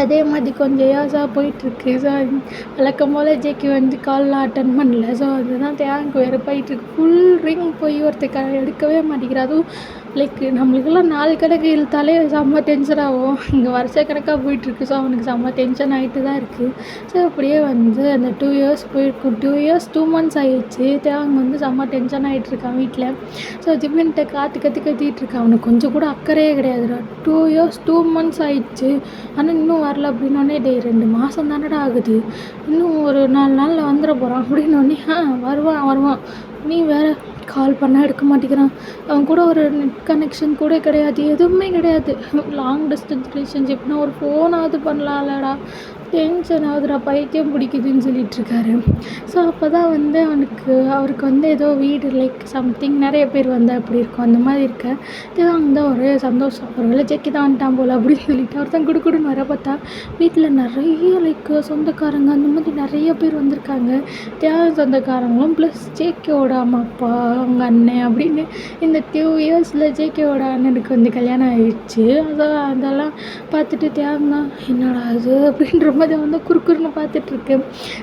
அதே மாதிரி கொஞ்சம் இயர்ஸாக போயிட்டுருக்கு. ஸோ வழக்கம் போல் ஜேகே வந்து கால்லாம் அட்டன் பண்ணல. ஸோ அதுதான் தேங்க் வேறு போயிட்டுருக்கு. ஃபுல் ரிங் போய் ஒருத்தர் எடுக்கவே மாட்டேங்கிறா. அதுவும் லைக் நம்மளுக்கெல்லாம் 4 கணக்கு இழுத்தாலே செம்ம டென்ஷன் ஆகும். இங்கே வருஷக்கணக்காக போயிட்டுருக்கு. ஸோ அவனுக்கு செம்ம டென்ஷன் ஆகிட்டு தான் இருக்குது. ஸோ அப்படியே வந்து அந்த 2 இயர்ஸ் போயிருக்கும். 2 இயர்ஸ் 2 மந்த்ஸ் ஆகிடுச்சு. தேவங்க வந்து செம்ம டென்ஷன் ஆகிட்டுருக்கான் வீட்டில். ஸோ ஜிம்மின்ட்ட கத்திட்டு இருக்கான். அவனுக்கு கொஞ்சம் கூட அக்கறையே கிடையாதுடா. 2 இயர்ஸ் 2 மந்த்ஸ் ஆகிடுச்சு, ஆனால் இன்னும் வரல அப்படின்னோடனே 2 மாதம் தானடா ஆகுது, இன்னும் ஒரு 4 நாளில் வந்துட போகிறான் அப்படின்னோடனே வருவான் நீ வேறு கால் பண்ணால் எடுக்க மாட்டேங்கிறான். அவன் கூட ஒரு நெட் கனெக்ஷன் கூட கிடையாது, எதுவுமே கிடையாது. லாங் டிஸ்டன்ஸ் ரிலேஷன்ஷிப்னால் ஒரு ஃபோனாவது பண்ணலாம்லடா, டென்ஷன் ஆகுதுடா, பைத்தியம் பிடிக்குதுன்னு சொல்லிகிட்ருக்காரு. ஸோ அப்போ தான் வந்து அவருக்கு வந்து ஏதோ வீடு லைக் சம்திங் நிறைய பேர் வந்து அப்படி இருக்கும், அந்த மாதிரி இருக்க தேவாங்க தான் ஒரே சந்தோஷம். ஒரு வேளை ஜெக்கி தான் வந்துட்டான் போல் அப்படின்னு சொல்லிட்டு அவர் தான் குடுக்குடுன்னு வர பார்த்தா வீட்டில் நிறைய லைக் சொந்தக்காரங்க அந்த மாதிரி நிறைய பேர் வந்திருக்காங்க. தேவை சொந்தக்காரங்களும் ப்ளஸ் ஜேகேவோட அம்மா அப்பா அவங்க அண்ணன் அப்படின்னு இந்த 2 இயர்ஸில் ஜேகேவோட அண்ணனுக்கு வந்து கல்யாணம் ஆகிடுச்சு. அதெல்லாம் பார்த்துட்டு தேவைங்க என்னடா அது அப்படின்ற மாதிரி வந்து குறுக்குறுன்னு பார்த்துட்ருக்கு.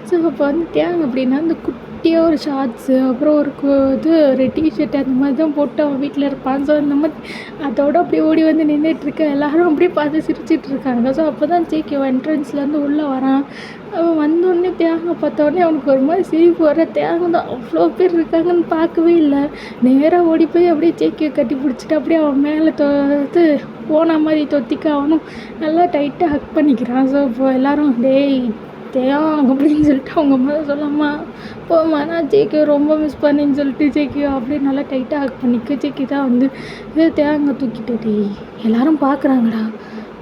ஸோ அப்போ வந்து தேவை அப்படின்னா அந்த குட்டியாக ஒரு ஷார்ட்ஸு அப்புறம் ஒரு டிஷர்ட் அந்த மாதிரி தான் போட்டு அவன் வீட்டில் இருப்பான். ஸோ அந்த மாதிரி அதோட அப்படியே ஓடி வந்து நின்றுட்டுருக்க எல்லாரும் அப்படியே பார்த்து சிரிச்சிட்ருக்காங்க. ஸோ அப்போ தான் ஜேகே என்ட்ரன்ஸ்லேருந்து உள்ளே வரான். அவன் வந்தோடனே தேங்க பார்த்தோடனே அவனுக்கு ஒரு மாதிரி சிரிப்பு வர. தேங்க தான் அவ்வளோ பேர் இருக்காங்கன்னு பார்க்கவே இல்லை. நேராக ஓடி போய் அப்படியே ஜேகே கட்டி பிடிச்சிட்டு அப்படியே அவன் மேலே போன மாதிரி தொத்திக்க அவனும் நல்லா டைட்டாக ஹக் பண்ணிக்கிறான். ஸோ இப்போ எல்லோரும் தேவம் அப்படின்னு சொல்லிட்டு அவங்க அம்மா சொல்லாமா போமா நான் ஜேகே ரொம்ப மிஸ் பண்ணின்னு சொல்லிட்டு ஜேகே அப்படியே நல்லா டைட்டாக ஹக் பண்ணிக்க. ஜேகே தான் வந்து தேங்க தூக்கிட்டு எல்லோரும் பார்க்குறாங்கடா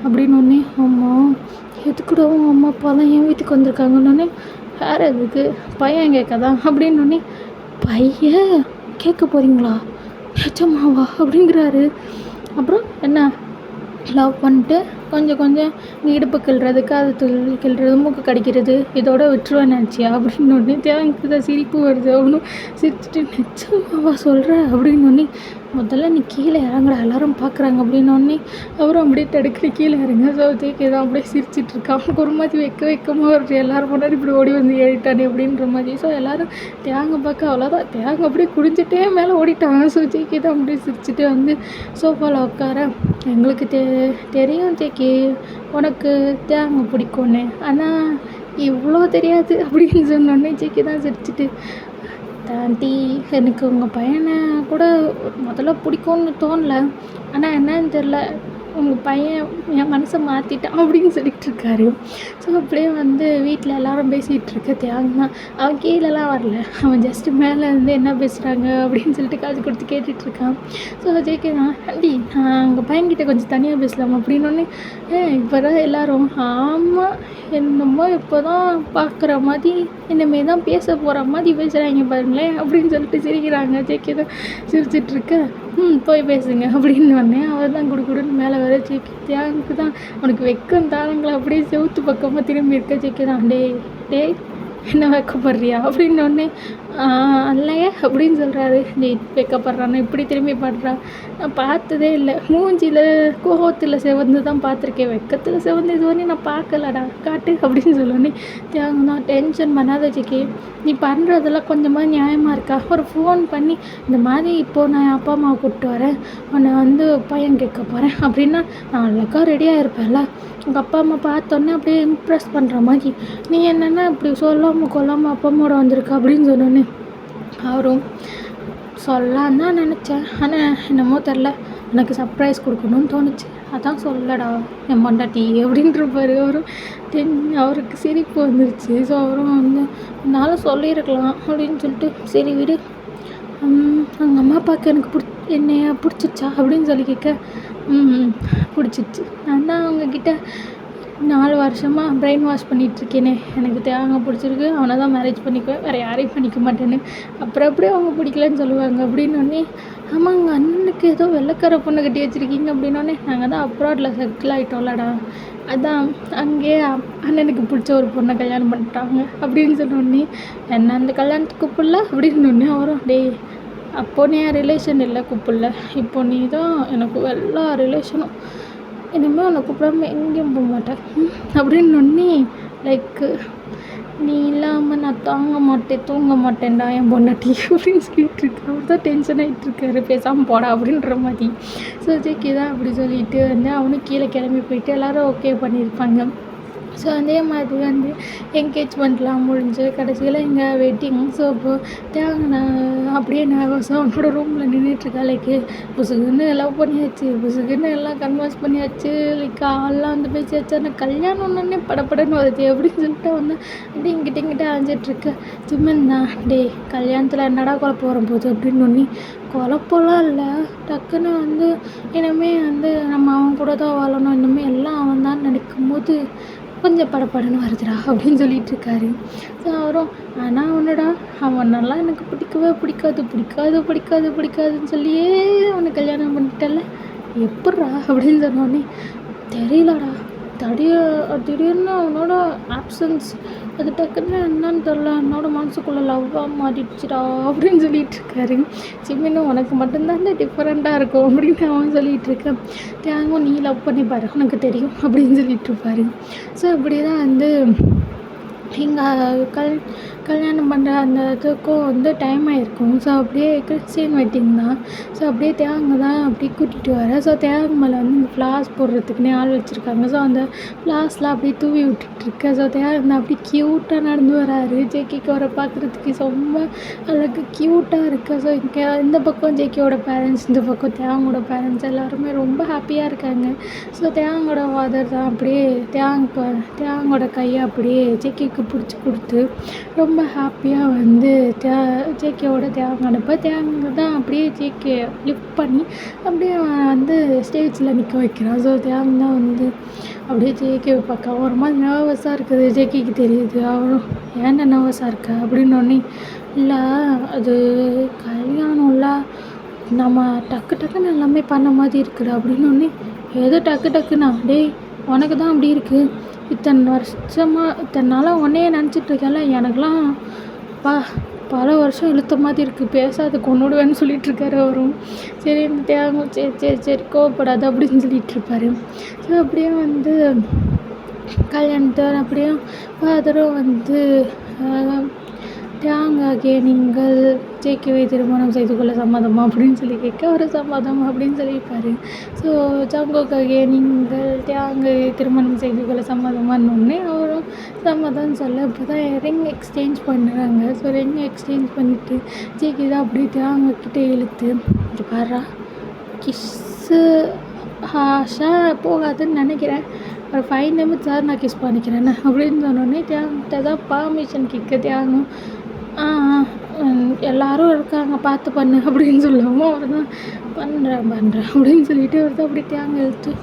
அப்படின்னு ஒன்றே அம்மா எதுக்குடா உங்க அம்மா அப்பாலாம் என் வீட்டுக்கு வந்திருக்காங்கன்னொன்னே வேறு எதுக்கு பையன் கேட்கதான் அப்படின்னொன்னே பையன் கேட்க போகிறீங்களா நிஜமாவா அப்படிங்கிறாரு. அப்புறம் என்ன லவ் பண்ணிட்டு கொஞ்சம் இடுப்பு கிள்றது காது கிள்றது மூக்கு கடிக்கிறது இதோட விட்டுருவேன் நினச்சியா அப்படின்னொடனே தேவைக்கு தான் சிரிப்பு வருது. அவனும் சிரிச்சுட்டு நிச்சயமாவா சொல்கிற அப்படின்னொடனே முதல்ல நீ கீழே இறங்குற எல்லோரும் பார்க்குறாங்க அப்படின்னோடனே அவரும் அப்படியே தடுக்கிற கீழே இறங்க. ஸோ ஜேகே தான் அப்படியே சிரிச்சிட்ருக்கான். அவனுக்கு ஒரு மாதிரி வைக்கமாக வருது. எல்லோரும் முன்னாடி இப்படி ஓடி வந்து ஏறிட்டானே அப்படின்ற மாதிரி. ஸோ எல்லோரும் தேங்க பார்க்க அவ்வளோதான் தேங்க அப்படியே குடிஞ்சிட்டே மேலே ஓடிட்டாங்க. ஸோ ஜேகே தான் அப்படியே சிரிச்சுட்டு வந்து சோஃபாவில் உட்கார எங்களுக்கு தெரியும் ஜேகே உனக்கு தேங்க பிடிக்கும்னு, ஆனால் இவ்வளோ தெரியாது அப்படின்னு சொன்னோடனே ஜேகே தான் சிரிச்சுட்டு ஆண்டி எனக்கு உங்கள் பையனை கூட முதல்ல பிடிக்கும்னு தோணல, ஆனால் என்னன்னு தெரில உங்கள் பையன் என் மனசை மாற்றிட்டான் அப்படின்னு சொல்லிகிட்ருக்காரு. ஸோ அப்படியே வந்து வீட்டில் எல்லோரும் பேசிகிட்ருக்க தேவைன்னா அவன் கீழெலாம் வரல, அவன் ஜஸ்ட்டு மேலே இருந்து என்ன பேசுகிறாங்க அப்படின்னு சொல்லிட்டு காது கொடுத்து கேட்டுட்ருக்கான். ஸோ ஜேகே தான் ஆண்டி நான் உங்கள் பையன்கிட்ட கொஞ்சம் தனியாக பேசலாம் அப்படின்னோடனே இப்போ தான் எல்லோரும் ஆமாம் என்னமோ இப்போ தான் பார்க்குற மாதிரி இனிமேல் தான் பேச போகிற மாதிரி பேசுகிறாங்க பாருங்களேன் அப்படின்னு சொல்லிட்டு சிரிக்கிறாங்க. ஜேகே தான் சிரிச்சிட்ருக்க போய் பேசுங்க அப்படின்னு வந்தேன். அவர் தான் குடுக்குடுன்னு மேலே வர. ஜேகே தேங்க்கு தான் உனக்கு வெக்கம் தானுங்களா அப்படியே செவுத்து பக்கமாக திரும்பி இருக்க. ஜேகே தான் டேய் என்ன வைக்கப்படுறியா அப்படின்னோடனே இல்லையே அப்படின்னு சொல்கிறாரு. நீ வைக்கப்படுறான்னா இப்படி திரும்பி பாடுறா, நான் பார்த்ததே இல்லை, மூஞ்சியில் கோபத்தில் செவந்து தான் பார்த்துருக்கேன், வெக்கத்தில் செவந்து இது வரையும் நான் பார்க்கலடா காட்டு அப்படின்னு சொல்லி தேங்க தான் டென்ஷன் பண்ணாத ஜேகே, நீ பண்ணுறதெல்லாம் கொஞ்சமாக நியாயமாக இருக்கா, ஒரு ஃபோன் பண்ணி இந்த மாதிரி இப்போது நான் என் அப்பா அம்மாவை கூப்பிட்டு வரேன், உன்னை வந்து பையன் கேட்க போகிறேன் அப்படின்னா நான் அழகாக ரெடியாக இருப்பேன்ல, உங்கள் அப்பா அம்மா பார்த்தோன்னே அப்படியே இம்ப்ரெஸ் பண்ணுற மாதிரி நீ என்னென்னா இப்படி சொல்லாமல் கொல்லாமல் அப்பா அம்மாவோட வந்திருக்கா அப்படின்னு சொன்னோன்னே அவரும் சொல்லலான்னு தான் நினச்சேன், ஆனால் என்னமோ தெரில எனக்கு சர்ப்ரைஸ் கொடுக்கணும்னு தோணுச்சு, அதான் சொல்லடா என் பொண்டாட்டி அப்படின்றப்பாரு. அவருக்கு சிரிப்பு வந்துருச்சு. ஸோ அவரும் வந்து என்னால் சொல்லியிருக்கலாம் அப்படின்னு சொல்லிட்டு சரி விடு, அவங்க அம்மா அப்பாவுக்கு எனக்கு என்னைய பிடிச்சிச்சா அப்படின்னு சொல்லி கேட்க பிடிச்சிச்சு, நான் தான் அவங்கக்கிட்ட 4 வருஷமாக பிரெயின் வாஷ் பண்ணிகிட்ருக்கேனே, எனக்கு தேவங்க பிடிச்சிருக்கு அவனை தான் மேரேஜ் பண்ணிக்குவேன் வேறு யாரையும் பண்ணிக்க மாட்டேன்னு, அப்புறம் அப்படியே அவங்க பிடிக்கலன்னு சொல்லுவாங்க அப்படின்னோடனே ஆமாங்க அண்ணனுக்கு ஏதோ வெள்ளைக்கார பொண்ணு கட்டி வச்சுருக்கீங்க அப்படின்னோடனே நாங்கள் தான் அப்ராடில் செட்டில் ஆகிட்டோம்லடா, அதான் அங்கேயே அண்ணனுக்கு பிடிச்ச ஒரு பொண்ணை கல்யாணம் பண்ணிட்டாங்க அப்படின்னு சொன்னோடனே என்ன அந்த கல்யாணத்துக்கு கூப்பிடல அப்படின்னோடனே அவரும் டேய் அப்போ நீ என் ரிலேஷன் இல்லை கூப்பிடல, இப்போ நீ தான் எனக்கு எல்லா ரிலேஷனும், இனிமேல் உன்னை கூப்பிடாம எங்கேயும் போக மாட்டேன் அப்படின்னொன்னே லைக் நீ இல்லாமல் நான் தாங்க மாட்டேன் தூங்க மாட்டேன்டா என் பொண்டாட்டி அப்படின்னு சொல்லிட்டு இருக்கு. அவர் தான் டென்ஷன் ஆகிட்டு இருக்காரு, பேசாமல் போடா அப்படின்ற மாதிரி. ஸோ ஜேகே தான் அப்படி சொல்லிட்டு வந்து அவனும் கீழே கிளம்பி போயிட்டு எல்லோரும் ஓகே பண்ணியிருப்பாங்க. ஸோ அதே மாதிரி வந்து என்கேஜ்மெண்ட்லாம் முடிஞ்சு கடைசியில் எங்கே வெட்டிங். ஸோ அப்போது தேங்கின அப்படியே நர்வஸாக அவனோட ரூமில் நின்றுட்டுருக்கா. லைக் புசுக்குன்னு லவ் பண்ணியாச்சு, புசுக்குன்னு எல்லாம் கன்வர்ஸ் பண்ணியாச்சு, லைக் ஆள்லாம் வந்து பேசியாச்சு. ஆனால் கல்யாணம்னே படப்படன்னு வருது அப்படின்னு சொல்லிட்டு வந்து அப்படியே இங்கிட்ட அலைஞ்சிட்ருக்க. ஜிம்மன் தான் டே கல்யாணத்தில் என்னடா குழப்பம் வரும்போது அப்படின்னு ஒன்றி குழப்பம்லாம் இல்லை, டக்குன்னு வந்து இனிமேல் வந்து நம்ம அவன் கூட தான் வாழணும், இனிமேல் எல்லாம் அவன் தான் நினைக்கும் போது கொஞ்சம் படப்படன்னு வருதுடா அப்படின்னு சொல்லிட்டு இருக்காரு. ஸோ அவரும் ஆனால் அவனடா அவனெல்லாம் எனக்கு பிடிக்காதுன்னு சொல்லியே அவனை கல்யாணம் பண்ணிட்டல எப்பட்றா அப்படின்னு சொன்னோடனே தெரியலடா, திடீர்னு அவனோட ஆப்சன்ஸ் அது டக்குன்னு என்னன்னு தெரில, என்னோட மனசுக்குள்ளே லவ்வாக மாறிடுச்சுடா அப்படின்னு சொல்லிட்டு இருக்காரு. சிம்மின்னு உனக்கு மட்டும்தான் டிஃப்ரெண்ட்டாக இருக்கும் அப்படின்னு அவன் சொல்லிகிட்டு இருக்கேன். தேங்கும் நீ லவ் பண்ணி பாரு உனக்கு தெரியும் அப்படின்னு சொல்லிட்டு இருப்பாரு. ஸோ இப்படி தான் வந்து எங்கள் கல்யாணம் பண்ணுற அந்த இதுக்கும் வந்து டைம் ஆகிருக்கும். ஸோ அப்படியே கிறிஸ்டின் வெட்டிங் தான். ஸோ அப்படியே தேங்க தான் அப்படியே கூட்டிகிட்டு வர. ஸோ தேங்க மேலே வந்து இந்த ஃப்ளார்ஸ் போடுறதுக்குன்னே ஆள் வச்சுருக்காங்க. ஸோ அந்த ஃப்ளார்ஸ்லாம் அப்படியே தூவி விட்டுட்டுருக்கு. ஸோ தேங்க அப்படியே க்யூட்டாக நடந்து வராரு. ஜேகேக்கு அவரை பார்க்குறதுக்கு ரொம்ப அழகு க்யூட்டாக இருக்குது. ஸோ இங்கே இந்த பக்கம் ஜேகேவோட பேரண்ட்ஸ், இந்த பக்கம் தேங்கோட பேரண்ட்ஸ் எல்லாருமே ரொம்ப ஹாப்பியாக இருக்காங்க. ஸோ தேங்கோட ஃபாதர் தான் அப்படியே தேங்கோட கையை அப்படியே ஜேகேக்கு பிடிச்சி கொடுத்து ரொம்ப ஹாப்பியாக வந்து ஜேகேவோட தேங்க அனுப்ப தேங்க தான் அப்படியே ஜேகே லிஃப்ட் பண்ணி அப்படியே வந்து ஸ்டேஜில் நிற்க வைக்கிறான். ஸோ தேங்க தான் வந்து அப்படியே ஜேகே பார்க்க ஒரு மாதிரி நர்வஸாக இருக்குது. ஜேகேக்கு தெரியுது. அவரும் ஏன்டா நர்வஸாக இருக்க அப்படின்னோடனே இல்லை அது கல்யாணம்ல நம்ம டக்குன்னு எல்லாமே பண்ண மாதிரி இருக்குடா அப்படின்னோடனே எது டக்குன்னா டேய் உனக்கு தான் அப்படி இருக்குது, இத்தனை நாளாக உன்னையே நினச்சிட்ருக்கேன்ல, எனக்கெலாம் பல வருஷம் இழுத்த மாதிரி இருக்குது, பேசாத கொன்னுடுவேன்னு சொல்லிகிட்ருக்காரு அவரும். சரி தேவை சரி கோவப்படாது அப்படின்னு சொல்லிகிட்ருப்பாரு. ஸோ அப்படியே வந்து கல்யாணத்தை அப்படியே ஃபாதரும் வந்து தியாங்காகிய நீங்கள் ஜேகேவை திருமணம் செய்து கொள்ள சம்மதமா அப்படின்னு சொல்லி கேட்க ஒரு சம்மதம் அப்படின்னு சொல்லியிருப்பார். ஸோ ஜாங்கோக்காகிய நீங்கள் தியாங்கை திருமணம் செய்து கொள்ள சம்மதமானோடனே அவரும் சம்மதம் சொல்ல இப்போ தான் ரிங் எக்ஸ்சேஞ்ச் பண்ணுறாங்க. ஸோ ரிங் எக்ஸ்சேஞ்ச் பண்ணிவிட்டு ஜேகே தான் அப்படியே தியாங்கக்கிட்டே இழுத்து இது பாரா கிஸ்ஸு ஹாஷா போகாதுன்னு நினைக்கிறேன், ஒரு 5 நிமிஷம் சார் நான் கிஸ் பண்ணிக்கிறேன்னு அப்படின்னு சொன்னோடனே தியாங்கிட்ட தான் பர்மிஷன் கேட்க தியாகம் எல்லாரும் இருக்காங்க பார்த்து பண்ணு அப்படின்னு சொல்லவும் அவர் தான் பண்ணுறேன் அப்படின்னு சொல்லிட்டு அவர் தான் அப்படி தேங்க இழுத்து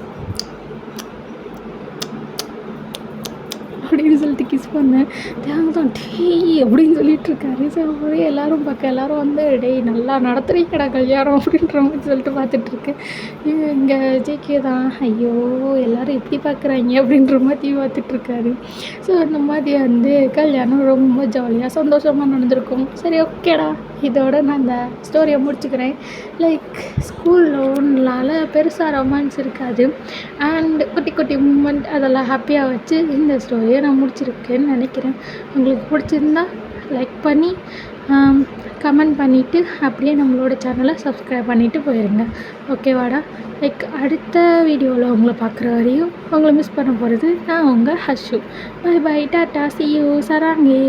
அப்படின்னு சொல்லிட்டு கிஸ் பண்ணேன். தேங்க தான் டீ அப்படின்னு சொல்லிட்டுருக்காரு. ஸோ அவரே எல்லோரும் பார்க்க எல்லோரும் வந்து டேய் நல்லா நடத்துகிறீங்கடா கல்யாணம் அப்படின்ற மாதிரி சொல்லிட்டு பார்த்துட்ருக்கேன். இங்கே ஜேகே தான் ஐயோ எல்லோரும் எப்படி பார்க்குறாங்க அப்படின்ற மாதிரி பார்த்துட்ருக்காரு. ஸோ அந்த மாதிரி வந்து கல்யாணம் ரொம்ப ஜாலியாக சந்தோஷமாக நடந்திருக்கும். சரி ஓகேடா, இதோட நான் இந்த ஸ்டோரியை முடிச்சுக்கிறேன். லைக் ஸ்கூலில் ஒன்றால் பெருசாக ரொமான்ஸ் இருக்காது அண்ட் குட்டி மூமெண்ட் அதெல்லாம் ஹாப்பியாக வச்சு இந்த ஸ்டோரியை நான் முடிச்சிருக்கேன்னு நினைக்கிறேன். உங்களுக்கு பிடிச்சிருந்தா லைக் பண்ணி கமெண்ட் பண்ணிவிட்டு அப்படியே நம்மளோட சேனலை சப்ஸ்கிரைப் பண்ணிவிட்டு போயிடுங்க. ஓகேவாடா? லைக் அடுத்த வீடியோவில் உங்களை பார்க்குற வரையும் உங்களை மிஸ் பண்ண போகிறது நான் உங்கள் ஹர்ஷு. பை டாட்டா, see you, சராங்கே.